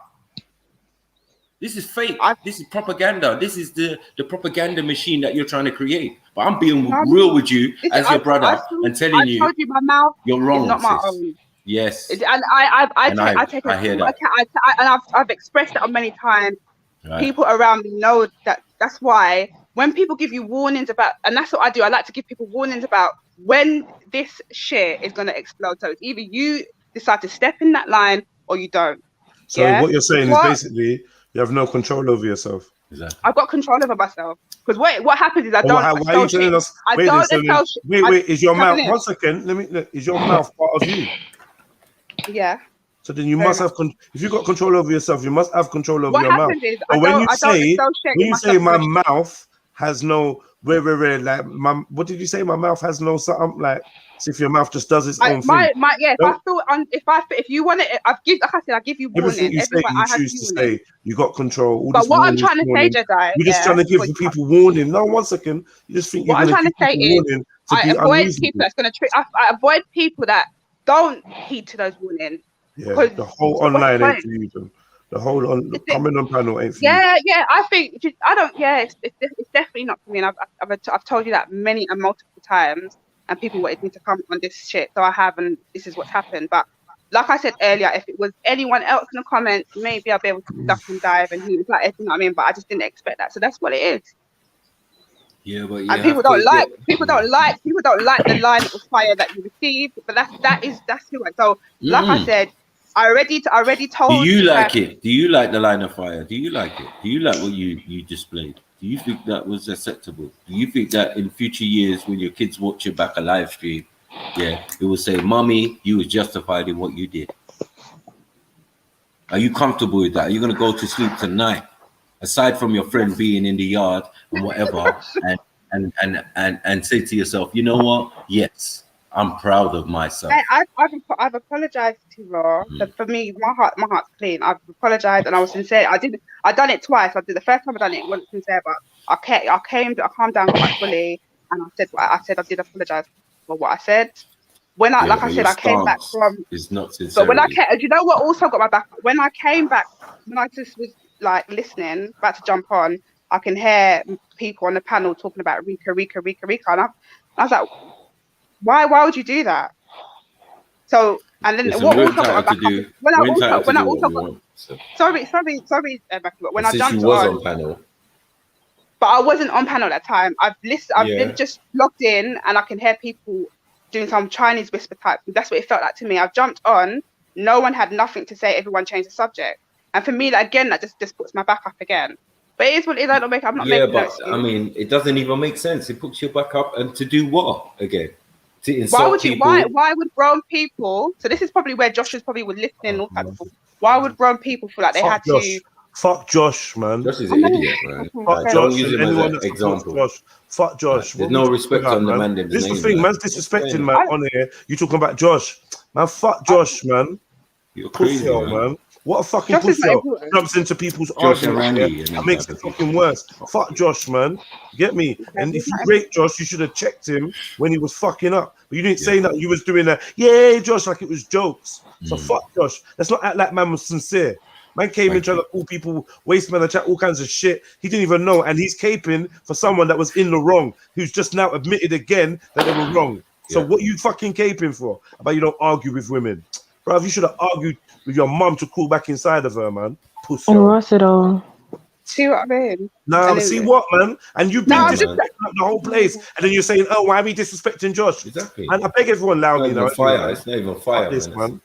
This is fake. This is propaganda. This is the propaganda machine that you're trying to create. But I'm being real with you as your brother and telling you, told you my mouth you're wrong. It's not my own. Yes. And I take it. I hear that. And I've expressed it many times. Right. People around me know that. That's why when people give you warnings about, and that's what I do. I like to give people warnings about when this shit is going to explode. So it's either you decide to step in that line or you don't. So what you're saying is basically you have no control over yourself. Exactly. I've got control over myself. Because what happens is I don't. Why are you telling us? Wait, is your mouth? 1 second. Is your mouth part of you? Yeah. So then you must have. If you got control over yourself, you must have control over your mouth. But when you say my mouth has no like what did you say? My mouth has no something like. As if your mouth just does its own thing. If you want it, like I said, I give you warning. Everything you say, you choose to say. You got control. But what I'm trying to say, Jedi, you're just trying to give people warning. No, 1 second. You just think you're going to give people warning. I avoid people that's going to trick. I avoid people that don't heed to those warnings. Yeah, the whole online ain't for you. The whole coming on panel ain't for you. Yeah. I think I don't. Yeah, it's definitely not for me. And I've told you that many and multiple times. And people wanted me to come on this shit, so I have, and this is what's happened. But like I said earlier, if it was anyone else in the comments, maybe I'll be able to duck and dive, and he was like, you know what I mean? But I just didn't expect that, so that's what it is. Yeah, but and people don't like the line of fire that you received, but that's who I. So like I said, I already told. Do you like it? Do you like the line of fire? Do you like it? Do you like what you displayed? Do you think that was acceptable? Do you think that in future years, when your kids watch it back a live stream, yeah, it will say, "Mommy, you was justified in what you did"? Are you comfortable with that? Are you gonna go to sleep tonight, aside from your friend being in the yard and whatever, and say to yourself, you know what? Yes, I'm proud of myself. I've apologized to Raw. So for me, my heart's clean. I've apologized and I was sincere. I done it twice. I did the first time I done it wasn't sincere, but I calmed down quite fully, and I said I did apologize for what I said. When I came back from. It's not sincere. But when I came, you know what also got my back? When I came back, when I just was like listening, about to jump on, I can hear people on the panel talking about Rika, and I was like, why would you do that? So, and then what also got my back up, when I also got, sorry, when I jumped on panel. But I wasn't on panel at that time. I've been just logged in, and I can hear people doing some Chinese whisper type. That's what it felt like to me. I've jumped on, no one had nothing to say, everyone changed the subject. And for me, that just puts my back up again. But it is what it is. I'm not making notes. I mean, it doesn't even make sense. It puts your back up, and to do what again? To insult people? Why would grown people? So this is probably where Josh was listening. And all kinds of things. Why would grown people feel like they had to? Fuck Josh, man. Josh is an idiot, man. Fuck Josh. Use him as an example. Fuck Josh. There's no respect on the man. This is the thing, man's disrespecting man on here. You talking about Josh, man? Fuck Josh, man. You're crazy, man. What a fucking pussy jumps into people's arguments and makes it fucking worse. Fuck Josh, man. Get me? And if you rate Josh, you should have checked him when he was fucking up. But you didn't say that. You was doing that. Yeah, Josh, like it was jokes. So fuck Josh. Let's not act like man was sincere. Man came in trying to call people, waste man, and chat all kinds of shit. He didn't even know, and he's caping for someone that was in the wrong, who's just now admitted again that they were wrong. So what you fucking caping for? About you don't argue with women, bro? You should have argued with your mum to crawl back inside of her, man. Pussy. See what I mean? Nah, see what, man? And you've been disrespecting the whole place, and then you're saying, "Oh, why are we disrespecting Josh?" Exactly. And I beg everyone loudly now. It's not even fire. This man,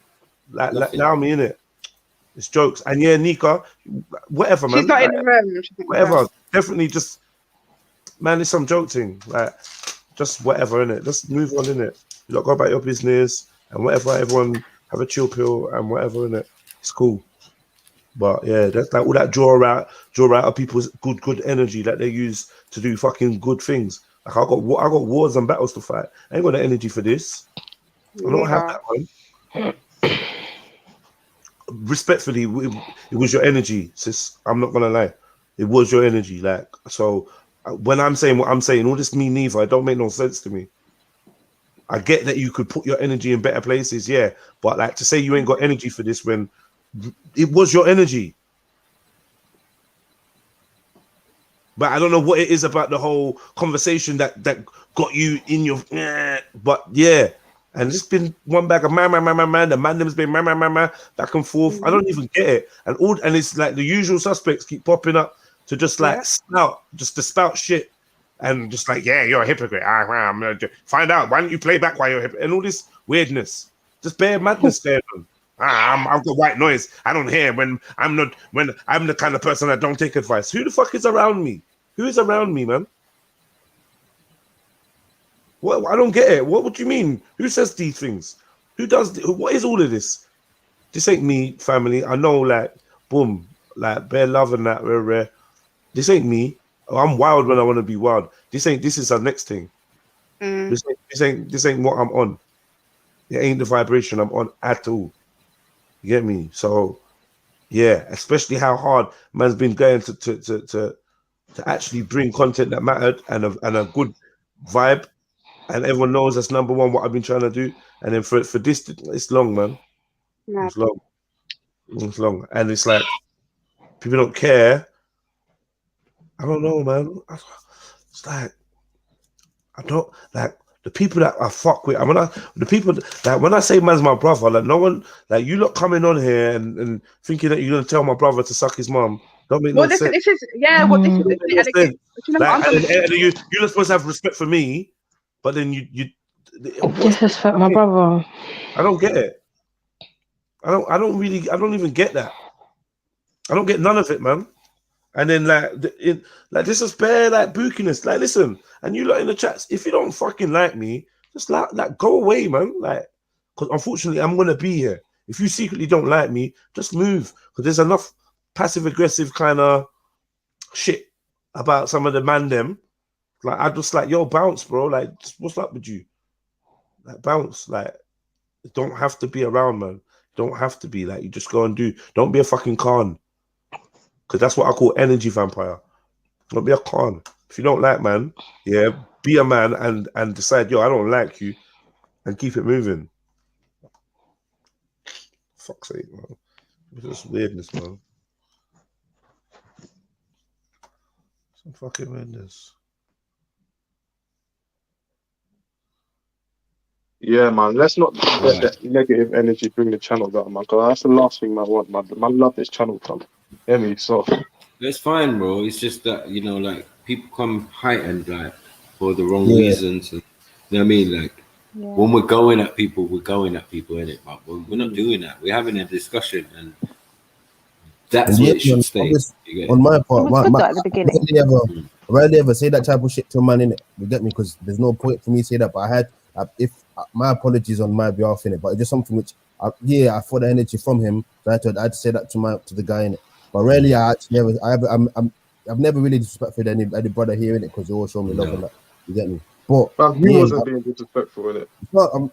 allow me in it. It's jokes. And yeah, Nika, whatever, man. She's not in the room. Whatever. Definitely just, man, it's some joke thing. Like, just whatever, innit? Just move on, innit? You lot go about your business and whatever. Everyone have a chill pill and whatever, innit? It's cool. But yeah, that's like all that draw out of people's good energy that they use to do fucking good things. Like I got wars and battles to fight. I ain't got the energy for this. I don't have that one. Respectfully, it was your energy, sis. I'm not gonna lie. It was your energy. Like, so when I'm saying what I'm saying, all this me neither, it don't make no sense to me. I get that you could put your energy in better places, yeah. But like to say you ain't got energy for this when it was your energy. But I don't know what it is about the whole conversation that got you in your but yeah. And it's been one bag of man. The mandom's been man, back and forth. I don't even get it. And it's like the usual suspects keep popping up to just like spout shit. And just like, yeah, you're a hypocrite. I'm gonna find out. Why don't you play back while you're a hypocrite? And all this weirdness. Just bare madness there. I've got white noise. I don't hear when I'm the kind of person that don't take advice. Who the fuck is around me? Who is around me, man? What? I don't get it. What would you mean? Who says these things? Who does? What is all of this? This ain't me, family. I know, like, boom, like bare love and that. Rare. This ain't me. I'm wild when I want to be wild. This is our next thing. This ain't what I'm on. It ain't the vibration I'm on at all. You get me? So yeah, especially how hard man's been going to actually bring content that mattered and a good vibe, and everyone knows that's number one what I've been trying to do. And then for this, it's long, man. Yeah. It's long, and it's like people don't care. I don't know, man. It's like I don't like the people that I fuck with. The people that when I say man's my brother, like no one, like you lot coming on here and thinking that you're gonna tell my brother to suck his mum. Don't make no sense. This is you're not supposed to have respect for me, but then you disrespect my brother. I don't get it. I don't even get that. I don't get none of it, man. And then like this is bare like bookiness. Like listen, and you lot in the chats, if you don't fucking like me, just like go away, man. Like, because unfortunately I'm gonna be here. If you secretly don't like me, just move. Because there's enough passive aggressive kind of shit about some of the man them. Like I just like, yo, bounce, bro. Like, what's up with you? Like bounce. Like, don't have to be around, man. Don't have to be. Like, you just go and do. Don't be a fucking con. Because that's what I call energy vampire. Don't be a con. If you don't like man, yeah, be a man and decide, yo, I don't like you, and keep it moving. Fuck's sake, man. It's just weirdness, man. Some fucking weirdness. Yeah, man. Let's not let that negative energy bring the channel down, man. Because that's the last thing I want, man. I love this channel, Tom. Hear me? So it's fine, bro. It's just that, you know, like people come heightened like for the wrong reasons. And, you know what I mean? Like when we're going at people, innit? But we're not doing that. We're having a discussion, and that's where it should stay. On my part, I rarely ever say that type of shit to a man, innit? You get me? Because there's no point for me to say that. But I had, if my apologies on my behalf, innit? But it's just something which, I thought the energy from him. So I had to say that to the guy, innit? But rarely I've never really disrespected any brother here, innit? Because they all show me love and that. You get me? But he wasn't being disrespectful, innit?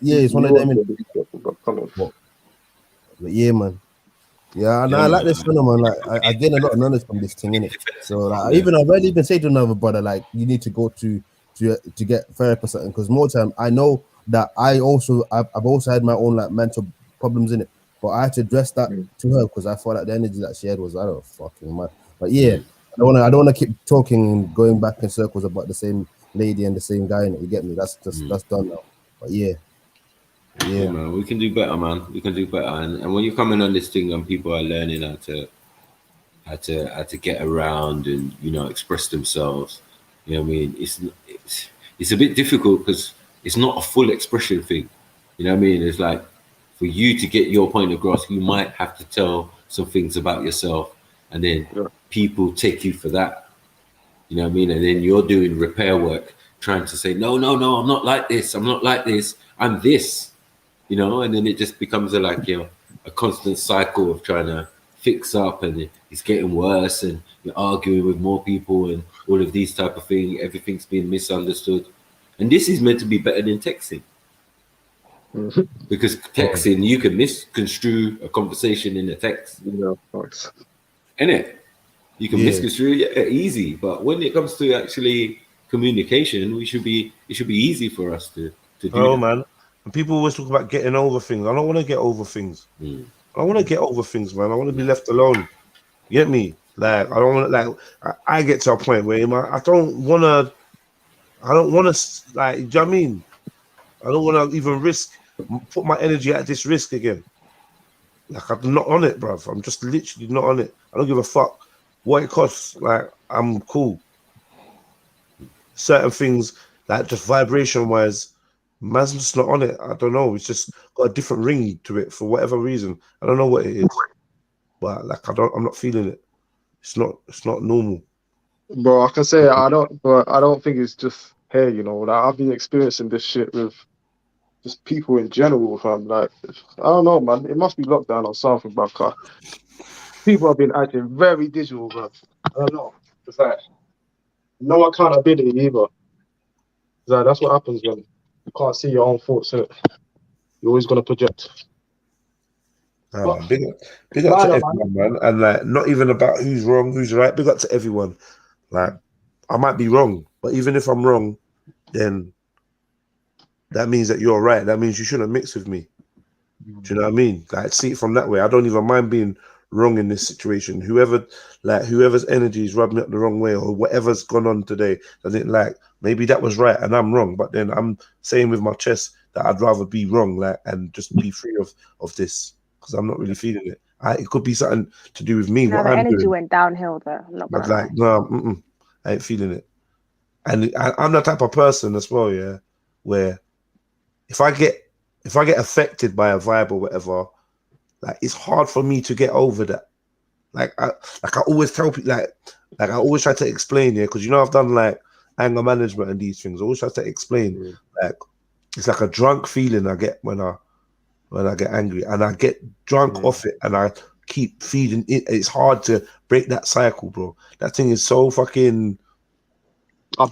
It's one of them. But yeah, man. Yeah, and I like this phenomenon. Like I gain a lot of knowledge from this thing, innit? So like, I rarely even say to another brother like you need to go to get therapy or something, because more time I know that I've also had my own like mental problems in it, but I had to address that to her because I thought that the energy that she had was, I don't know, fucking mad. But yeah, I don't want to keep talking and going back in circles about the same lady and the same guy, and you get me. That's done now. But yeah, man, we can do better, man. We can do better, and when you're coming on this thing and people are learning how to get around and, you know, express themselves, you know what I mean? It's a bit difficult because it's not a full expression thing. You know what I mean? It's like for you to get your point across, you might have to tell some things about yourself, and then people take you for that. You know what I mean? And then you're doing repair work, trying to say, no, I'm not like this. I'm not like this. I'm this. You know, and then it just becomes a constant cycle of trying to fix up, and it's getting worse, and you're arguing with more people, and all of these type of things. Everything's being misunderstood, and this is meant to be better than texting. Because texting, you can misconstrue a conversation in a text. Innit? You can misconstrue it easy, but when it comes to actually communication, it should be easy for us to do. Oh man, and people always talk about getting over things. I don't want to get over things. I want to get over things, man. I want to be left alone. You get me? Like I don't want to. Like I get to a point where I don't want to. Like, do you know what I mean? I don't want to even put my energy at this risk again. Like I'm not on it, bruv. I'm just literally not on it. I don't give a fuck what it costs. Like I'm cool. Certain things, like just vibration wise, man's just not on it. I don't know. It's just got a different ring to it for whatever reason. I don't know what it is, but like I'm not feeling it. It's not normal. Bro, I can say but I don't think it's just here. You know, like I've been experiencing this shit with just people in general. Fam. Like I don't know, man. It must be lockdown or something, bro. People have been acting very digital, bro. I don't know. It's like no accountability either. Like, that's what happens when you can't see your own thoughts. You're always gonna project. Big up to everyone, man. And like, not even about who's wrong, who's right. Big up to everyone. Like, I might be wrong, but even if I'm wrong, then that means that you're right. That means you shouldn't mix with me. Do you know what I mean? Like, see it from that way. I don't even mind being wrong in this situation. Whoever's energy is rubbing me up the wrong way, or whatever's gone on today, I think like maybe that was right and I'm wrong. But then I'm saying with my chest that I'd rather be wrong, like, and just be free of this. Because I'm not really feeling it. It could be something to do with me. Now what the I'm energy doing. went downhill though. But like, no, I ain't feeling it. And I'm the type of person as well, yeah, where if I get affected by a vibe or whatever, like it's hard for me to get over that. Like I always tell people, like I always try to explain, yeah, because I've done like anger management and these things. I always try to explain, like it's like a drunk feeling I get when I get angry, and I get drunk off it, and I keep feeding it. It's hard to break that cycle, bro. That thing is so fucking.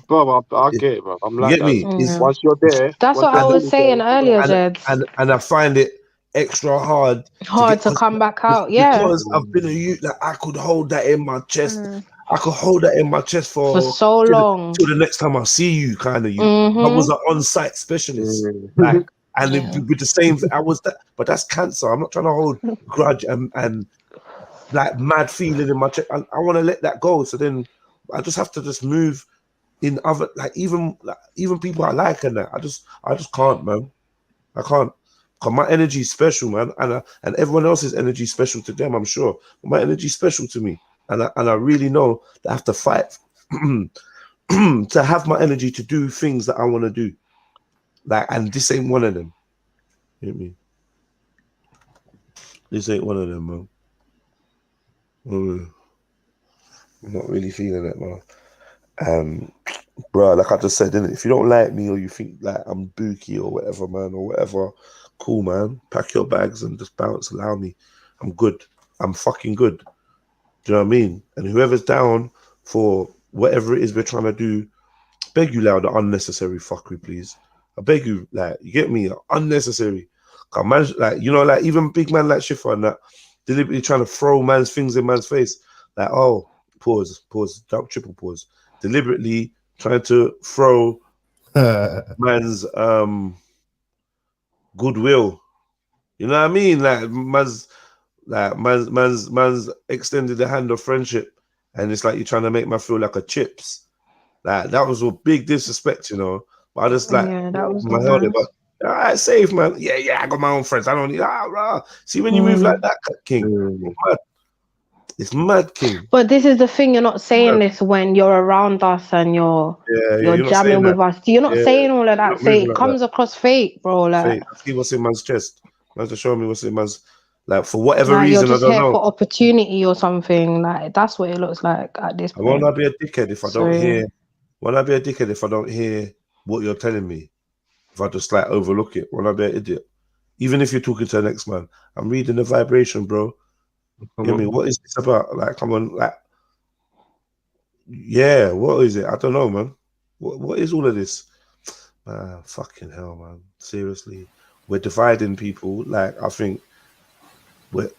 Bro, I get it, bro. I'm like, you get me? Once you're there, that's what I was saying earlier, Jed. And I find it extra hard to come back out, yeah. Because I've been a youth that I could hold that in my chest. I could hold that in my chest for so long till the next time I see you, kind of you. I was an on-site specialist, like. And with the same, I was that, but that's cancer. I'm not trying to hold grudge and like mad feeling in my chest. I want to let that go. So then I just have to just move in other, like even people I like and that. I just can't, man. I can't. Cause my energy is special, man, and everyone else's energy is special to them, I'm sure. But my energy is special to me, and I really know that I have to fight to have my energy to do things that I want to do. Like, and this ain't one of them. You know what I mean? This ain't one of them, man. I'm not really feeling it, man. Bro, like I just said, innit? If you don't like me or you think like I'm booky or whatever, man, or whatever, cool, man. Pack your bags and just bounce. Allow me. I'm good. I'm fucking good. Do you know what I mean? And whoever's down for whatever it is we're trying to do, beg you loud, the unnecessary fuckery, please. I beg you, like, you get me? Unnecessary. Man, like, like even big man like Schiffer and that, deliberately trying to throw man's things in man's face. Like, oh, pause, triple pause. Deliberately trying to throw man's goodwill. You know what I mean? Like man's extended the hand of friendship, and it's like you're trying to make me feel like a chips. Like that was a big disrespect, But I just like that was my held it, but all right, safe, man. Yeah, I got my own friends. I don't need See when you move like that, King. It's mad, King. But this is the thing, you're not saying this when you're around us and you're jamming with us. You're not saying all of that. So it comes across fake, bro. Like, see what's in man's chest. Man's just showing me what's in man's, like, for whatever reason, you're just I don't here know. for opportunity or something. Like, that's what it looks like at this point. I won't be a dickhead if I don't hear. Won't I be a dickhead if I don't hear what you're telling me? If I just like overlook it, won't I be an idiot? Even if you're talking to the next man, I'm reading the vibration, bro. You know me? What is this about? Like, come on, like, yeah, what is it? I don't know, man. What is all of this? Man, fucking hell, man. Seriously, we're dividing people. Like, I think we're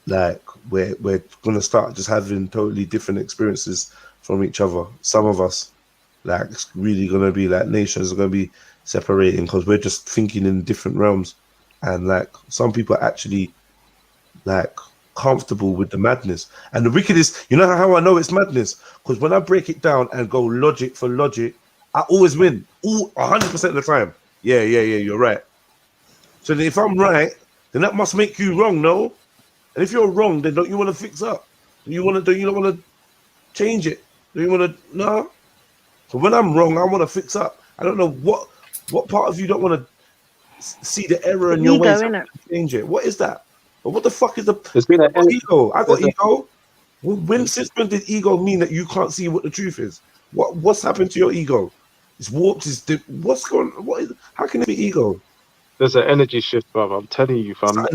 gonna start just having totally different experiences from each other. Some of us, like, it's really gonna be like nations are gonna be separating because we're just thinking in different realms, and like some people are actually like comfortable with the madness. And the wickedest, you know how I know it's madness? Because when I break it down and go logic for logic, I always win, 100% of the time. Yeah, you're right. So then if I'm right, then that must make you wrong, no? And if you're wrong, then don't you want to fix up? Do you not want to change it? Do you want to? No. So when I'm wrong, I want to fix up. I don't know what part of you don't want to see the error in your ways and change it. What is that? But what the fuck is the ego? I got ego. Since when did ego mean that you can't see what the truth is? What's happened to your ego? It's warped. What's going? How can it be ego? There's an energy shift, brother. I'm telling you, fam.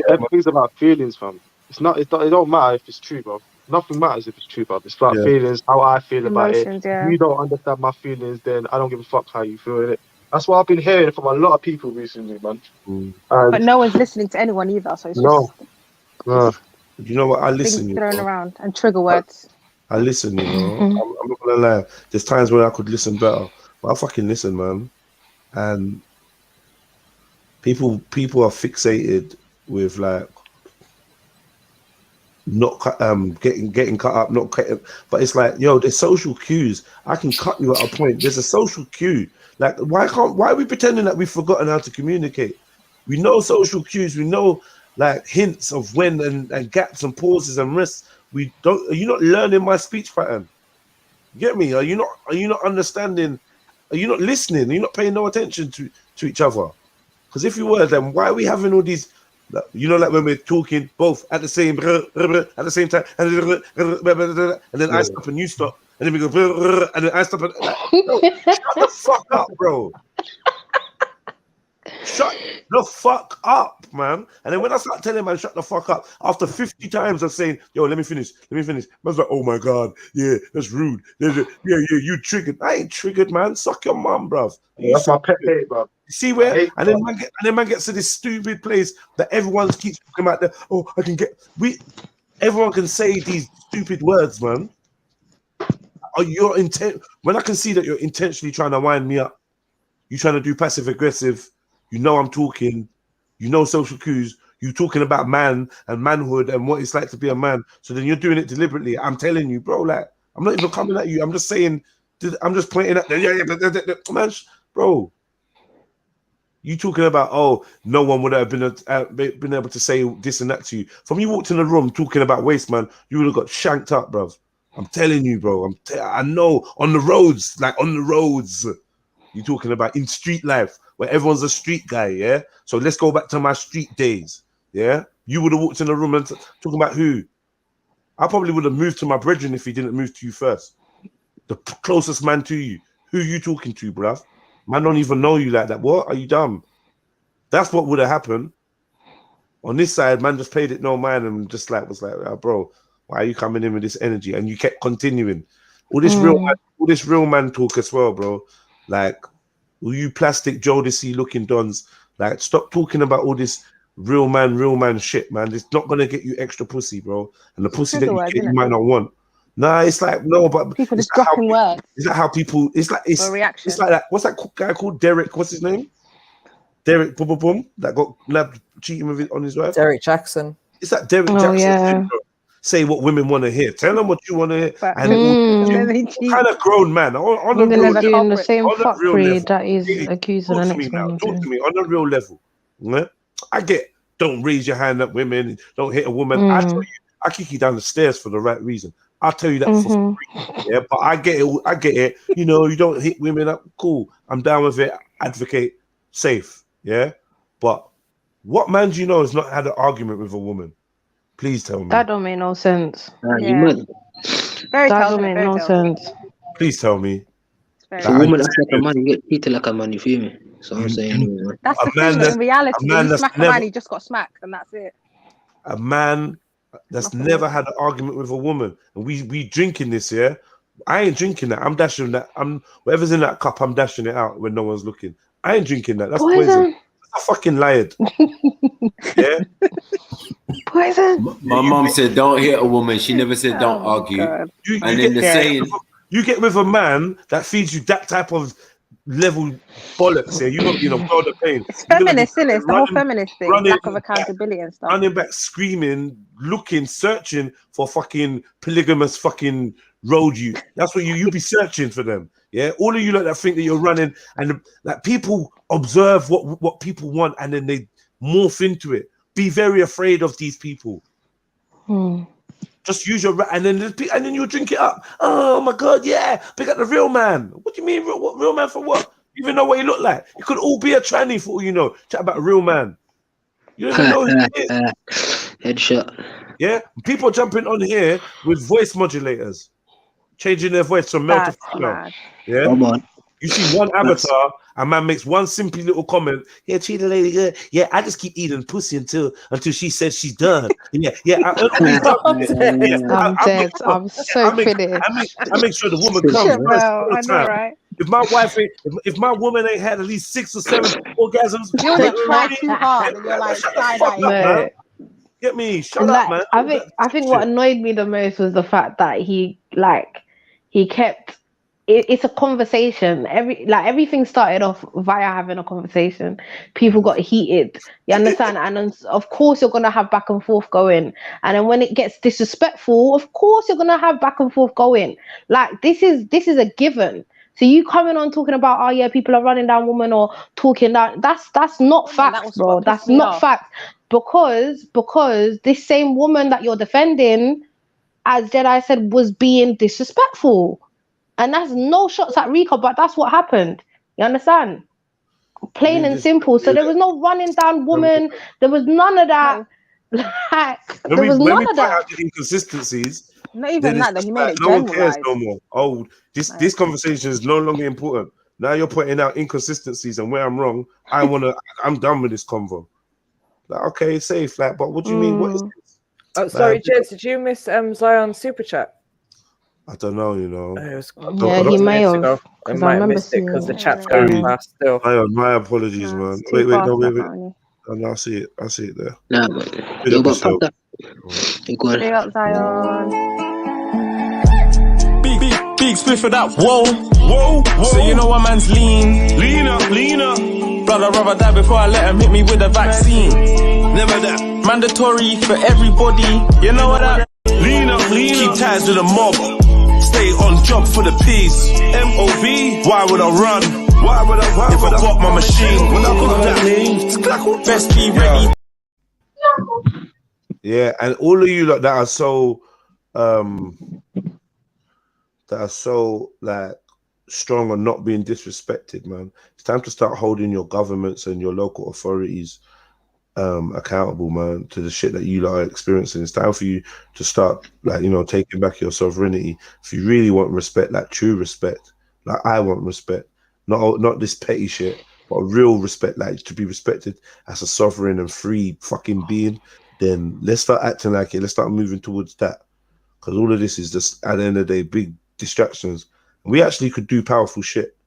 Everything's about feelings, fam. It don't matter if it's true, bro. Nothing matters if it's true, bro. It's about feelings, how I feel about it. If you don't understand my feelings, then I don't give a fuck how you feel it. That's what I've been hearing from a lot of people recently, man. But no one's listening to anyone either, so it's just You know what? I listen. things thrown around and trigger words. I listen, you know. I'm not gonna lie. There's times where I could listen better, but I fucking listen, man. And people are fixated with like not getting cut up, not cutting. But it's like, yo, there's social cues. I can cut you at a point. There's a social cue. Like, why are we pretending that we've forgotten how to communicate? We know social cues. We know like hints of when and gaps and pauses and rests. We don't. Are you not learning my speech pattern? Get me? Are you not understanding? Are you not listening? Are you not paying no attention to each other? Because if you were, then why are we having all these? You know, like when we're talking both at the same time, and then I stop and you stop, and then we go, and then I stop and shut the fuck up, bro. Shut the fuck up, man. And then when I start telling man, shut the fuck up, after 50 times of saying, yo, let me finish. Man's like, oh my God, yeah, that's rude. Yeah, you triggered. I ain't triggered, man. Suck your mum, bruv. That's my pet hate, bruv. See where? And then man gets to this stupid place that everyone keeps talking about. Everyone can say these stupid words, man. When I can see that you're intentionally trying to wind me up, you're trying to do passive aggressive. You know I'm talking. You know social cues. You're talking about man and manhood and what it's like to be a man. So then you're doing it deliberately. I'm telling you, bro. Like, I'm not even coming at you. I'm just saying. I'm just pointing at man, bro. You talking about no one would have been able to say this and that to you. From you walked in the room talking about waste, man, you would have got shanked up, bro. I'm telling you, bro. I know on the roads. You're talking about in street life where everyone's a street guy, yeah? So let's go back to my street days, yeah? You would have walked in the room and talking about who? I probably would have moved to my brethren if he didn't move to you first. The closest man to you. Who you talking to, bruv? Man don't even know you like that. What? Are you dumb? That's what would have happened. On this side, man just paid it no mind and just like was like, oh, bro, why are you coming in with this energy? And you kept continuing. All this real man talk as well, bro. Like, all you plastic Jodeci looking dons, like, stop talking about all this real man shit, man. It's not gonna get you extra pussy, bro. And the pussy that you get, you might not want. Nah, it's like no, but people just dropping words. Is that how people? It's like it's like that. What's that guy called Derek? What's his name? Derek Boom Boom Boom that got nabbed cheating with it on his wife. Derek Jackson. It's that Derek Jackson. Yeah. Say what women want to hear. Tell them what you want to hear. And what kind of grown man on the real doing the same fuckery that is accusing the next woman. Talk to me on a real level. Yeah? I get. Don't raise your hand at women. Don't hit a woman. I tell you, I kick you down the stairs for the right reason. I'll tell you that for free. Yeah, but I get it. You know, you don't hit women up. Cool. I'm down with it. Advocate. Safe. Yeah. But what man do you know has not had an argument with a woman? Please tell me. That don't make no sense. You might. That don't make no sense. Please tell me. So a woman acts like a man, you get treated like a man, you feel me? So I'm saying that's the thing. In reality, when you smack a man, he just got smacked, and that's it. A man that's never had an argument with a woman, and we drinking this, yeah. I ain't drinking that. I'm dashing that. Whatever's in that cup, I'm dashing it out when no one's looking. I ain't drinking that. That's poison. I fucking lied. Yeah. Poison. My mom said, "Don't hit a woman." She never said, "Don't argue." You get with a man that feeds you that type of level bollocks. Yeah, you know, world of pain. It's feminist, isn't it? It's the whole feminist thing, lack of accountability and stuff. Running back, screaming, looking, searching for fucking polygamous fucking road you. That's what you be searching for them. Yeah, all of you like that think that you're running, and like people observe what people want, and then they morph into it. Be very afraid of these people. Just use your and then you drink it up. Oh my god, yeah, pick up the real man. What do you mean, real man for what? You even know what he look like? It could all be a tranny for all you know. Chat about a real man. You don't even know who he is. Headshot. Yeah, people jumping on here with voice modulators, changing their voice from male to female. Yeah, come on. You see one avatar, a man makes one simply little comment. Yeah, treat the lady good. Yeah, I just keep eating pussy until she says she's done. Yeah. I'm dead. I'm so finished. I make sure the woman comes. I know, right? If my wife if my woman ain't had at least 6 or 7 orgasms, you only try too hard and you're like side-eyeing. Get me, shut up, man. I think what annoyed me the most was the fact that he kept. It's a conversation. Everything started off via having a conversation. People got heated. You understand? And of course you're gonna have back and forth going. And then when it gets disrespectful, of course you're gonna have back and forth going. Like this is a given. So you coming on talking about, oh yeah, people are running down women or talking that that's not facts, bro. That's not facts. Because this same woman that you're defending, as Jedi said, was being disrespectful. And that's no shots at Rico, but that's what happened. You understand? Plain and simple. So there was no running down woman. There was none of that. There was none of that. Out the inconsistencies. Not even that. He made it no one cares no more. Oh, this conversation is no longer important. Now you're pointing out inconsistencies and where I'm wrong. I'm done with this convo. Like, okay, safe. Like, but what do you mean? What is this? Oh, sorry, Jed. Did you miss Zion's super chat? I don't know, you know. He may have. I remember seeing because the chat's going fast still. My apologies, man. Wait. No, I see it there. Nah, man. You got fucked up. Big up, Zion. Big split for that. Whoa. So you know what man's lean up. Brother, rather die before I let him hit me with a vaccine. Never that. Mandatory for everybody. You know what I lean up. Keep ties with the mob. Stay on job for the peace. MOB, why would I run? If I bought my machine, when I got that name, best be ready. Yeah, and all of you that are so like strong on not being disrespected, man. It's time to start holding your governments and your local authorities accountable, man, to the shit that you are experiencing. It's time for you to start, like, you know, taking back your sovereignty. If you really want respect, like true respect, like I want respect, not this petty shit, but a real respect, like to be respected as a sovereign and free fucking being, then let's start acting like it. Let's start moving towards that, because all of this is just, at the end of the day, big distractions. We actually could do powerful shit.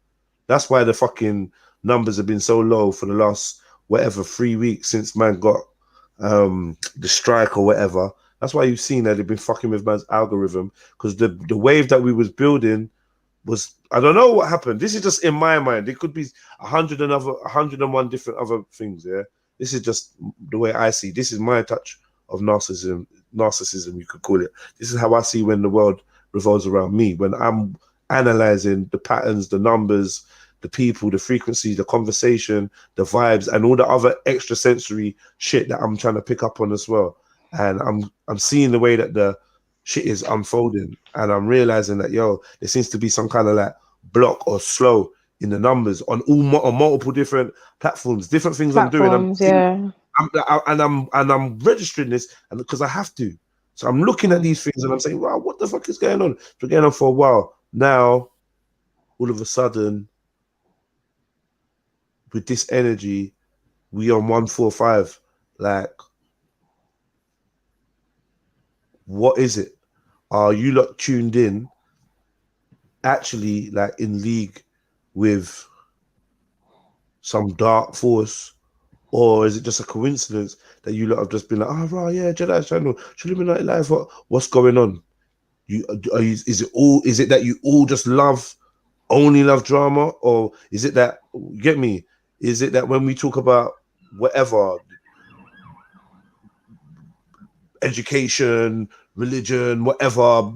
That's why the fucking numbers have been so low for the last 3 weeks since man got the strike or whatever. That's why you've seen that they've been fucking with man's algorithm, because the wave that we was building was, I don't know what happened. This is just in my mind. It could be 101 different other things. Yeah, this is just the way I see. This is my touch of narcissism, you could call it. This is how I see when the world revolves around me. When I'm analyzing the patterns, the numbers, the people, the frequency, the conversation, the vibes, and all the other extrasensory shit that I'm trying to pick up on as well. And I'm seeing the way that the shit is unfolding, and I'm realizing that, yo, there seems to be some kind of like block or slow in the numbers on multiple different platforms, different things I'm doing. I'm registering this, and because I have to. So I'm looking at these things and I'm saying, wow, what the fuck is going on? It's been going on for a while. Now, all of a sudden, with this energy, we on 145. Like, what is it? Are you lot tuned in actually like in league with some dark force, or is it just a coincidence that you lot have just been like, oh right, yeah, Jedi channel, Trilluminati live, what's going on? Is it that you all just only love drama, or is it that, get me, is it that when we talk about whatever, education, religion, whatever,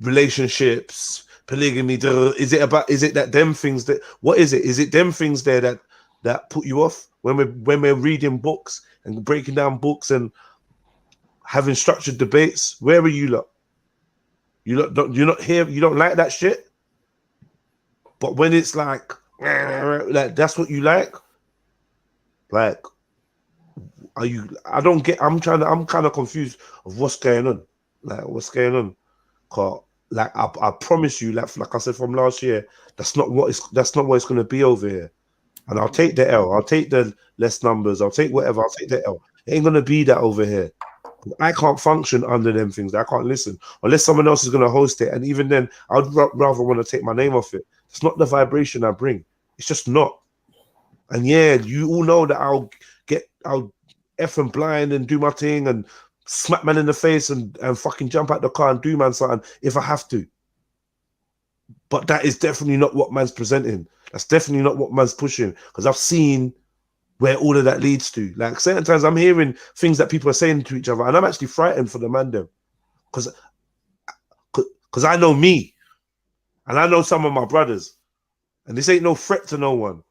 relationships, polygamy, is it that them things that, what is it? Is it them things there that put you off when we're reading books and breaking down books and having structured debates? Where are you lot? You're not here, you don't like that shit? But when it's like that's what you like? Like, are you, I'm kind of confused of what's going on. Like, what's going on? Cause like I promise you, like I said from last year, that's not what it's gonna be over here. And I'll take the L, I'll take the less numbers, I'll take whatever, I'll take the L. It ain't gonna be that over here. I can't function under them things. I can't listen unless someone else is gonna host it. And even then, I'd rather want to take my name off it. It's not the vibration I bring. It's just not. And yeah, you all know that I'll F and blind and do my thing and smack man in the face and fucking jump out the car and do man something if I have to. But that is definitely not what man's presenting. That's definitely not what man's pushing, because I've seen where all of that leads to. Like, certain times I'm hearing things that people are saying to each other, and I'm actually frightened for the man them, because I know me, and I know some of my brothers, and this ain't no threat to no one.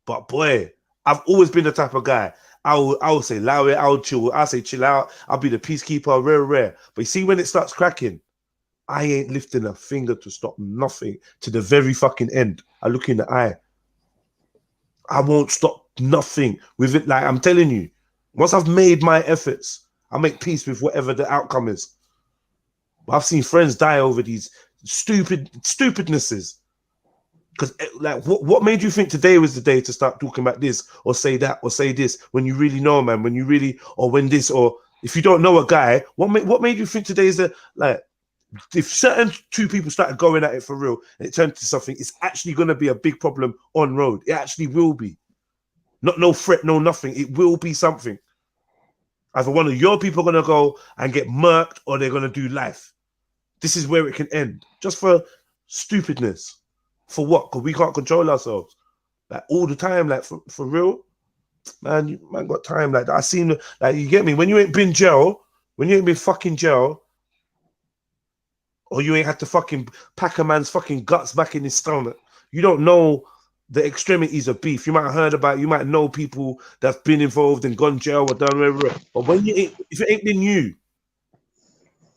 But boy, I've always been the type of guy. I will say allow it, I'll chill. I'll say chill out. I'll be the peacekeeper, rare. But you see, when it starts cracking, I ain't lifting a finger to stop nothing to the very fucking end. I look in the eye. I won't stop nothing with it. Like, I'm telling you, once I've made my efforts, I'll make peace with whatever the outcome is. But I've seen friends die over these stupidnesses. Because, like, what made you think today was the day to start talking about this or say that or say this when you really know, man? When you really, or when this, or if you don't know a guy, what made you think today is that, like, if certain two people started going at it for real and it turned to something, it's actually going to be a big problem on road. It actually will be. Not no threat, no nothing. It will be something. Either one of your people are going to go and get murked, or they're going to do life. This is where it can end. Just for stupidness. For what? Because we can't control ourselves. Like, all the time, like, for real. Man, you man got time like that. I seen, like, you get me? When you ain't been jail, when you ain't been fucking jail, or you ain't had to fucking pack a man's fucking guts back in his stomach, you don't know the extremities of beef. You might have heard about, you might know people that's been involved and gone jail or done whatever. But when if it ain't been you,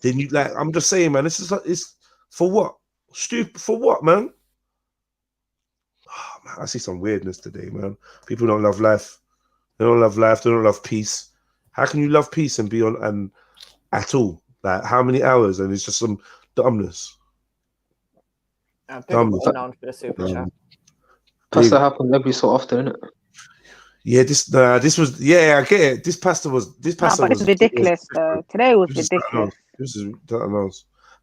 then you, like, I'm just saying, man, this is like, it's for what? Stupid, for what, man? Oh, man, I see some weirdness today, man. People don't love life. They don't love life. They don't love peace. How can you love peace and be on and at all? Like, how many hours? And it's just some dumbness. Dumbness. For the super chat. That's that happen every so often, isn't it? Yeah, this was, yeah, I get it. This pastor was ridiculous. Today was ridiculous. This is, I don't know.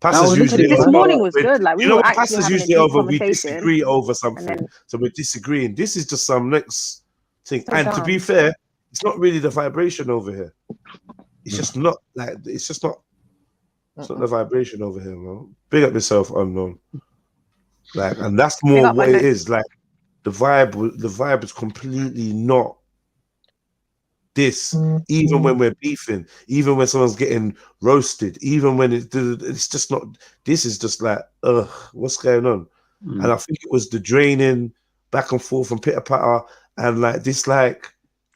This morning was good. Like, we were actually pastors having usually a over, deep we conversation. disagree over something, so we're disagreeing. This is just some next thing. And to be fair, it's not really the vibration over here. It's just not like, it's just not. It's not the vibration over here, man. Big up yourself, unknown. Like, and that's more what it is. Like, the vibe is completely not this. Even when we're beefing, even when someone's getting roasted, even when it's just not. This is just like, what's going on? And I think it was the draining back and forth and pitter patter and like this, like,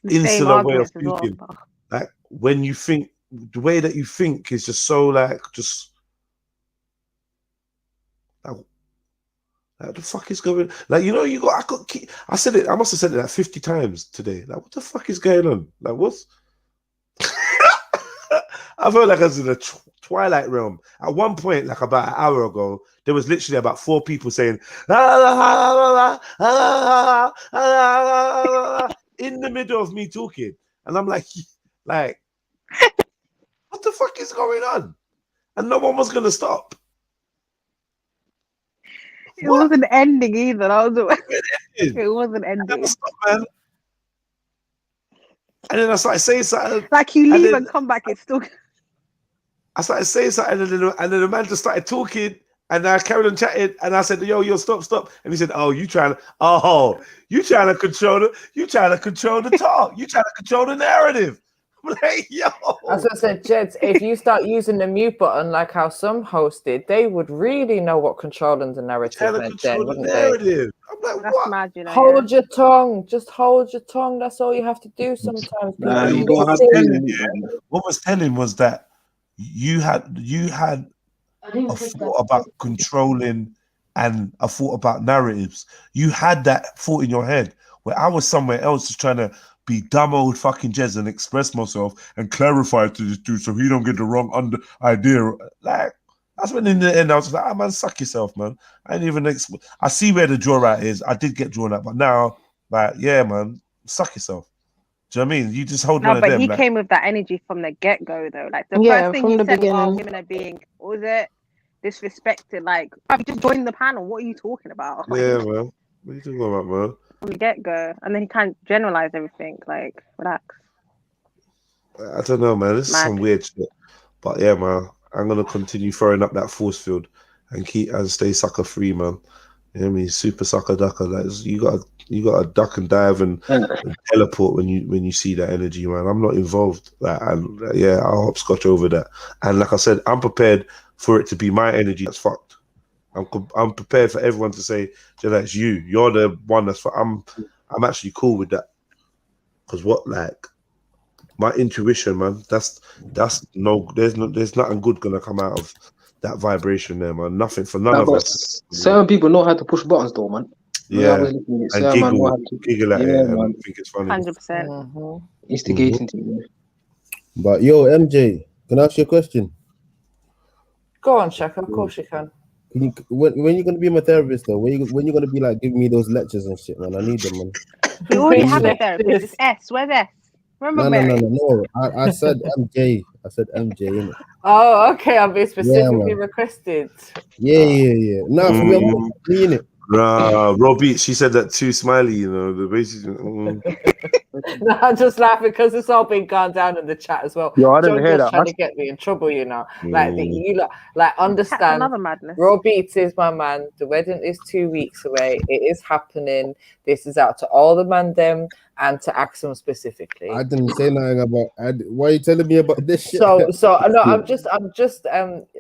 insular way of thinking. Well. Like, when you think, the way that you think is just so, like, just like the fuck is going, like, you know, I said it, I must have said it like 50 times today. Like, what the fuck is going on? Like, what's I felt like I was in a twilight realm. At one point, like about an hour ago, there was literally about 4 people saying in the middle of me talking, and I'm like, what the fuck is going on? And no one was gonna stop. It wasn't ending either. It wasn't ending. Stop, man. And then I started saying something. Like you leave and come back, it's still. I started saying something, and then the man just started talking, and I carried on chatting, and I said, "Yo, stop!" And he said, "Oh, you trying to control the talk? You trying to control the narrative?" I'm like, yo. As I said, Jeds, if you start using the mute button like how some hosts did, they would really know what controlling the narrative meant then, wouldn't they? I'm like, that's what? mad, you know. Hold your tongue. Just hold your tongue. That's all you have to do sometimes. What was telling was that you had a thought about controlling and a thought about narratives. You had that thought in your head where I was somewhere else just trying to be dumb old fucking Jez and express myself and clarify to this dude so he don't get the wrong idea. Like, that's when in the end I was like, man, suck yourself, man. I ain't even I see where the draw out is. I did get drawn out, but now, like, yeah, man, suck yourself. Do you know what I mean? You just hold one of them. No, but he like, came with that energy from the get-go, though. Like, the first thing he said, women are being, what was it? Disrespected. Like, I've just joined the panel. What are you talking about? Yeah, man. What are you talking about, man? From the get-go. And then he can't generalize everything. Like, relax. I don't know, man. This is some weird shit. But yeah, man, I'm going to continue throwing up that force field and stay sucker free, man. You know what I mean? Super sucker ducker. Like, you got to duck and dive and teleport when you see that energy, man. I'm not involved. Like, yeah, I'll hopscotch over that. And like I said, I'm prepared for it to be my energy that's fucked. I'm prepared for everyone to say, that's you. You're the one that's fucked. I'm actually cool with that. Because my intuition, man, there's nothing good gonna come out of that vibration there, man. Nothing for none of us. Certain people know how to push buttons, though, man. Yeah, and giggle at it and think it's funny. 100%. Instigating to you. But yo, MJ, can I ask you a question? Go on, Shaka. Of course you can. When you're gonna be my therapist, though? When you gonna be like giving me those lectures and shit, man? I need them, man. We already have a therapist. It's S. Where's S? Remember Mary? No. I said MJ. I said MJ, innit? Oh, okay. I'll be specifically requested. Yeah. No, for real, innit? Robbie, she said that too smiley, you know. The basis. No, I'm just laughing because it's all been gone down in the chat as well. Yo, I didn't hear that. Trying to get me in trouble, you know. Like understand. Another madness. Raw Beats is my man. The wedding is 2 weeks away. It is happening. This is out to all the man them and to Axum specifically. I didn't say nothing about. Why are you telling me about this shit? So no, I'm just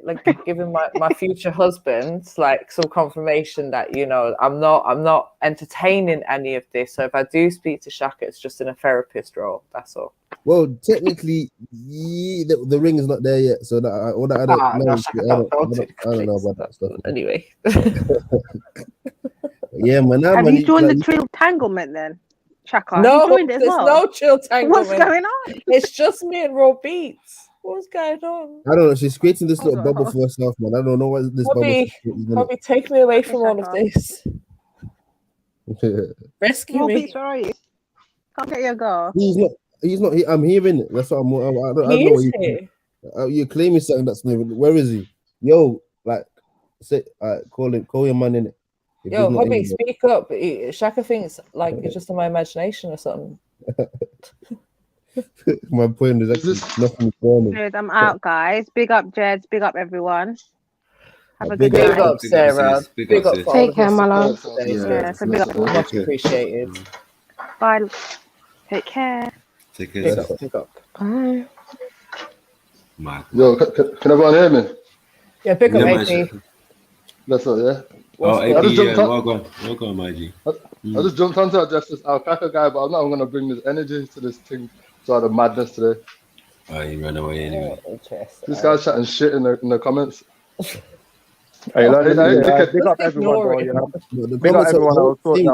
like giving my future husband like some confirmation that, you know, I'm not entertaining any of this. So if I do speak to Shaka, it's just in a therapist role. That's all. Well, technically, the ring is not there yet, so that I don't know about that stuff. Anyway. Yeah, man. Have you joined the Trill Tanglement then? Chaka, No, there's no Trill Tanglement. What's going on? It's just me and Raw Beats. What's going on? I don't know. She's creating this little bubble for herself, man. I don't know what this bubble is. Probably take me away from all of this. Rescue me. Beats, where are you? Come get your girl. He's not here. I'm hearing it. That's what I'm. I don't know what you're claiming something that's not even. Where is he? Yo, like, say, call your man in it. Yo, Hobby, speak up. Shaka thinks like it's just in my imagination or something. My point is actually nothing wrong. Good, I'm out, guys. Big up, Jeds. Big up, everyone. Have a good Big night. up, Sarah. Big up. Take care, my love. Yeah, so big up. Much appreciated. Bye. Take care. Take care. Big up. Bye. Man. Yo, can everyone hear me? Yeah, big up, AP. That's all, yeah. Welcome, my G. I just jumped onto it, just this alpaca guy, but I'm not going to bring this energy to this thing, sort of madness today. Oh, you ran away anyway. This guy's chatting shit in the comments. Hey, big up everyone, bro, you know. Big up everyone I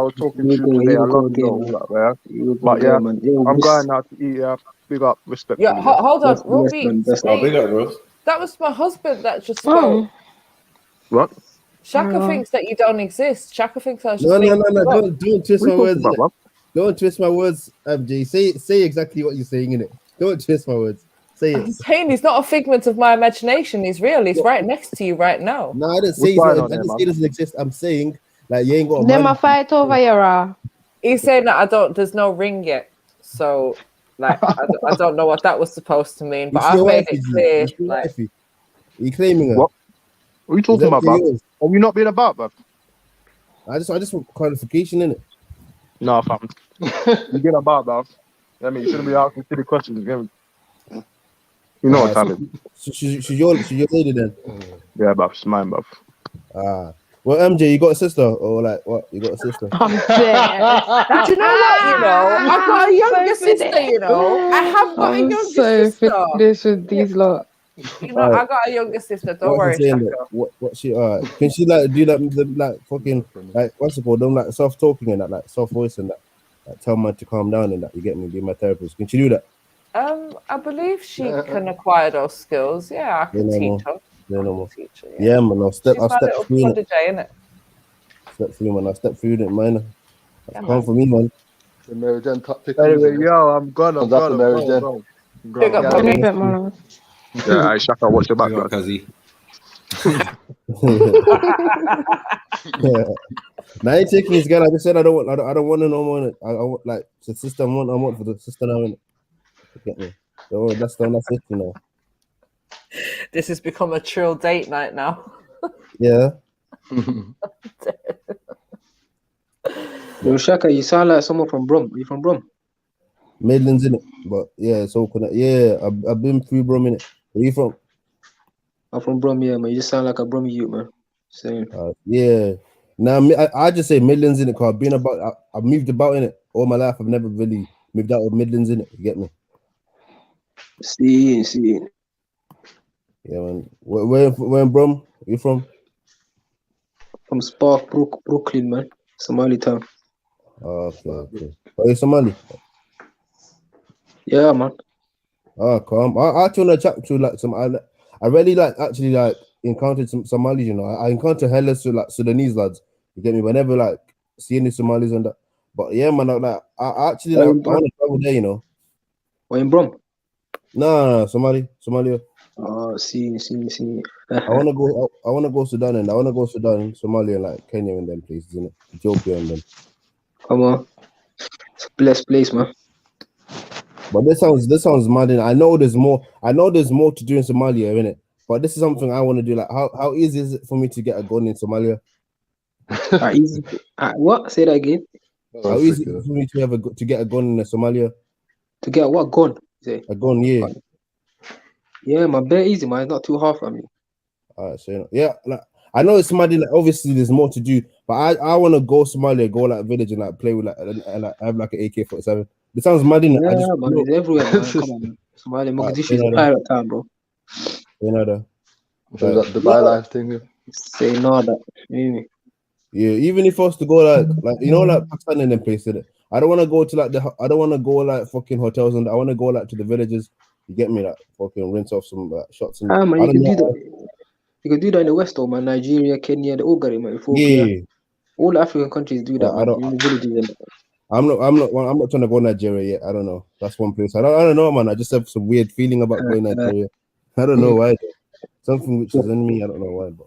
was talking to today. I love you all that, yeah. But yeah, I'm going now to eat, yeah. Big up, respect. Yeah, hold on, Robbie. Big up, bro. That was my husband that just spoke. What? Shaka thinks that you don't exist. Shaka thinks I was just no. Don't twist my words. Don't twist my words, MJ. Say exactly what you're saying in it. Don't twist my words. Say it. I'm saying he's not a figment of my imagination. He's real. He's right next to you right now. No, I didn't say it doesn't exist. I'm saying like you ain't got. Them a fight over here. He's saying that there's no ring yet. So like I don't know what that was supposed to mean, but I've made it clear. Like, are you claiming her? What are you talking about, bro? Are you not being about, bro? I just want clarification in it. No, fam. You get about, bro. I mean, you shouldn't be asking silly questions. You know what time it is. She's your lady then? Yeah, bruv. She's mine, bruv. Well, MJ, you got a sister? Or like, what? You got a sister? I'm dead. Do you know what, I've got a younger sister, I have got a younger sister. This with these lot. I got a younger sister. Don't worry. What she? Can she like do that? Like fucking like what's it called? Them like soft talking and that, like soft voice and that. Like, tell man to calm down and that. You get me? Be my therapist. Can she do that? I believe she can acquire those skills. Yeah, I can teach her. Yeah, man. I'll step through it. Step through, man. I'll step through it, man. That's come for me, man. The Mary Jen anyway, yo, I'm gone. Mary Jen. Yeah, I Shaka, watch your back, Kazi. Now I ain't taking this girl. I just said I don't want to know more. I want like the sister. I want for the sister now. Get me? So that's it, This has become a Trill date night now. Yeah. Yo, Shaka, you sound like someone from Brum. Are you from Brum? Midlands, innit? But yeah, it's all connected. Yeah, I've been through Brum, innit? Where you from? I'm from Brum, yeah, man. You just sound like a Brum youth, man. Same. Yeah. Now, I just say Midlands, innit? Because I've been about, I've moved about, innit? All my life, I've never really moved out of Midlands, innit? You get me? See. Yeah, man. Where in Brum? Where you from? From Spark, Brooklyn, man. Somali town. Okay. Are you Somali? Yeah, man. Calm. I actually want to chat to like some. I really like actually like encountered some Somalis. I encounter hella Sudanese lads. You get me? Whenever like see any Somalis and that. But yeah, man. I actually like I want to travel there. Or in Brum? No, Somalia. Oh, see. I wanna go Sudan and Somalia, and like Kenya and them places, isn't it? Ethiopia and them. Come on, it's a blessed place, man. But this sounds mad. I know there's more to do in Somalia, innit? But this is something I want to do. Like, how easy is it for me to get a gun in Somalia? Easy. What? Say that again. How easy is it for me to get a gun in Somalia? To get what gun? Say a gun, yeah. Yeah, man, very easy, man. It's not too hard for me. Alright, so yeah, like I know it's Somalia. Like, obviously, there's more to do, but I want to go Somalia, go like village and like play with like and like have like an AK-47. It sounds mad, innit? Yeah, man, it's everywhere, man. Come on, man. Somalia, Mogadishu is a pirate town, bro. You know that. The Dubai life thing. Say no, that. Yeah, even if I was to go like like Pakistan and them places, I don't want to go to like I don't want to go like fucking hotels and I want to go like to the villages. You get me? Like fucking rinse off some shots and man, you can do that. You can do that in the West, though, man. Nigeria, Kenya, they all got it, man. Yeah. All the African countries do that, man. In the villages. I'm not trying to go Nigeria yet. I don't know. That's one place. I don't know, man. I just have some weird feeling about going Nigeria. I don't know why. Something which is in me. I don't know why, but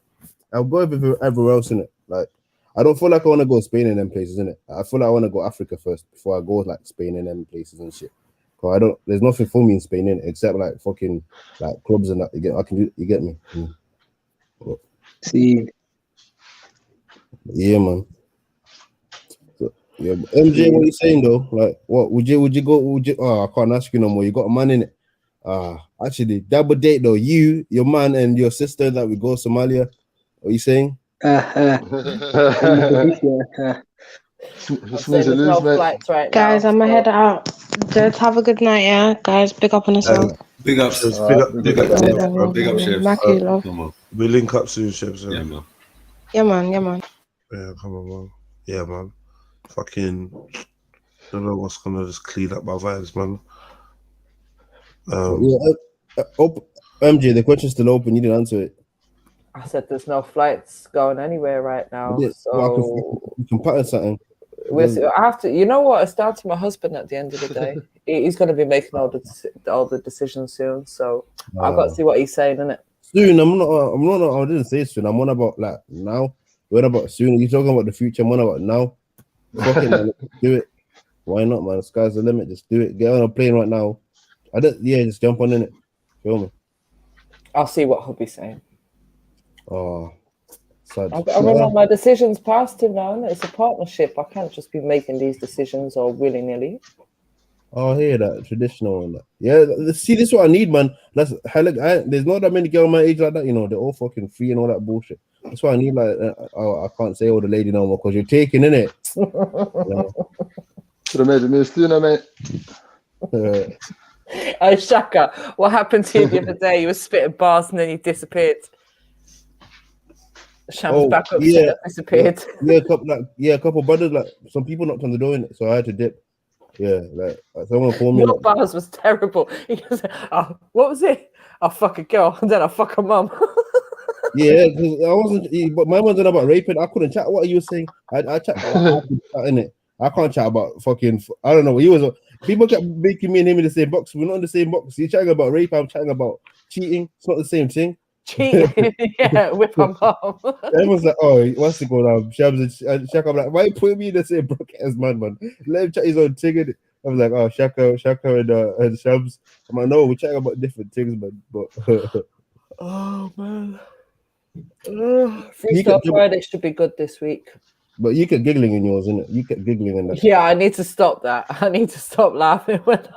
I'll go everywhere else in it. Like I don't feel like I want to go Spain and them places, innit? I feel like I want to go Africa first before I go like Spain and them places and shit. Cause there's nothing for me in Spain, innit? Except like fucking like clubs and that. You get me? See. Yeah, man. So, yeah, MJ, what are you saying though? Like, what would you go? I can't ask you no more. You got a man in it. Actually, double date though. You, your man, and your sister that we go Somalia. What are you saying? Guys, I'm gonna head out. Just have a good night, yeah. Guys, big up on yourself. Big up, big up, Chef. We link up soon, Chef. Yeah, man. Yeah, come on, man. Yeah, man. Fucking don't know what's gonna just clean up my vibes, man. MJ, the question's still open. You didn't answer it. I said there's no flights going anywhere right now. So we can pattern something. I have to. You know what? It's down to my husband at the end of the day. He's going to be making all the decisions soon. So I've got to see what he's saying, innit? Soon. I'm not. I didn't say soon. I'm on about like now. What about soon? You're talking about the future. I'm on about now. Fucking man, do it. Why not, man? Sky's the limit. Just do it. Get on a plane right now. Just jump on in it. Feel me? I'll see what he'll be saying. Oh, sad. I remember my decisions past him now. It's a partnership. I can't just be making these decisions all willy nilly. Oh, I hear that traditional and that. Yeah, see, this is what I need, man. That's there's not that many girls my age like that. You know, they're all fucking free and all that bullshit. That's why I need like. I can't say the lady no more because you're taking in it. Should have made the move sooner, mate. Oh, Shaka, what happened to you the other day? You were spitting bars and then you disappeared. Shams back up, disappeared. A couple brothers, like some people knocked on the door in it, so I had to dip. Yeah, like someone called me. Your bars was terrible. He goes, "Oh, what was it? I'll fuck a girl and then I'll fuck a mum." Yeah, because I wasn't. But my man's about raping. I couldn't chat. What are you saying? I chat in it. I can't chat about fucking. I don't know. He was. People kept making me and him in the same box. We're not in the same box. You're chatting about rape. I'm chatting about cheating. It's not the same thing. Cheating, yeah, with my mom. Everyone's like, "Oh, what's it going on?" Shams and Shaka. I'm like, "Why you put me in the same box as man? Let him chat his own thing." I was like, "Oh, Shaka and Shams." I'm like, "No, we're chatting about different things, man." But oh man, Freestyle Friday should be good this week. But you kept giggling in yours, innit? You kept giggling in that. Yeah, I need to stop that. I need to stop laughing when